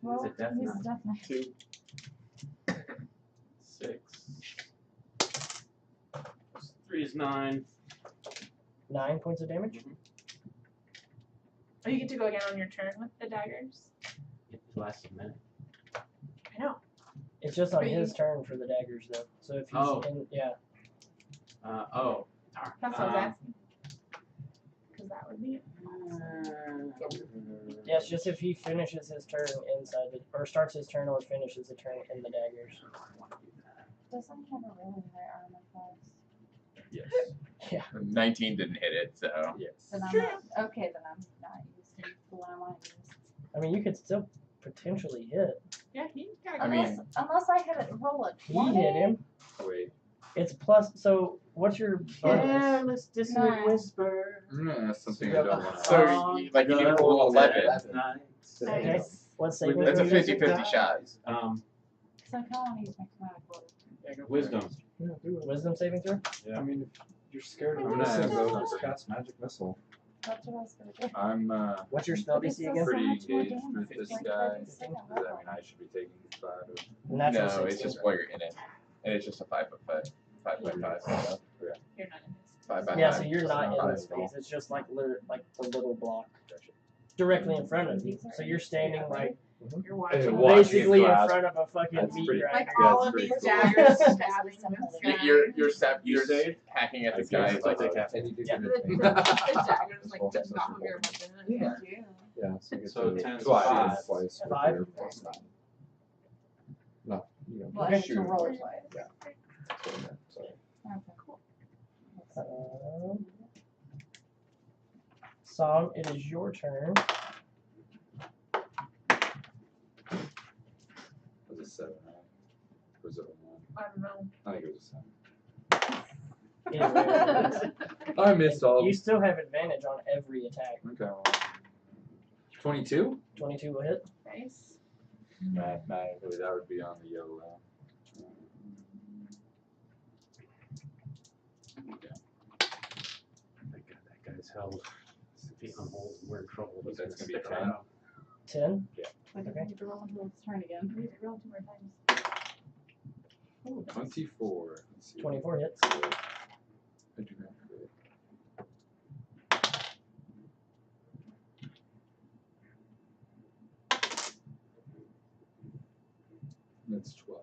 S7: Well,
S6: it Death
S7: he's
S6: Knight?
S7: Death Knight.
S6: 2, 6. 3 is 9.
S1: 9 points of damage.
S2: Oh, you get to go again on your turn with the daggers.
S6: It lasts a minute.
S2: I know.
S1: It's just on
S2: But
S1: his turn for the daggers, though. So if he's
S6: Oh.
S1: in, yeah.
S6: Oh. Darn.
S2: That's what I was asking. Because that would be.
S1: Yeah, it's just if he finishes his turn inside the, or starts his turn or finishes the turn in the daggers.
S7: Doesn't he have a really high armor class?
S5: Yes.
S1: Yeah.
S3: 19 didn't hit it, so.
S5: Yes.
S7: Then I'm not, okay, then I'm not using the one I want to use.
S1: I mean, you could still potentially hit.
S2: Yeah, he got
S3: I mean-
S7: Unless I had it roll a
S1: He
S7: 20.
S1: hit him.
S5: Oh, wait.
S1: It's plus. So what's your bonus?
S6: Let's just
S7: Nice.
S6: whisper.
S5: That's something I don't want to.
S3: So, like, you can roll 11.
S1: Okay.
S2: Nice.
S1: What's saving
S3: That's a
S1: throw?
S3: 50-50 shot.
S7: So I kind of want to use my chromatic order.
S6: Wisdom.
S4: Yeah, do it.
S1: Wisdom saving throw.
S4: I mean, if you're scared of
S5: I'm gonna
S4: missing,
S5: go
S4: though,
S5: with
S4: just
S5: it.
S4: cast magic missile.
S7: That's what I was going to do.
S5: I'm
S1: What's your spell
S7: But this
S1: DC
S7: does
S1: again?
S7: so
S5: pretty
S7: much more
S5: engaged
S7: damage.
S5: with this
S7: Like,
S5: guy.
S7: I just said
S5: Does
S7: I
S5: that
S7: love
S5: mean I should be taking 5 of
S1: Natural
S3: No,
S1: 16.
S3: it's just while you're in it. And it's just a 5 by 5. 5 by 5. So
S2: You're not in his.
S3: 5 by
S1: Yeah,
S3: 5.
S1: so you're not in
S4: Fine.
S1: the space. It's just like the little block directly in front of you. So you're standing like
S2: You're watching.
S5: Watching
S1: basically in
S5: glass.
S1: front of a fucking
S5: That's
S1: meat
S5: pretty-
S1: grinder.
S2: Like
S5: Yeah,
S2: all
S5: it's
S2: of
S5: pretty
S2: these
S5: cool.
S2: daggers stabbing him.
S3: You're
S6: You saved?
S3: hacking at
S5: I
S3: this guy.
S5: guess
S3: Like,
S5: so.
S4: And you do
S1: Yeah.
S4: get
S2: The
S4: advantage.
S2: daggers like just off of your weapon.
S4: Yeah.
S2: Yeah.
S4: Yeah, so you get
S6: So
S4: to
S6: 10 is
S4: twice,
S6: 5.
S4: twice with
S1: 5?
S4: your plus 9. No, you don't.
S7: Well, I
S1: Okay.
S7: have to roll it twice.
S4: That's what I meant, sorry.
S7: Okay, cool.
S1: Sam, it is your turn.
S5: Was it 7, right? Or was it a 1?
S2: I don't know.
S5: I think it was a 7.
S1: It is what it is.
S5: I missed all.
S1: You still have advantage on every attack.
S5: Okay. Well, 22?
S1: 22 will hit.
S2: Nice.
S5: Mathematically, that would be on the yellow.
S6: Thank God that guy's held. If he's on hold, we're in trouble.
S5: But
S6: He's
S5: that's
S6: gonna
S5: gonna be
S6: stick
S5: 10.
S6: around.
S1: 10.
S7: Like,
S1: Okay.
S7: I need to roll until it's turn again.
S2: We need to roll 2 more times.
S5: Oh, 24. Let's see.
S1: 24 hits.
S5: I do not crit. That's 12.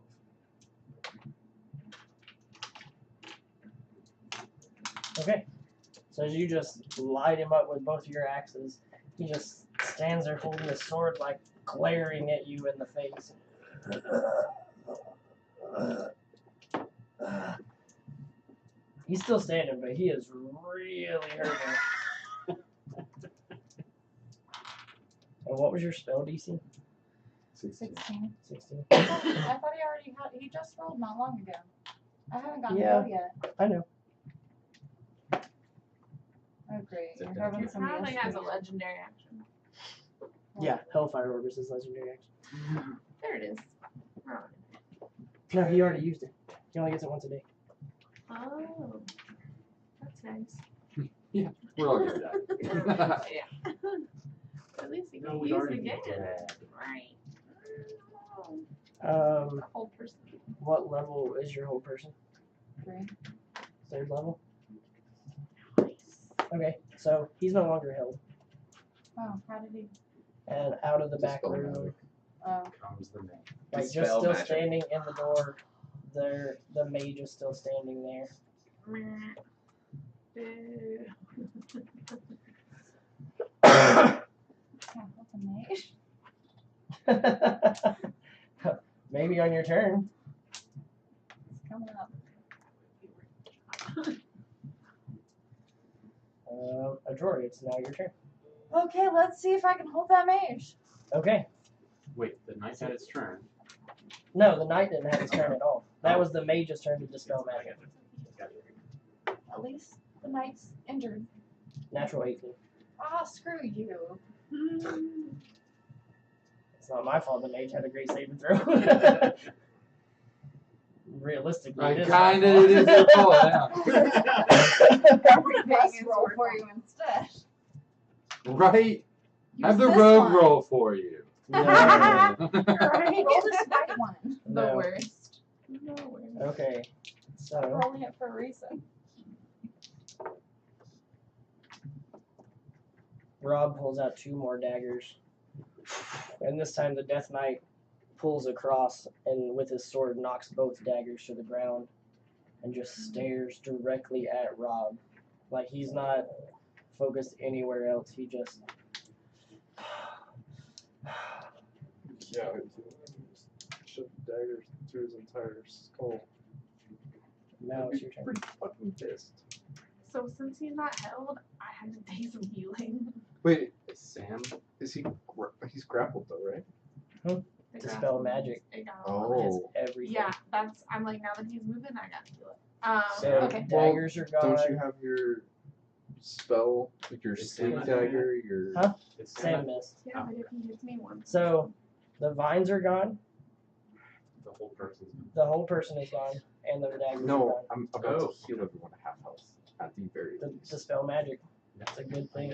S1: Okay. So as you just light him up with both of your axes, he just stands there holding his sword, like glaring at you in the face. He's still standing, but he is really hurting. And what was your spell DC?
S5: 16.
S7: 16.
S1: 16.
S7: I thought he already had, he just rolled not long ago. I haven't gotten
S1: Yeah.
S7: to go yet.
S1: I know.
S7: Oh, great.
S5: Is it
S7: You're
S5: gonna
S7: having
S2: He
S7: somebody
S2: probably
S7: else
S2: has
S7: do
S2: a
S7: it.
S2: legendary action.
S1: Yeah, Hellfire Orb is his legendary action.
S2: There it is.
S1: No, he already used it. He only gets it once a day.
S2: Oh. That's nice.
S5: We're all good at that.
S2: Yeah. At least he
S6: No,
S2: can
S6: we'd
S2: use it
S6: already be
S2: again.
S6: dead.
S2: Right.
S1: Um,
S2: Old person.
S1: what level is your whole person?
S7: 3.
S1: 3rd level?
S2: Nice.
S1: Okay, so he's no longer held.
S7: Oh, how did he?
S1: And out of the back
S4: Dispel
S1: room,
S4: magic.
S7: Oh,
S6: Comes the man.
S1: like just
S3: Dispel
S1: still
S3: magic.
S1: standing in the door, there the mage is still standing there.
S7: yeah, that's a mage.
S1: Maybe on your turn.
S7: It's coming up.
S1: Adrory, it's now your turn.
S7: Okay, let's see if I can hold that mage.
S1: Okay.
S6: Wait, the knight had its turn.
S1: No, the knight didn't have his turn at all. That was the mage's turn to dispel magic.
S7: At least the knight's injured.
S1: Natural 18.
S7: Ah, screw you.
S1: It's not my fault the mage had a great saving throw. Realistically, it is my
S5: Kinda
S1: fault.
S5: it is your fault, yeah.
S7: I'm gonna best roll for you instead.
S5: Right?
S7: Use
S5: Have the
S7: this
S5: rogue
S7: one.
S5: roll for you.
S1: No.
S7: Right. Roll this white one.
S2: The
S1: No.
S2: worst. The worst.
S1: Okay,
S7: I'm
S1: so
S7: rolling it for a reason.
S1: Rob pulls out 2 more daggers, and this time the Death Knight pulls across and with his sword knocks both daggers to the ground and just stares directly at Rob. Like he's not focused anywhere else. He just
S4: Yeah, shove daggers through his entire skull.
S1: now it's your turn.
S4: Pretty fucking pissed.
S2: So since he's not held, I had to take some healing.
S4: Wait,
S6: Sam?
S4: is he? He's grappled though, right?
S1: Dispel magic.
S2: It got
S4: Oh.
S1: Everything.
S2: Yeah, that's. I'm like, now that he's moving, I got to do it.
S1: So
S2: Okay.
S1: daggers are gone.
S4: Don't you have your spell, like your
S6: Is
S4: sleep
S6: Sam
S4: dagger, your?
S1: Huh?
S6: Is
S1: Sam missed.
S2: Yeah, but if he hits me once.
S1: So the vines are gone.
S6: The whole person's
S1: The whole person is gone, and the daggers are
S4: No,
S1: gone.
S4: I'm about
S6: Oh.
S4: to heal everyone to half health at the very
S1: The
S4: least.
S1: dispel magic. That's a good thing.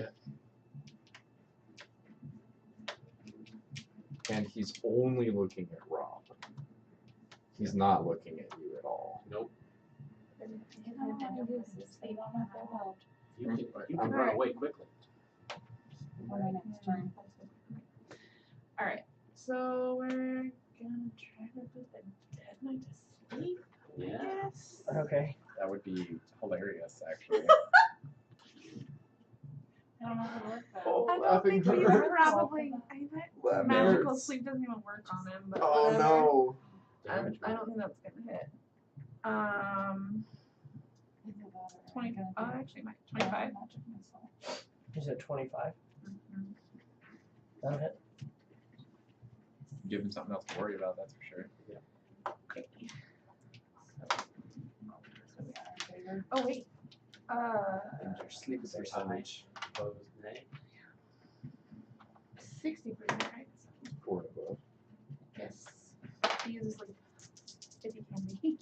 S4: And he's only looking at Rob. He's not looking at you at all.
S6: Nope.
S7: You
S6: You can run away quickly.
S7: For my next turn.
S2: Alright, so we're gonna try to put the dead knight to sleep.
S6: Yeah.
S2: Yes.
S1: Okay.
S3: That would be hilarious, actually.
S7: I don't know if it worked though.
S4: Oh,
S2: I don't
S4: laughing
S2: think he's
S4: hurts.
S2: probably.
S4: That
S2: Magical
S4: hurts.
S2: sleep doesn't even work on him. But
S4: Oh
S2: whatever.
S4: no.
S2: I don't think that's gonna hit.
S7: Either that or I'm
S2: 20.
S7: gonna
S2: Oh,
S7: do
S2: actually, my 25.
S7: magic missile.
S1: You said 25. That'll hit.
S3: Give him something else to worry about, that's for sure.
S2: Okay.
S7: So we got our favor.
S2: Oh wait.
S4: And your sleep percentage.
S6: Opposed, nay.
S2: 60%, right?
S4: 4 and above.
S2: Yes. He is asleep. If he can be.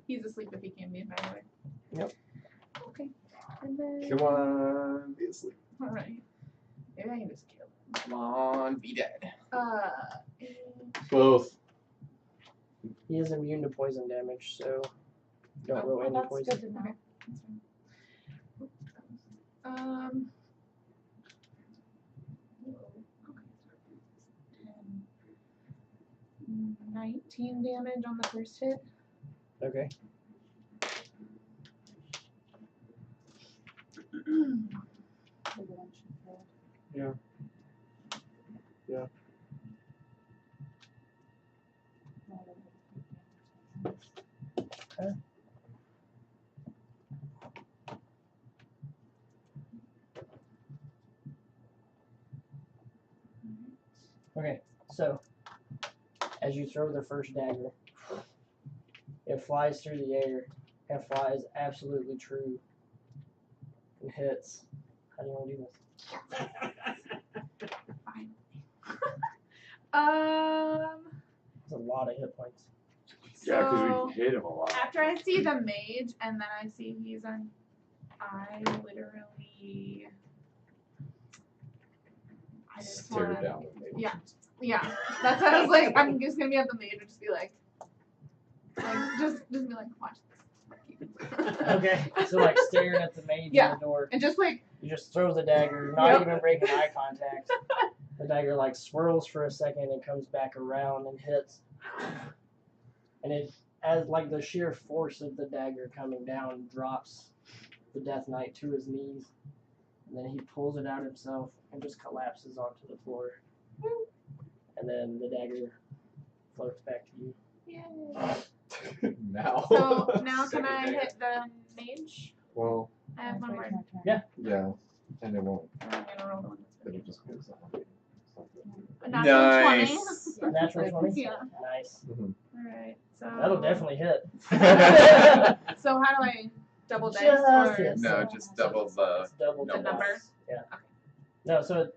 S2: He's asleep if he can be, by the way.
S1: Yep.
S2: Okay. And then.
S4: Come on, be asleep.
S2: Alright. Maybe I can just kill him.
S3: Come on, be dead.
S4: Both.
S1: He is immune to poison damage, so don't roll
S7: Oh,
S1: any
S7: that's
S1: poison.
S7: good to know.
S2: Okay. That's fine. 19 damage on the first hit.
S1: Okay.
S7: The one she failed.
S4: Yeah. Yeah.
S7: No, I don't think it did.
S1: Okay. So as you throw the first dagger, it flies through the air and flies absolutely true and hits. How do you want to do this?
S2: Fine.
S1: That's a lot of hit points.
S5: Yeah, because
S2: So,
S5: we hit him a lot.
S2: after I see the mage and then I see he's on, I literally. I just
S4: Stare
S2: wanna,
S4: down the mage.
S2: Yeah, that's what I was like. I'm just gonna be at the mage and just be like just be like, watch this.
S1: Okay. So like staring at the mage
S2: Yeah.
S1: in the door,
S2: And just like,
S1: you just throw the dagger, not
S2: Yep.
S1: even breaking eye contact. The dagger like swirls for a second and comes back around and hits. And it, as like the sheer force of the dagger coming down, drops the Death Knight to his knees. And then he pulls it out himself and just collapses onto the floor. And then the dagger floats back to you.
S2: yay.
S4: Now.
S2: So now can
S3: Second
S2: I
S3: dagger.
S2: hit the mage?
S4: Well,
S2: I have one
S7: Wait,
S2: more.
S7: my turn.
S1: Yeah.
S4: yeah. And it won't.
S2: I'm gonna roll the one that's
S4: It'll just goes on.
S2: a natural 20.
S3: Nice.
S1: Natural 20?
S2: Yeah.
S1: Nice.
S2: Alright, so.
S1: That'll definitely hit.
S2: So how do I double dice
S1: Just
S2: or
S1: hit.
S3: No, just double the.
S1: It's double
S3: No
S1: the
S2: number?
S1: dice. Yeah.
S2: Okay.
S1: No, so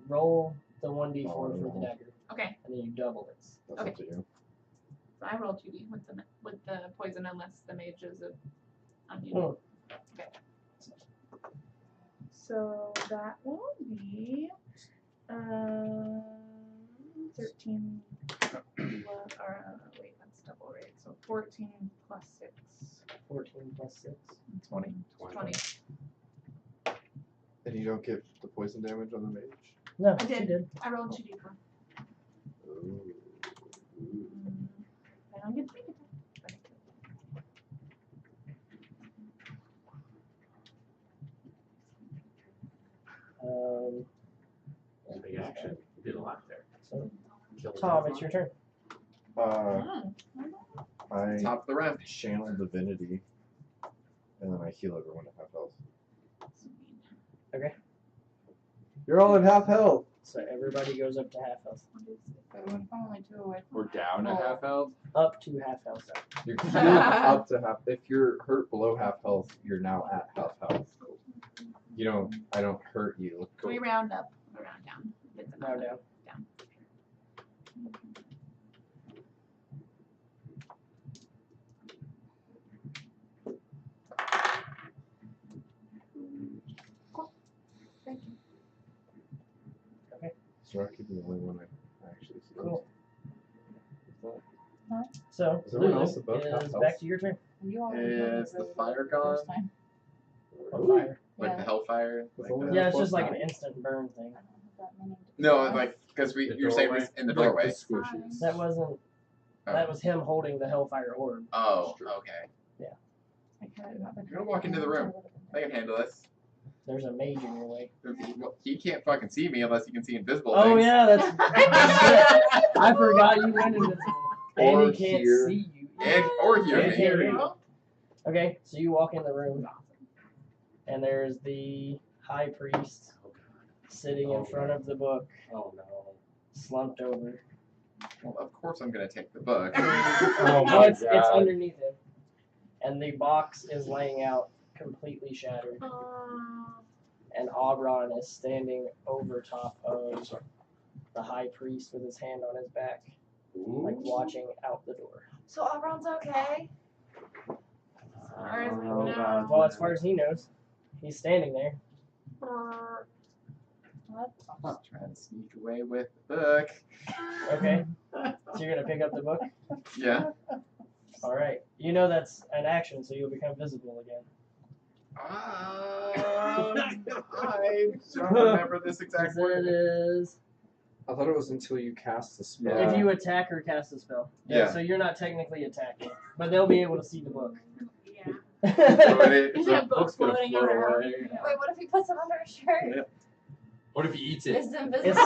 S1: roll the 1d4
S4: Oh,
S1: for
S4: no.
S1: the dagger,
S2: Okay,
S1: and then you double it.
S4: That's
S2: Okay.
S4: up to you.
S2: so I roll 2d with the poison unless the mage is immune.
S1: Oh.
S2: Okay. So that will be 13 wait, that's double, right? So 14 plus 6.
S1: 14 plus 6.
S2: 20. 20.
S4: And you don't get the poison damage on the mage?
S1: No,
S2: I
S1: she
S2: did.
S1: did.
S2: I rolled 2d4.
S4: Ooh.
S2: I don't get to make it. But
S6: Big action. You did a lot there.
S1: So,
S6: Killed the
S1: Tom,
S6: death
S1: it's your
S6: mark.
S1: turn.
S4: I
S3: Top of the round.
S4: channel divinity, and then I heal everyone at half health.
S1: Okay.
S4: You're all at half health.
S1: So everybody goes up to half health.
S7: But we're only 2 away from
S5: We're down at half health.
S1: Up to half health.
S4: You're healed up to half. If you're hurt below half health, you're now at half health. You don't. I don't hurt you.
S2: Can we round up or round down? It's a
S1: Now down.
S2: Down. Cool. Thank you.
S4: So I could be the only one I actually see.
S1: Cool.
S7: Huh?
S1: So,
S4: Is everyone
S1: Lulu,
S4: else above half
S1: is
S4: health?
S1: back to your turn.
S7: You already
S3: Is the fire gone?
S7: first time.
S1: Or fire.
S3: Like
S7: Yeah.
S3: the hellfire?
S4: It's
S3: Like
S4: only
S3: the-
S1: Yeah, it's
S4: plus
S1: just like an
S4: 9.
S1: instant burn thing.
S7: I don't have that many to
S3: No,
S7: begin with.
S3: like, because
S6: The
S3: you're saying
S6: doorway?
S3: this in the
S4: Like
S3: doorway.
S4: the squishies.
S1: That wasn't. That was him holding the hellfire orb.
S3: Oh, okay.
S7: I could have got the
S3: You're gonna walk into the room. I can handle this.
S1: There's a mage in your way.
S3: He can't fucking see me unless he can see invisible
S1: Oh
S3: things.
S1: yeah, that's. I forgot you went invisible. And
S4: Or
S1: he can't
S4: hear.
S1: see you.
S3: And or hear
S1: And
S3: me.
S1: hear you. Okay, so you walk in the room, and there's the high priest
S6: Oh, God.
S1: sitting in front of the book,
S6: Oh, no.
S1: slumped over.
S3: Well, of course I'm gonna take the book.
S4: Oh
S1: No,
S4: my
S1: it's
S4: god.
S1: underneath him, and the box is laying out completely shattered, and Auron is standing over top of the high priest with his hand on his back, like watching out the door.
S2: So Auron's okay? Or is
S6: Oh,
S2: no?
S6: God.
S1: Well, as far as he knows, he's standing there.
S7: What?
S3: Trying to sneak away with the book.
S1: Okay, so you're gonna pick up the book.
S3: Yeah.
S1: All right, you know that's an action, so you'll become visible again.
S3: I don't remember this exact
S1: It
S3: word.
S1: is
S4: I thought it was until you cast the spell.
S1: if you attack or cast a spell.
S3: Yeah.
S1: So you're not technically attacking, but they'll be able to see the book.
S2: Yeah.
S3: So it
S2: You
S3: is,
S2: have
S5: The book's
S2: books
S5: gonna
S2: floating
S5: float
S2: around.
S5: away.
S7: Wait, what if he puts it under his shirt?
S5: What if he eats it?
S7: It's invisible.
S1: It's-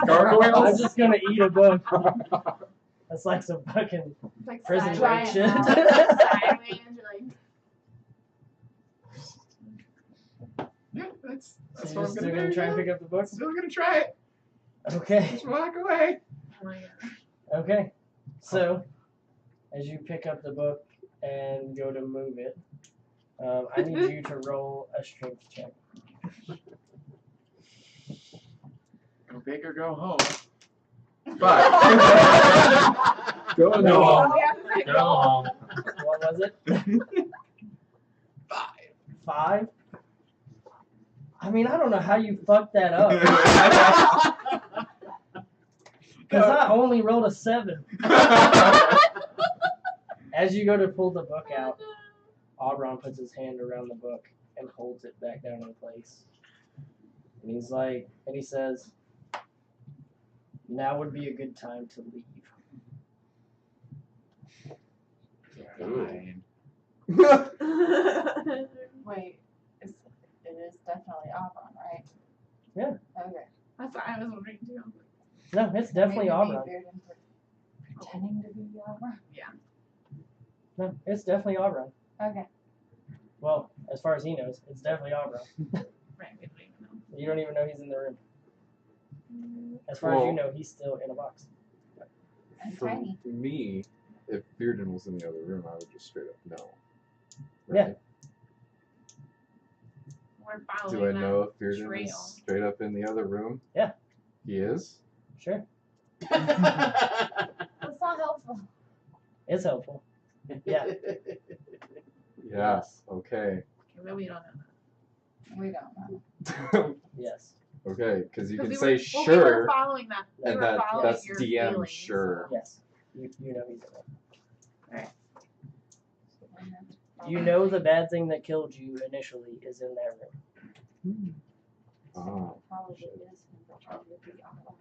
S3: gargoyles?
S1: I'm just gonna eat a book. That's like some fucking
S2: Like
S1: prison break
S2: sideways.
S1: shit.
S2: Sideways, you're like,
S3: Yeah, that's
S1: So
S3: what
S1: you're
S3: I'm
S1: still
S3: gonna
S1: gonna
S3: do.
S1: try and pick up the book?
S3: Still gonna try it.
S1: Okay.
S3: Just walk away.
S2: oh my God.
S1: Okay. So, as you pick up the book and go to move it, I need you to roll a strength check.
S3: Go big or go home. But
S4: Go
S1: No.
S4: on.
S2: We have to say
S5: Go
S2: go.
S5: home.
S1: What was it? 5? I mean, I don't know how you fucked that up. Because I only rolled a 7. As you go to pull the book out, Auron puts his hand around the book and holds it back down in place. And he's like, and he says, "Now would be a good time to leave."
S3: Fine.
S7: Wait, it is definitely Auron, right?
S1: Yeah.
S7: Okay.
S2: That's what I was wondering too.
S1: No, it's definitely
S7: Maybe
S1: Auron.
S7: Bearden pretending to be Auron.
S1: No, it's definitely Auron.
S7: Okay.
S1: Well, as far as he knows, it's definitely Auron.
S2: Right, we don't even know.
S1: You don't even know he's in the room. As far as you know, he's still in a box.
S7: And
S4: For
S7: tiny.
S4: me, if Bearden was in the other room, I would just straight up no.
S1: Yeah.
S2: We're following
S4: Do I
S2: that
S4: know if Bearden
S2: trail.
S4: is straight up in the other room?
S1: Yeah.
S4: He is?
S1: Sure.
S7: That's not helpful.
S1: It's helpful. Yeah.
S4: Yeah. Okay.
S2: Okay, well, we don't know that.
S7: We don't know.
S1: Yes.
S4: Okay, because you can
S2: Because
S4: say
S2: we were
S4: sure,
S2: following that. We
S4: and
S2: were following
S4: that's
S2: your
S4: DM
S2: feelings,
S4: sure.
S2: so-
S1: Yes. You know he's in it.
S7: And
S1: You know the bad thing that killed you initially is in that room.
S4: Oh.
S7: Probably is him pretending to be Auron.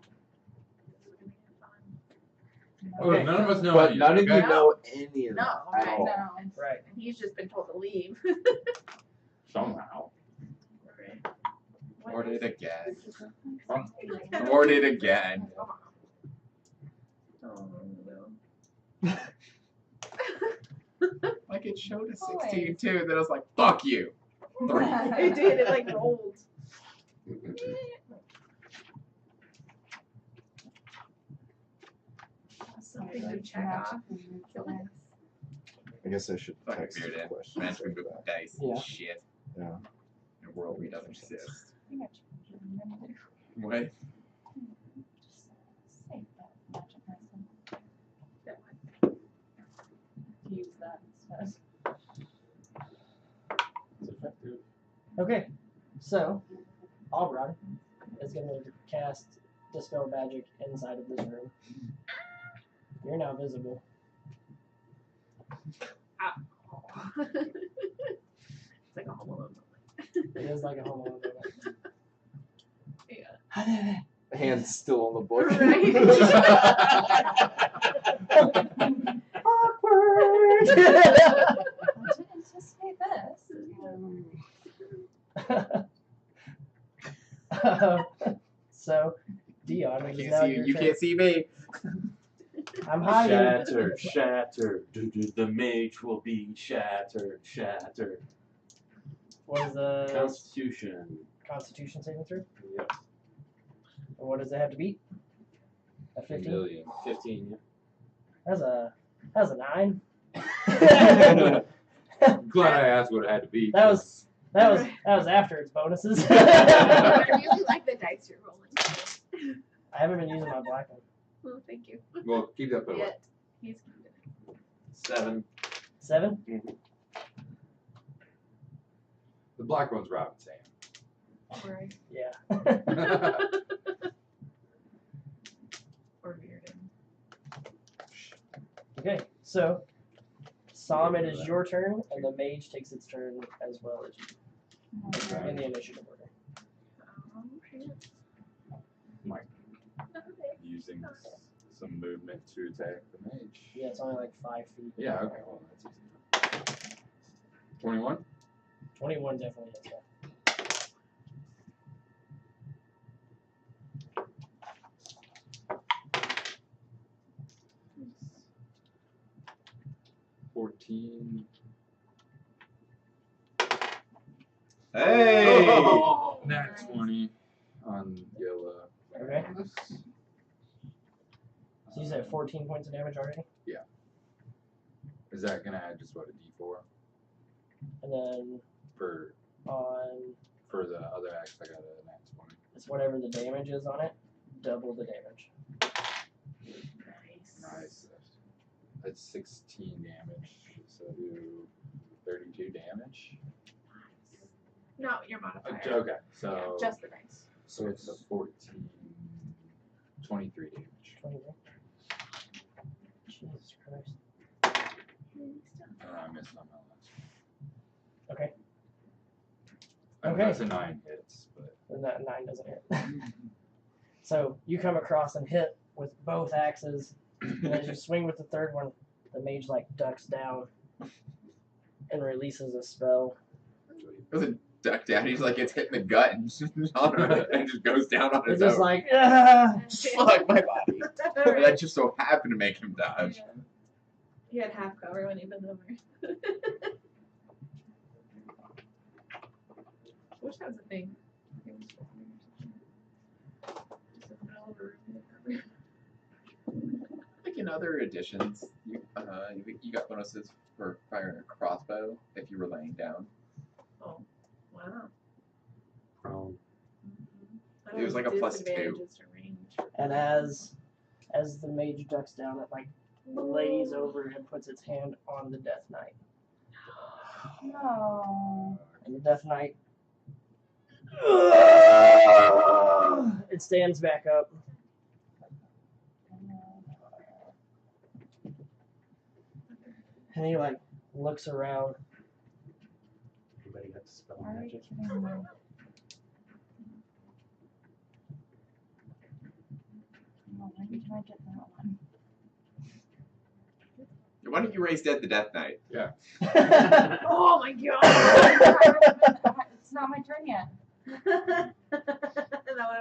S5: Oh,
S1: Okay.
S5: none of us know
S4: But
S5: any
S4: none of
S5: of
S4: you
S5: it, okay?
S4: know any of
S2: No,
S4: that
S2: okay,
S4: at all.
S7: No.
S1: Right.
S2: And he's just been told to leave.
S5: Somehow.
S3: Or did again.
S5: Huh?
S3: Or did again.
S2: Oh,
S3: Like it showed a 16 too, then I was like, fuck you. 3.
S2: no. It did, it like rolled. Something to check off.
S4: I guess I should
S3: Fucking
S4: text
S3: beard
S4: you
S3: in.
S4: questions
S3: Man's been
S4: like
S3: moving
S4: that.
S3: dice
S1: Yeah.
S3: and shit.
S4: Yeah.
S3: In a world where he doesn't exist.
S7: I think I changed your name.
S3: What?
S7: Just save that magic person. Use that instead.
S5: It's effective.
S1: Okay. So, Aubrey is going to cast Dispel Magic inside of this room. You're now visible.
S2: It's like a Home Alone moment.
S1: It is like a Home Alone moment.
S2: Yeah.
S4: Hand's still on the book.
S2: Right.
S1: Awkward!
S7: I didn't anticipate this.
S1: So, Dion,
S3: I
S1: it is
S3: can't
S1: now
S3: see you.
S1: your
S3: You
S1: turn.
S3: can't see me.
S1: I'm hiding.
S6: Shatter, shatter. The mage will be shattered, shattered.
S1: What is the
S6: Constitution.
S1: Constitution saving throw?
S6: Yep.
S1: And what does it have to beat? A 15?
S5: Million.
S6: 15, yeah.
S1: That's a 9.
S5: Glad I asked what it had to be.
S1: That was after its bonuses.
S2: I really like the dice you're rolling.
S1: I haven't been using my black one.
S2: Well, thank you.
S5: Well, keep that put away.
S2: Yet. He's keeping it.
S6: 7.
S1: 7?
S5: The black one's Robin's hand.
S2: Right.
S1: Yeah.
S2: Or Bearden.
S1: Okay, so Sam, it is your turn, and the mage takes its turn as well as you in the initiative order.
S5: Using some movement to attack the mage.
S1: Yeah, it's only like 5 feet.
S5: Yeah, okay, well, that's easy. 21?
S1: 21 definitely hits. Yeah.
S5: 14.
S3: Hey!
S5: Oh, nat 20 on yellow.
S1: Okay. So you said 14 points of damage already?
S5: Is that gonna add just what, a d4?
S1: And then
S5: For the other axe, I got a nat 20.
S1: it's whatever the damage is on it, double the damage.
S5: Nice. That's 16 damage, so do 32 damage.
S2: No, your modifier.
S5: Okay, so
S2: Just the dice.
S5: so it's a 14, 23 damage.
S1: 23. Jesus Christ.
S5: I missed on my last one.
S1: Okay.
S5: I mean,
S1: Okay.
S5: that's a 9 hits, but
S1: Then that 9 doesn't hit. So you come across and hit with both axes, and as you swing with the third one, the mage like ducks down and releases a spell.
S3: It doesn't duck down. He's like, it's hitting the gut and just, and just goes down on
S1: It's
S3: his
S1: just
S3: own.
S1: like, ah!
S3: Fuck my body. That just so happened to make him dodge.
S2: Yeah. He had half cover when he bent over. Which has a thing.
S3: Like in other editions, you got bonuses for firing a crossbow if you were laying down.
S2: Oh, wow.
S6: Prone.
S3: It was like a +2.
S2: Disadvantages to range.
S1: And as the mage ducks down, it like lays over and puts its hand on the Death Knight.
S7: No.
S1: And the Death Knight, it stands back up. And he like looks around.
S6: Anybody got spell
S7: Why are you
S6: magic?
S7: kidding me? Oh, when can I get that one?
S3: Why don't you raise Dead the Death Knight?
S2: Oh my god!
S7: It's not my turn yet.
S2: That would have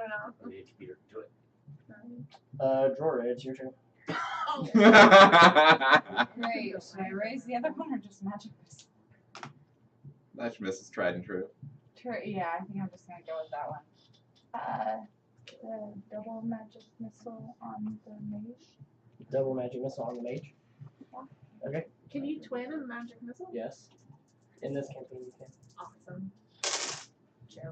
S2: been awesome.
S6: Mage Beater, do it.
S1: Drora, it's your turn.
S7: Great. Should I raise the other one or just magic missile?
S3: Magic Missile tried and true.
S7: Yeah, I think I'm just gonna go with that one. The double magic missile on the mage.
S1: Double magic missile on the mage. Okay.
S2: Can you twin a magic missile?
S1: Yes. In this campaign, you can.
S2: Awesome.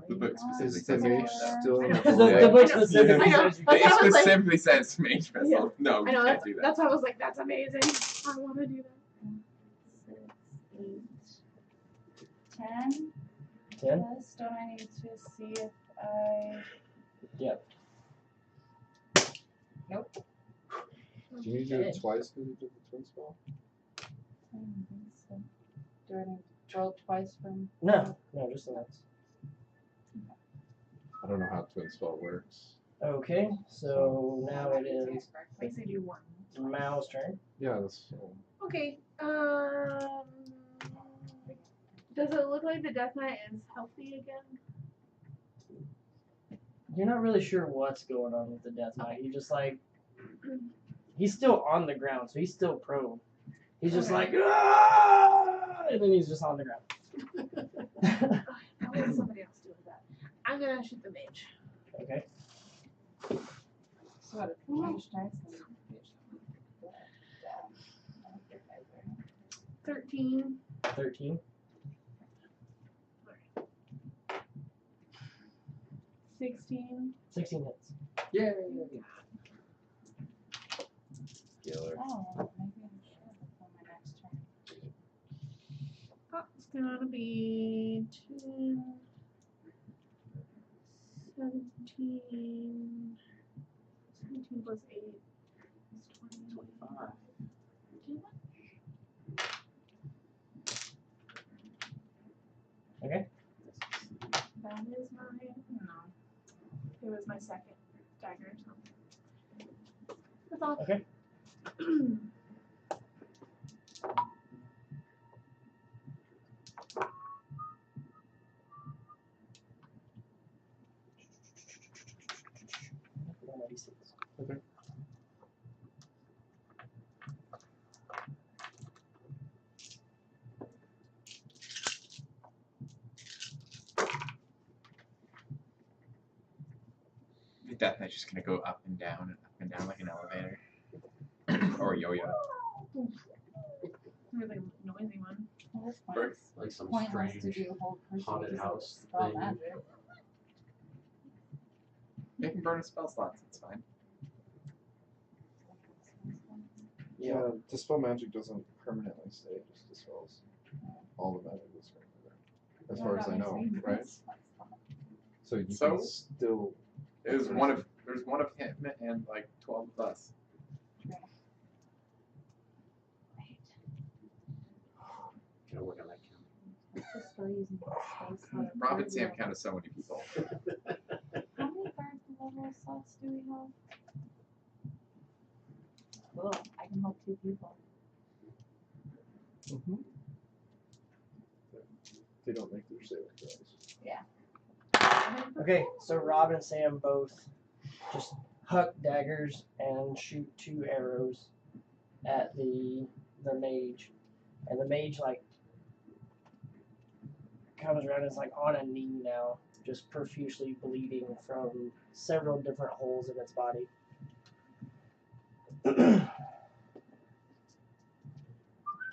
S3: The book specifically
S4: Is the
S3: says
S4: mage
S3: Mage Missile.
S4: still
S2: I
S4: in
S2: know.
S4: the
S1: The
S4: void?
S1: book
S2: I know.
S1: specifically
S2: I know.
S1: says you
S2: That's
S3: It
S2: why I was like-
S3: specifically says Mage Missile. No,
S2: I
S3: you
S2: know,
S3: can't do that.
S2: that's why I was like, that's amazing. I want to do that.
S7: 6, 8, 10.
S1: 10.
S7: Plus, don't I need to see if I...
S1: Yep.
S7: Nope.
S4: Do you need to do it twice because you did the twin spell?
S7: I don't think so. Do I need to roll twice from...
S1: No, just the once.
S4: I don't know how twin spell works.
S1: Okay, so now it is
S2: Makes you do one.
S1: Mao's turn.
S4: Yeah, that's.
S2: Okay. Does it look like the Death Knight is healthy again?
S1: You're not really sure what's going on with the Death Knight. He just like he's still on the ground, so he's still prone. He's just
S2: Okay.
S1: like "Ah!" And then he's just on the ground.
S2: I'll let somebody else deal with that. I'm gonna shoot the mage.
S1: Okay.
S7: So what, it's mage dice?
S2: 13.
S1: 13.
S2: 16.
S1: 16 hits.
S6: Yay!
S4: Killer.
S7: Oh, maybe I should before my next turn.
S2: Oh, it's gonna be 2, 17. 17 plus 8 is 20.
S6: 25.
S1: Okay.
S2: That is my, no. It was my second dagger, so. That's all.
S1: Okay. Okay.
S3: The Death Knight's just gonna go up and down like an elevator. Or a yo-yo.
S2: Really noisy one.
S7: Well, this
S3: Bird.
S7: points.
S6: Like some
S7: Pointless to
S6: strange
S7: do whole person
S6: haunted
S7: because
S6: house
S7: it's spell
S6: thing.
S7: magic.
S3: They can burn spell slots, it's fine.
S4: Yeah, dispel magic doesn't permanently stay, it just dispels all the magic that's currently there. As far as I know, right? So you
S3: So?
S4: can still.
S3: There's one of him and like 12 of us.
S6: Gotta work on that count.
S7: Just still using the space slot.
S3: Rob and Sam counted so many people.
S7: How many guard level slots do we have? Cool. I can hold 2 people.
S4: Mm-hmm. They don't make their saving throws.
S1: Okay, so Rob and Sam both just huck daggers and shoot 2 arrows at the mage. And the mage like comes around and is like on a knee now, just profusely bleeding from several different holes in its body.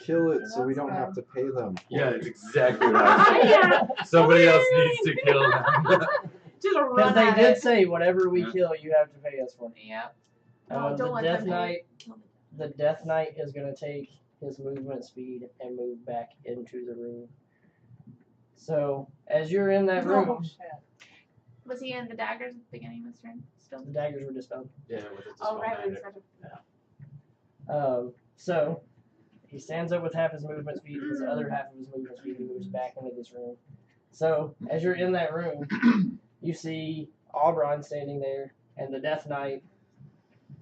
S4: Kill it so we don't have to pay them.
S5: Yeah, it's exactly right. Somebody else needs to kill them.
S2: Just
S1: Because
S2: run
S1: they
S2: at
S1: did
S2: it.
S1: say whatever we kill, you have to pay us for.
S2: Yeah. Oh,
S1: The
S2: don't let
S1: Death
S2: them
S1: Knight,
S2: kill me.
S1: the Death Knight is gonna take his movement speed and move back into the room. So as you're in that
S7: Oh,
S1: room,
S7: shit.
S2: Was he in the daggers at the beginning of this turn still?
S1: the daggers were dispelled.
S6: Yeah, with the
S2: Oh,
S6: dispel
S2: right. We
S6: magic.
S2: started.
S1: So he stands up with half his movement speed, his other half of his movement speed, and moves back into this room. So as you're in that room, you see Aubryn standing there, and the Death Knight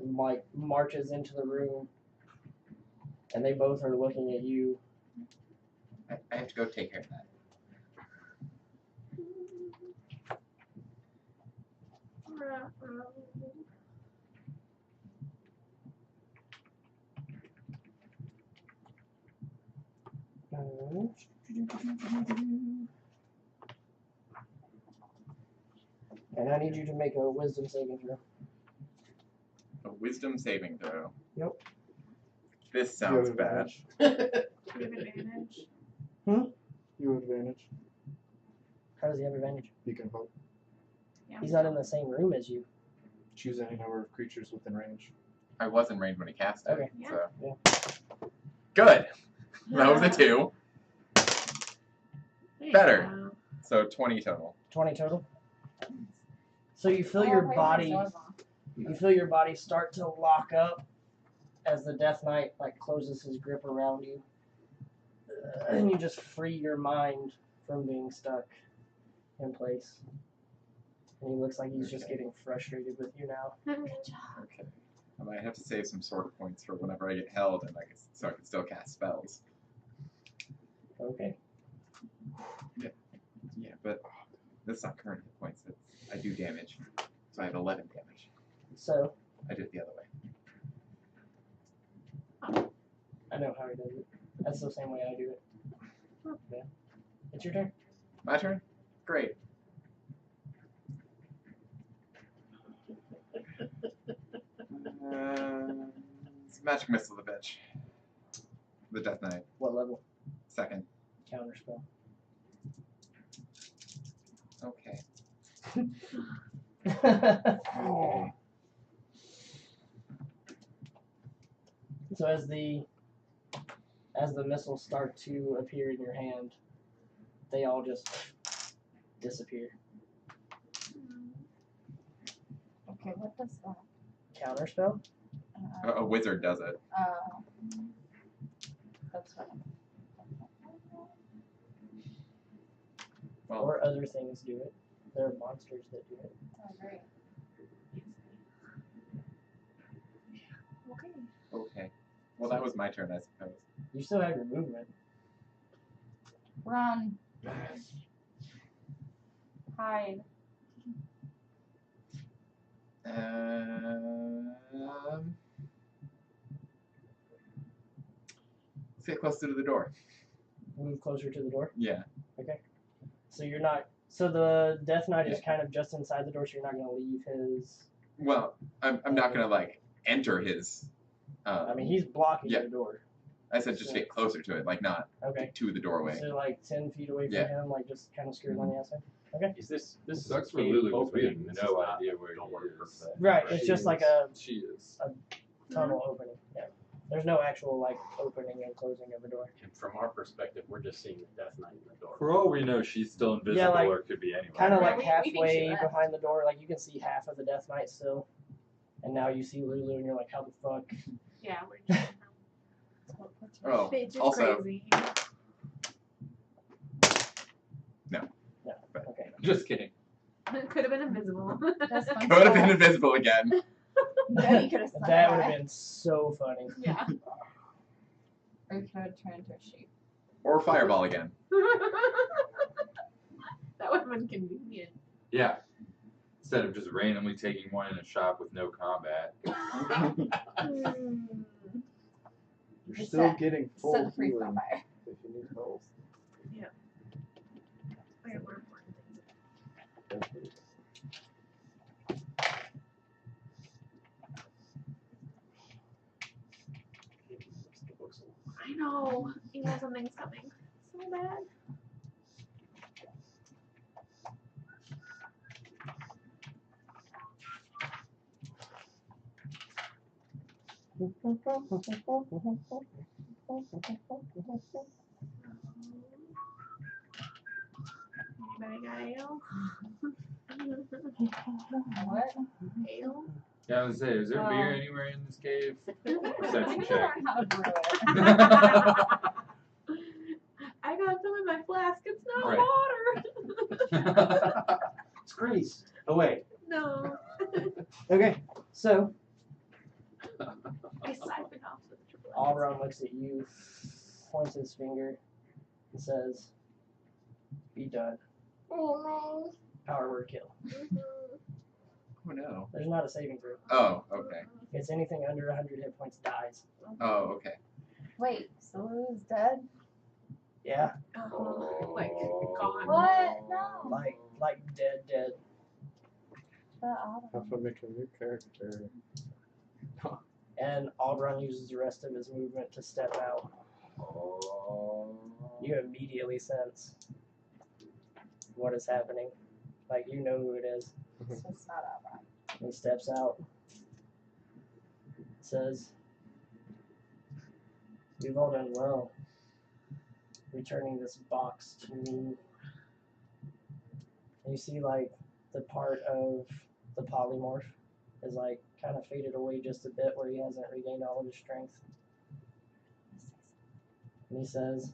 S1: like marches into the room and they both are looking at you.
S3: I have to go take care of that.
S1: And I need you to make a wisdom saving throw.
S3: A wisdom saving throw.
S1: Yep.
S3: This
S4: You have
S3: sounds bad.
S4: advantage.
S2: Do you have advantage?
S4: You have advantage.
S1: How does he have advantage?
S4: You can vote.
S2: Yeah.
S1: He's not in the same room as you.
S4: Choose any number of creatures within range.
S3: I was in range when he cast it.
S1: Okay.
S2: Yeah.
S3: So.
S1: Yeah.
S3: Good. That was a 2. Better. So 20 total.
S1: 20 total. So you feel your body. You feel your body start to lock up as the Death Knight like closes his grip around you, and you just free your mind from being stuck in place. And he looks like he's just getting frustrated with you now.
S3: Okay. I might have to save some sort of points for whenever I get held, and so I can still cast spells.
S1: Okay.
S3: Yeah, but that's not current hit points. I do damage, so I have 11 damage.
S1: So
S3: I did it the other way.
S1: I know how he does it. That's the same way I do it. Yeah. It's your turn.
S3: My turn? Great. It's magic missile the bitch. The Death Knight.
S1: What level?
S3: 2nd.
S1: Counterspell.
S3: Okay.
S4: Okay.
S1: So as the missiles start to appear in your hand, they all just disappear.
S7: Okay, what does that?
S1: Counterspell?
S3: A wizard does it.
S7: That's what
S3: Well,
S1: Or other things do it. There are monsters that do it.
S7: Oh, great. Okay.
S3: okay. Well, that was my turn, I suppose.
S1: You still have your movement.
S7: Run. Hide.
S3: Let's get closer to the door.
S1: Move closer to the door.
S3: Yeah.
S1: Okay. So you're not. So the Death Knight is kind of just inside the door, so you're not going to leave his.
S3: Well, I'm not gonna like enter his.
S1: I mean, he's blocking
S3: yeah.
S1: the door.
S3: I said just get closer to it, like not
S1: Okay.
S3: to the doorway.
S1: So like 10 feet away from
S3: Yeah.
S1: him, like just kind of screwed on the outside. Okay.
S6: Is this is
S5: Sucks
S6: a
S5: for
S6: cave
S5: Lulu because we have
S6: opening. This
S5: no
S6: is not
S5: idea where
S6: a door
S5: he
S6: per
S5: is.
S6: se.
S1: Right. It's just like a
S5: She is.
S1: tunnel opening. Yeah. There's no actual like opening and closing of a door.
S6: And from our perspective, we're just seeing the Death Knight in the door.
S5: For all we know, she's still invisible
S1: like,
S5: or could be anywhere.
S1: Kind of
S2: Yeah,
S1: like
S2: we think she
S1: halfway
S2: left.
S1: behind the door, like you can see half of the Death Knight still, and now you see Lulu, and you're like, how the fuck?
S2: Yeah, we're just.
S3: Oh,
S2: Bitch is
S3: also,
S2: crazy.
S1: Okay.
S5: Just kidding.
S2: Could have been invisible.
S7: That's fun.
S3: could have been invisible again.
S7: Then he could have
S1: That would have been so funny.
S2: Yeah.
S7: Or he could have turned into a sheep.
S3: Or fireball again.
S2: That would have been convenient.
S5: Yeah. Instead of just randomly taking one in a shop with no combat.
S4: You're
S7: It's
S4: still
S7: that-
S4: getting
S7: Set
S4: full
S7: the free
S4: healing
S7: fire.
S4: if you need health.
S2: I have more important things. I know. You know something's coming. So bad. Anybody got ale?
S7: What?
S2: Ale?
S5: Yeah, I was gonna say, is there beer anywhere in this cave? Perception check.
S7: How to brew it.
S2: I got some in my flask. It's not
S5: Right.
S2: water.
S6: It's grease. Oh wait.
S2: No.
S1: Okay. So
S2: I siphoned off the
S1: Auberon looks at you, points his finger, and says, "Be done." Power word kill.
S3: Oh no.
S1: There's not a saving throw.
S3: Oh, okay.
S1: It's anything under 100 hit points dies.
S3: Oh, okay.
S7: Wait, so Lulu's dead?
S1: Yeah,
S2: Like gone.
S7: What? No.
S1: like dead.
S7: But Autumn.
S4: Have to make a new character.
S1: And Auberon uses the rest of his movement to step out.
S5: Oh.
S1: You immediately sense what is happening. Like, you know who it is.
S7: So it's not Autumn.
S1: He steps out. Says, "You've all done well returning this box to me." And you see, like, the part of the polymorph is, like, kind of faded away just a bit where he hasn't regained all of his strength. And he says,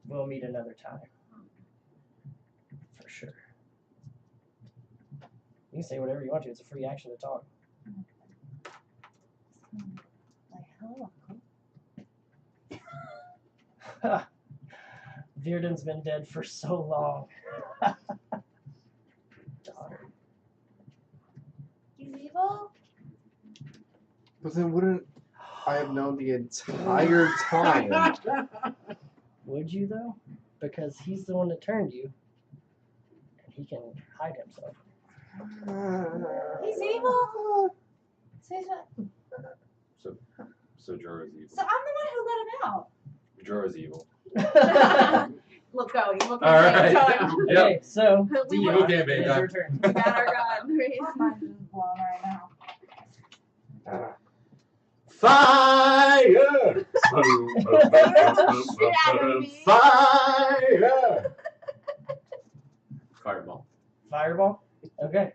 S1: "We'll meet another time. For sure." You can say whatever you want to. It's a free action to talk.
S7: Like, hello.
S1: Virden's been dead for so long. Daughter.
S7: He's evil?
S4: But then wouldn't I have known the entire time?
S1: Would you, though? Because he's the one that turned you. And he can hide himself.
S7: He's evil?
S5: So Jorah's evil.
S7: So I'm the one who let him out.
S5: Jorah's evil.
S2: Look going. Look
S5: All right.
S1: Okay, so
S2: We
S1: Dia,
S5: will. Okay,
S1: it
S5: babe,
S1: is
S5: done.
S1: your turn.
S2: We got our god.
S7: My mind is blown right now.
S5: Fire!
S7: Shit out of me.
S5: Fire!
S6: Fireball.
S1: Fireball? Okay.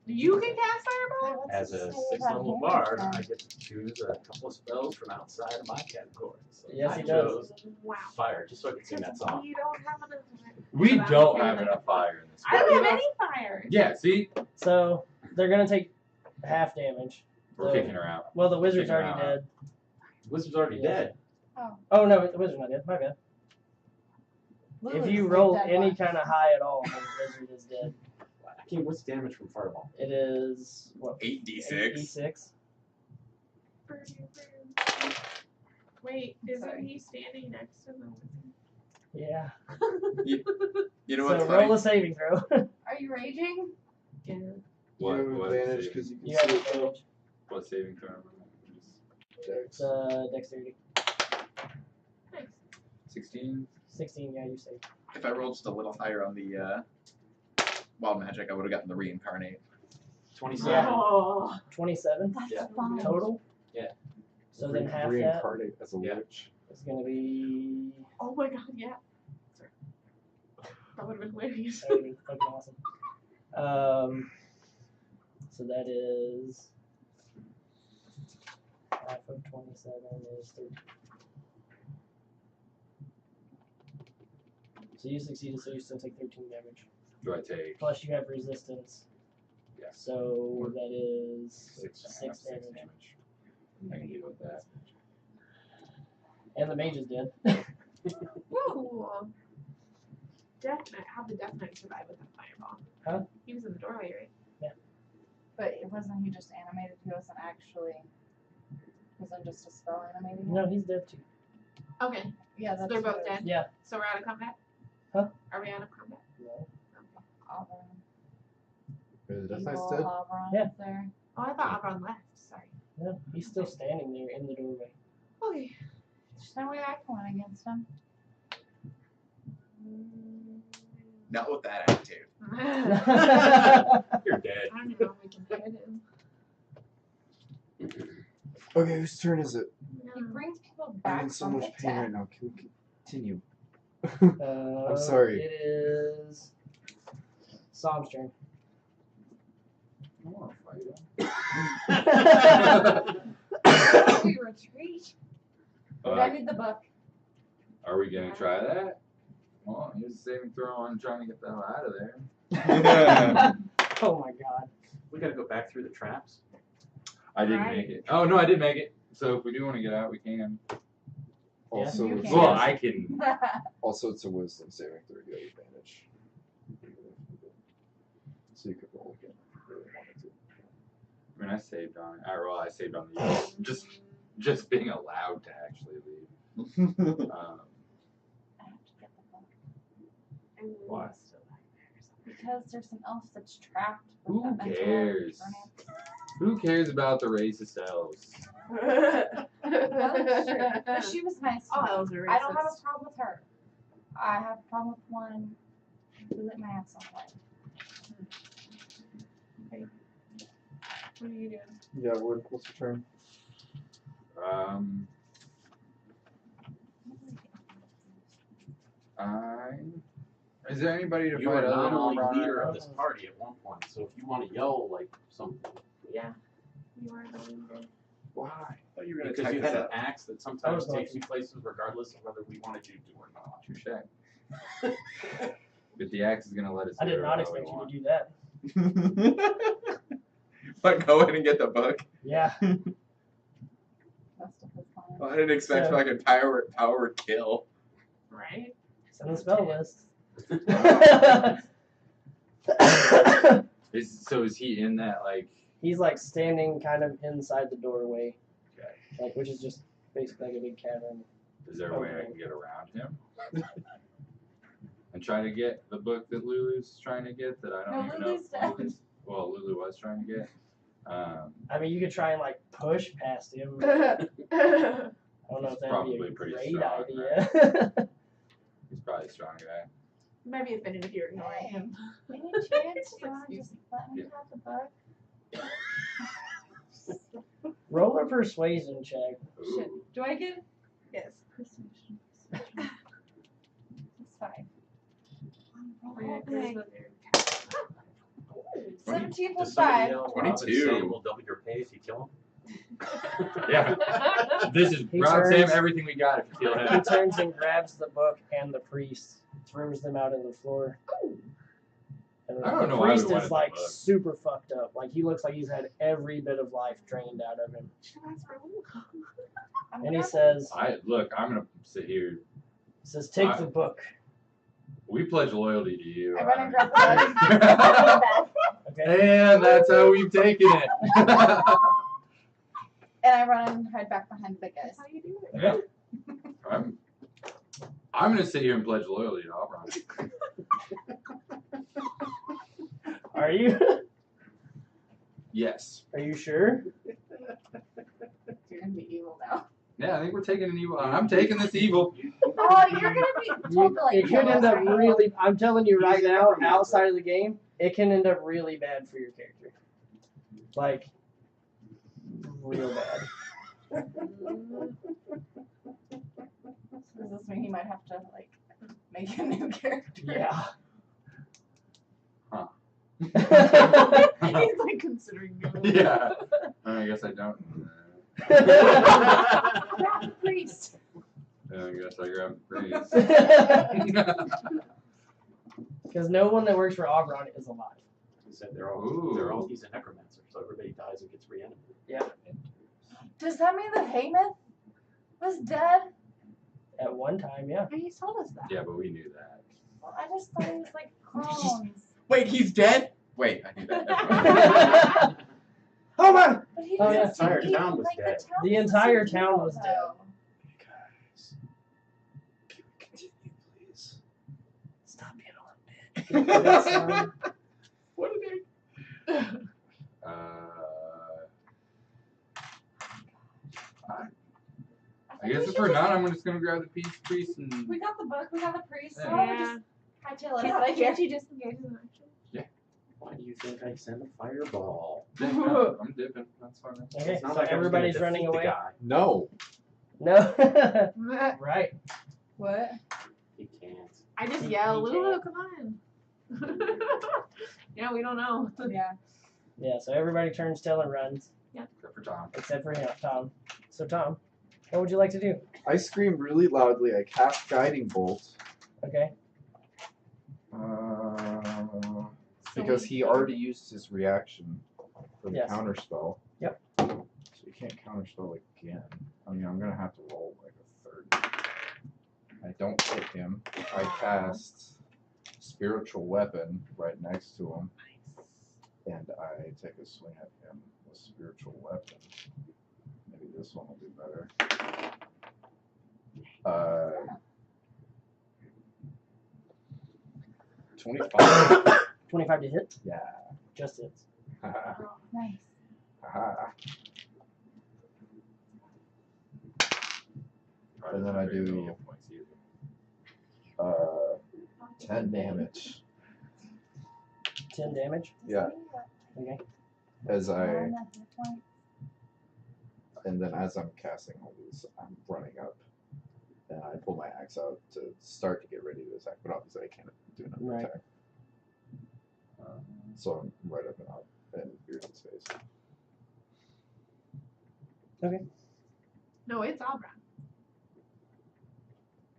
S2: You can cast fireball?
S6: As a 6th level bard, I get to choose a couple of spells from outside of my category. So
S1: Yes,
S6: I
S1: he does.
S6: chose
S2: Wow.
S6: fire, just so I can sing that song.
S2: We don't have enough.
S5: We don't have enough fire in this
S2: I don't
S5: world.
S2: have any fire.
S5: Yeah, see?
S1: So they're going to take half damage.
S5: We're kicking her out.
S1: Well, the wizard's
S5: Kicking her
S1: already
S5: out.
S1: dead.
S6: Wizard's already
S1: Yeah.
S6: dead.
S1: Oh, no, the wizard's not dead. My bad. If
S7: Lulu's
S1: you
S7: the
S1: roll
S7: dead
S1: any
S7: one.
S1: kind of high at all, then the wizard is dead.
S6: Okay, what's damage from fireball?
S1: It is, what?
S3: 8d6.
S1: 8d6.
S2: Wait, isn't he standing next to the wizard?
S1: Yeah.
S3: You know
S1: So
S3: what's
S1: roll
S3: funny?
S1: a saving throw.
S7: Are you raging?
S2: Yeah.
S4: You have
S5: What
S4: advantage
S5: saving-
S4: because you can
S1: You have
S4: see it.
S1: advantage.
S5: What saving throw?
S1: It's dexterity.
S2: Nice.
S5: 16?
S1: 16, yeah, you saved.
S3: If I rolled just a little higher on the wild magic, I would have gotten the reincarnate.
S6: 27.
S1: Yeah.
S2: Oh.
S1: 27
S7: That's
S6: Yeah.
S7: fine.
S1: total?
S6: Yeah.
S1: So then half that
S4: Reincarnate as a
S6: Yeah.
S4: witch.
S1: is going to be...
S2: Oh my god, yeah. Sorry. That would have been hilarious.
S1: That would be fucking awesome. So that is... Half of 27 is 30. So you succeeded, so you still take 13 damage.
S5: Do I take
S1: Plus you have resistance.
S5: Yeah.
S1: So that is
S5: 6
S1: damage.
S5: I can deal with that.
S1: And the mage is dead.
S2: Whoa. Death Knight. How did Death Knight survive with that fireball?
S1: Huh?
S2: He was in the doorway, right?
S7: But it wasn't he just animated? He wasn't actually. Wasn't just a spell animating? him?
S1: No, he's dead too.
S2: Okay.
S7: Yeah,
S2: So
S7: that's
S2: they're both
S7: what-
S2: dead?
S1: Yeah.
S2: So we're out of combat?
S1: Huh?
S2: Are we out of combat?
S1: No.
S7: Auburn.
S4: Is Death Knight's
S7: Evil
S4: dead?
S7: Auburn
S1: Yeah.
S7: up there.
S2: Oh, I thought Auburn left. Sorry.
S1: No, he's still standing there in the doorway.
S2: Okay.
S7: There's no way I can win against him.
S3: Not with that attitude.
S6: You're dead.
S2: I don't know if we can hit him.
S4: Okay, whose turn is it?
S7: He brings people
S4: I'm
S7: back
S4: in so
S7: from
S4: much
S7: the
S4: pain
S7: dead.
S4: right now. Can we continue?
S1: I'm
S4: sorry.
S1: It is Psalm's turn.
S5: I want to fight him.
S7: We retreat. But I need the book.
S5: Are we going to try that? Well, here's a saving throw on trying to get the hell out of there.
S1: Oh my god.
S6: We gotta go back through the traps.
S5: I didn't
S2: Right.
S5: make it. Oh no, I did make it. So if we do want to get out, we can.
S4: Also,
S7: You
S4: it's,
S7: can.
S5: Well, I can.
S4: also it's a wisdom saving throw to get advantage. So you could roll again if you really wanted to.
S5: I mean, I saved on it. I saved on the just being allowed to actually leave.
S7: I have to get the book.
S5: Why?
S7: Because there's an elf that's trapped. with
S5: Who
S7: that mental
S5: cares?
S7: burnout.
S5: Who cares about the racist elves?
S7: Well, that's true. But she was nice to
S2: All
S7: me.
S2: elves are
S7: I don't have
S2: racist.
S7: a problem with her. I have a problem with one who lit my ass on fire.
S2: What are you doing?
S4: Yeah, what's your turn?
S5: Is there anybody to
S6: You
S5: fight
S6: were
S5: other than
S6: nominally
S5: Aubrey?
S6: leader of this party at one point, so if you want to yell like something,
S2: Yeah. You are the leader.
S3: Why? Thought you were gonna
S6: because
S3: type
S6: you
S3: this
S6: had an
S3: up.
S6: axe that
S1: I
S6: sometimes
S1: was
S6: takes
S1: going
S6: you places regardless of whether we wanted you to or not.
S5: Touche. But the axe is gonna let us.
S1: I
S5: do
S1: did not
S5: whatever we
S1: expect you to
S5: want.
S1: do that.
S3: But go ahead and get the book.
S1: Yeah.
S7: That's what his plan.
S3: I didn't expect
S1: So-
S3: like a power kill.
S2: Right?
S1: It's in the spell list.
S5: Is he in that like?
S1: He's like standing kind of inside the doorway,
S5: Okay.
S1: like which is just basically like a big cavern.
S5: Is there a way I can get around him? And try to get the book that Lulu's trying to get that I don't
S7: No,
S5: even
S7: Lulu's
S5: know.
S7: dead.
S5: Well, Lulu was trying to get.
S1: I mean, you could try and like push past him. I don't know if that'd be
S5: Probably
S1: a
S5: pretty
S1: great
S5: strong,
S1: idea.
S5: He's probably a strong guy.
S2: You might be offended if you're ignoring him.
S7: Any chance you want to just let me have the book?
S1: Roll a persuasion check.
S7: Shit. Do I get
S2: Yes.
S7: persuasion? It's fine.
S2: Or your
S7: Okay.
S2: charisma, your
S7: 17 plus
S6: Does somebody
S7: 5.
S6: yell, Rob, and
S3: 22.
S6: Sam will double your pay if you kill him?
S5: Yeah. This is
S1: He
S5: Rob Sam.
S1: turns-
S5: Everything we got if you kill
S1: He
S5: him.
S1: turns and grabs the book and the priest, throws them out on the floor. And
S5: I don't
S1: the
S5: know why we
S1: priest
S5: wanted
S1: is
S5: the
S1: like
S5: book.
S1: super fucked up. Like he looks like he's had every bit of life drained out of him.
S7: I'm
S1: And he
S7: gonna-
S1: says,
S5: I'm gonna sit here.
S1: "Take the book."
S5: We pledge loyalty to you.
S7: I run and grab
S5: I
S7: the book.
S1: Okay.
S5: And that's how we've taken it.
S7: And I run and hide back behind the big guys.
S2: That's how you do it.
S5: Yeah. I'm gonna sit here and pledge loyalty to Aubrey.
S1: Are you?
S5: Yes.
S1: Are you sure?
S7: You're gonna be evil now.
S5: Yeah, I think we're taking an evil. I'm taking this evil.
S7: Oh, you're gonna be told to like
S1: It could
S7: kill
S1: end
S7: us,
S1: up
S7: right?
S1: really. I'm telling you right now, outside of the game, it can end up really bad for your character. Like, real bad.
S7: So does this mean he might have to like make a new character?
S1: Yeah.
S5: Huh.
S2: He's like considering doing it.
S5: Yeah. I guess I don't.
S7: Grab the priest.
S5: Yeah, I guess I grab the priest.
S1: Because no one that works for Auburn is alive.
S6: He said he's a necromancer, so everybody dies and gets reanimated.
S1: Yeah.
S7: Does that mean that Heyman was dead?
S1: At one time, yeah.
S2: And he told us that.
S5: Yeah, but we knew that.
S7: Well, I just thought he was like clones.
S3: Wait, he's dead? Wait, I knew that. Never mind.
S1: Oh man!
S7: But he
S1: Oh, yeah.
S7: was
S6: The entire town was
S7: like,
S6: dead.
S7: town
S1: The
S7: was
S1: entire
S7: so
S1: town
S7: evil,
S1: was dead.
S7: though.
S4: Guys, can we continue, please?
S1: Stop being on bitch.
S3: What did
S5: I guess if we're not, I'm just gonna grab the priest and.
S7: We got the book, we got the priest, so
S5: Yeah.
S7: we'll just hightail it
S2: Can't,
S7: out of here.
S2: can't you just engage in action?
S6: Why do you think I send a fireball?
S5: No, I'm dipping. That's fine.
S1: Okay,
S6: It's not
S1: so
S6: like I was gonna
S1: everybody's
S6: defeat
S1: running
S6: the
S1: away.
S6: guy.
S4: No.
S1: No. Right.
S7: What?
S6: He can't.
S2: I just
S1: He-
S2: yell,
S1: he
S2: Lulu,
S1: can't.
S2: come on. Yeah, we don't know.
S7: Yeah.
S1: Yeah, so everybody turns tail and runs,
S5: Except for Tom.
S1: except for him, Tom. So Tom, what would you like to do?
S4: I scream really loudly. I cast Guiding Bolt
S1: Okay.
S4: because he already used his reaction for the
S1: Yes.
S4: counter spell.
S1: Yep.
S4: can't counterspell again. I mean, I'm gonna have to roll like a third. I don't hit him. I cast Spiritual Weapon right next to him, and I take a swing at him with Spiritual Weapon. Maybe this one will be better. 25.
S1: 25 to hit?
S4: Yeah.
S1: Just hits.
S7: Nice.
S4: And then I do 10 damage.
S1: 10 damage?
S4: Yeah.
S1: Okay.
S4: As I, and then as I'm casting all these, I'm running up, and I pull my axe out to start to get ready to attack, but obviously I can't do another
S1: Right.
S4: attack. So I'm right up and up in Beard's face.
S2: No, it's Albron.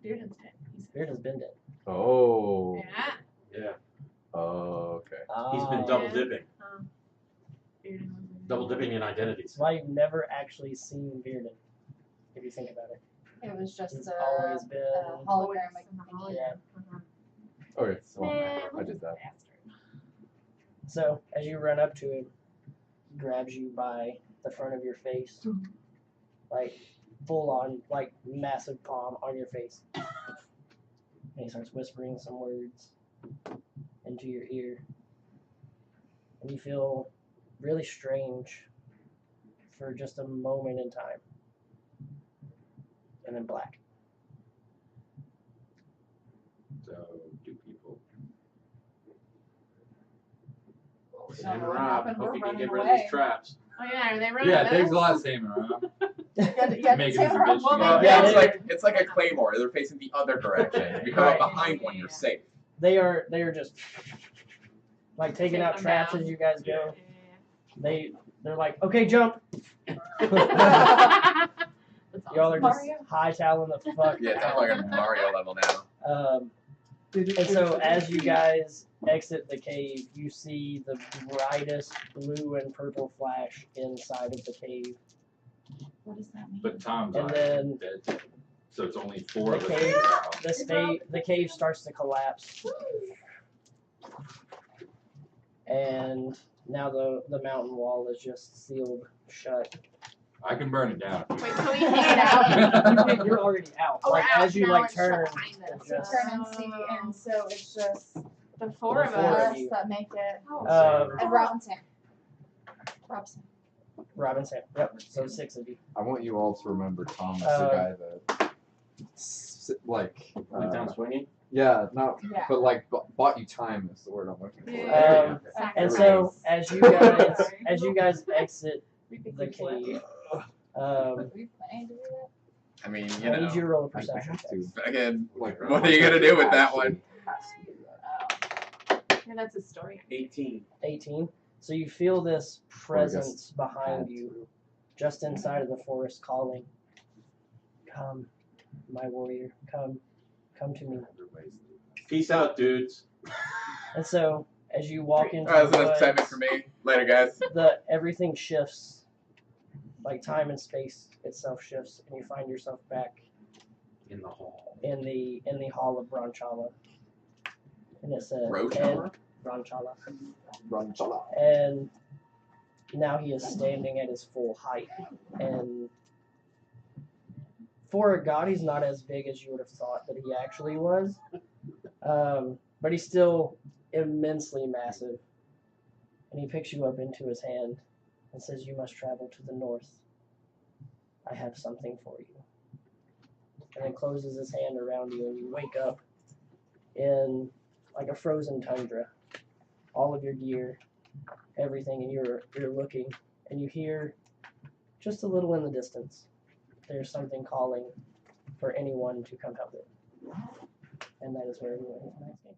S2: Bearden's dead.
S1: Beard has been dead.
S4: Oh.
S2: Yeah.
S6: Yeah.
S4: Oh, okay.
S6: He's been
S1: Ah.
S6: double dipping.
S2: Bearden was in
S6: Double dipping in identities.
S1: That's why you've never actually seen Bearden, if you think about it.
S7: It was just
S1: He's
S7: a
S1: always been.
S7: hologramic
S2: Always.
S7: thingy.
S1: Yeah.
S4: Okay, so
S2: Man,
S4: I did that.
S1: So, as you run up to him, he grabs you by the front of your face. Like, full on, like, massive palm on your face. And he starts whispering some words into your ear. And you feel really strange for just a moment in time. And then black.
S5: So, do people?
S7: So
S6: Sam and
S7: what
S6: Rob,
S7: happened?
S6: hope
S7: We're
S6: you can
S7: running
S6: get rid of
S7: away.
S6: these traps.
S2: Oh yeah, are they running
S5: Yeah,
S2: with
S5: thanks
S2: us?
S5: a lot, Sam and Rob.
S7: Yeah,
S5: Making this a bitch
S2: Well,
S5: together.
S1: Yeah,
S3: It's like a claymore. They're facing the other direction. If you come
S1: Right.
S3: up behind one, you're safe.
S1: They are just like taking out
S2: them
S1: traps
S2: down.
S1: as you guys go. They're like, okay, jump.
S2: That's
S1: Y'all are just
S7: Mario.
S1: hightailing the fuck.
S3: Yeah, it's not like a Mario level now.
S1: And so as you guys exit the cave, you see the brightest blue and purple flash inside of the cave.
S7: What does that mean?
S5: But Tom's
S1: And
S5: on
S1: then
S5: dead. So it's only 4
S1: the
S5: of us
S1: cave,
S5: now.
S1: the cave starts to collapse. And now the mountain wall is just sealed shut.
S5: I can burn it down.
S2: Wait, so we made it out.
S1: You're already out.
S2: Oh,
S1: like
S2: we're out.
S1: as you
S2: Now
S1: like
S2: it's shut
S1: turn,
S2: behind us.
S1: it's
S7: We
S1: just
S7: turn and see, and so it's just
S2: The four of
S1: The four of
S2: us.
S7: us
S1: you.
S7: that make it. And Robinson. Robinson.
S1: Robinson. Yep. So 6 of you.
S4: I want you all to remember Tom as the guy that, like,
S6: Went down swinging.
S4: yeah, not,
S7: Yeah.
S4: but like, bought you time is the word I'm looking for.
S2: Yeah.
S1: And so as you guys exit the cave,
S7: Are we planning to do that?
S3: I mean,
S1: I
S3: you
S1: need you
S3: know.
S1: to roll a
S4: I
S1: perception
S4: have
S1: check.
S4: to.
S3: Again,
S4: Like,
S3: what are you gonna do with that
S4: actually
S3: one?
S4: has to do that.
S2: Yeah, that's a story.
S6: 18.
S1: 18. So you feel this presence behind you, just inside of the forest, calling, "Come, my warrior, come to me."
S6: Peace out, dudes.
S1: And so as you walk into
S3: Alright,
S1: the
S3: so that's excitement
S1: woods,
S3: for me. Later, guys.
S1: everything shifts, like time and space itself shifts, and you find yourself back
S6: In the hall.
S1: in the hall of Bronchala. And it says
S3: Rochala?
S1: Bronchala.
S4: Run, chala.
S1: And now he is standing at his full height. And for a god, he's not as big as you would have thought that he actually was. But he's still immensely massive. And he picks you up into his hand and says, "You must travel to the north. I have something for you." And then closes his hand around you, and you wake up in like a frozen tundra. All of your gear, everything, and you're looking, and you hear just a little in the distance, there's something calling for anyone to come help it. And that is where everyone is next game.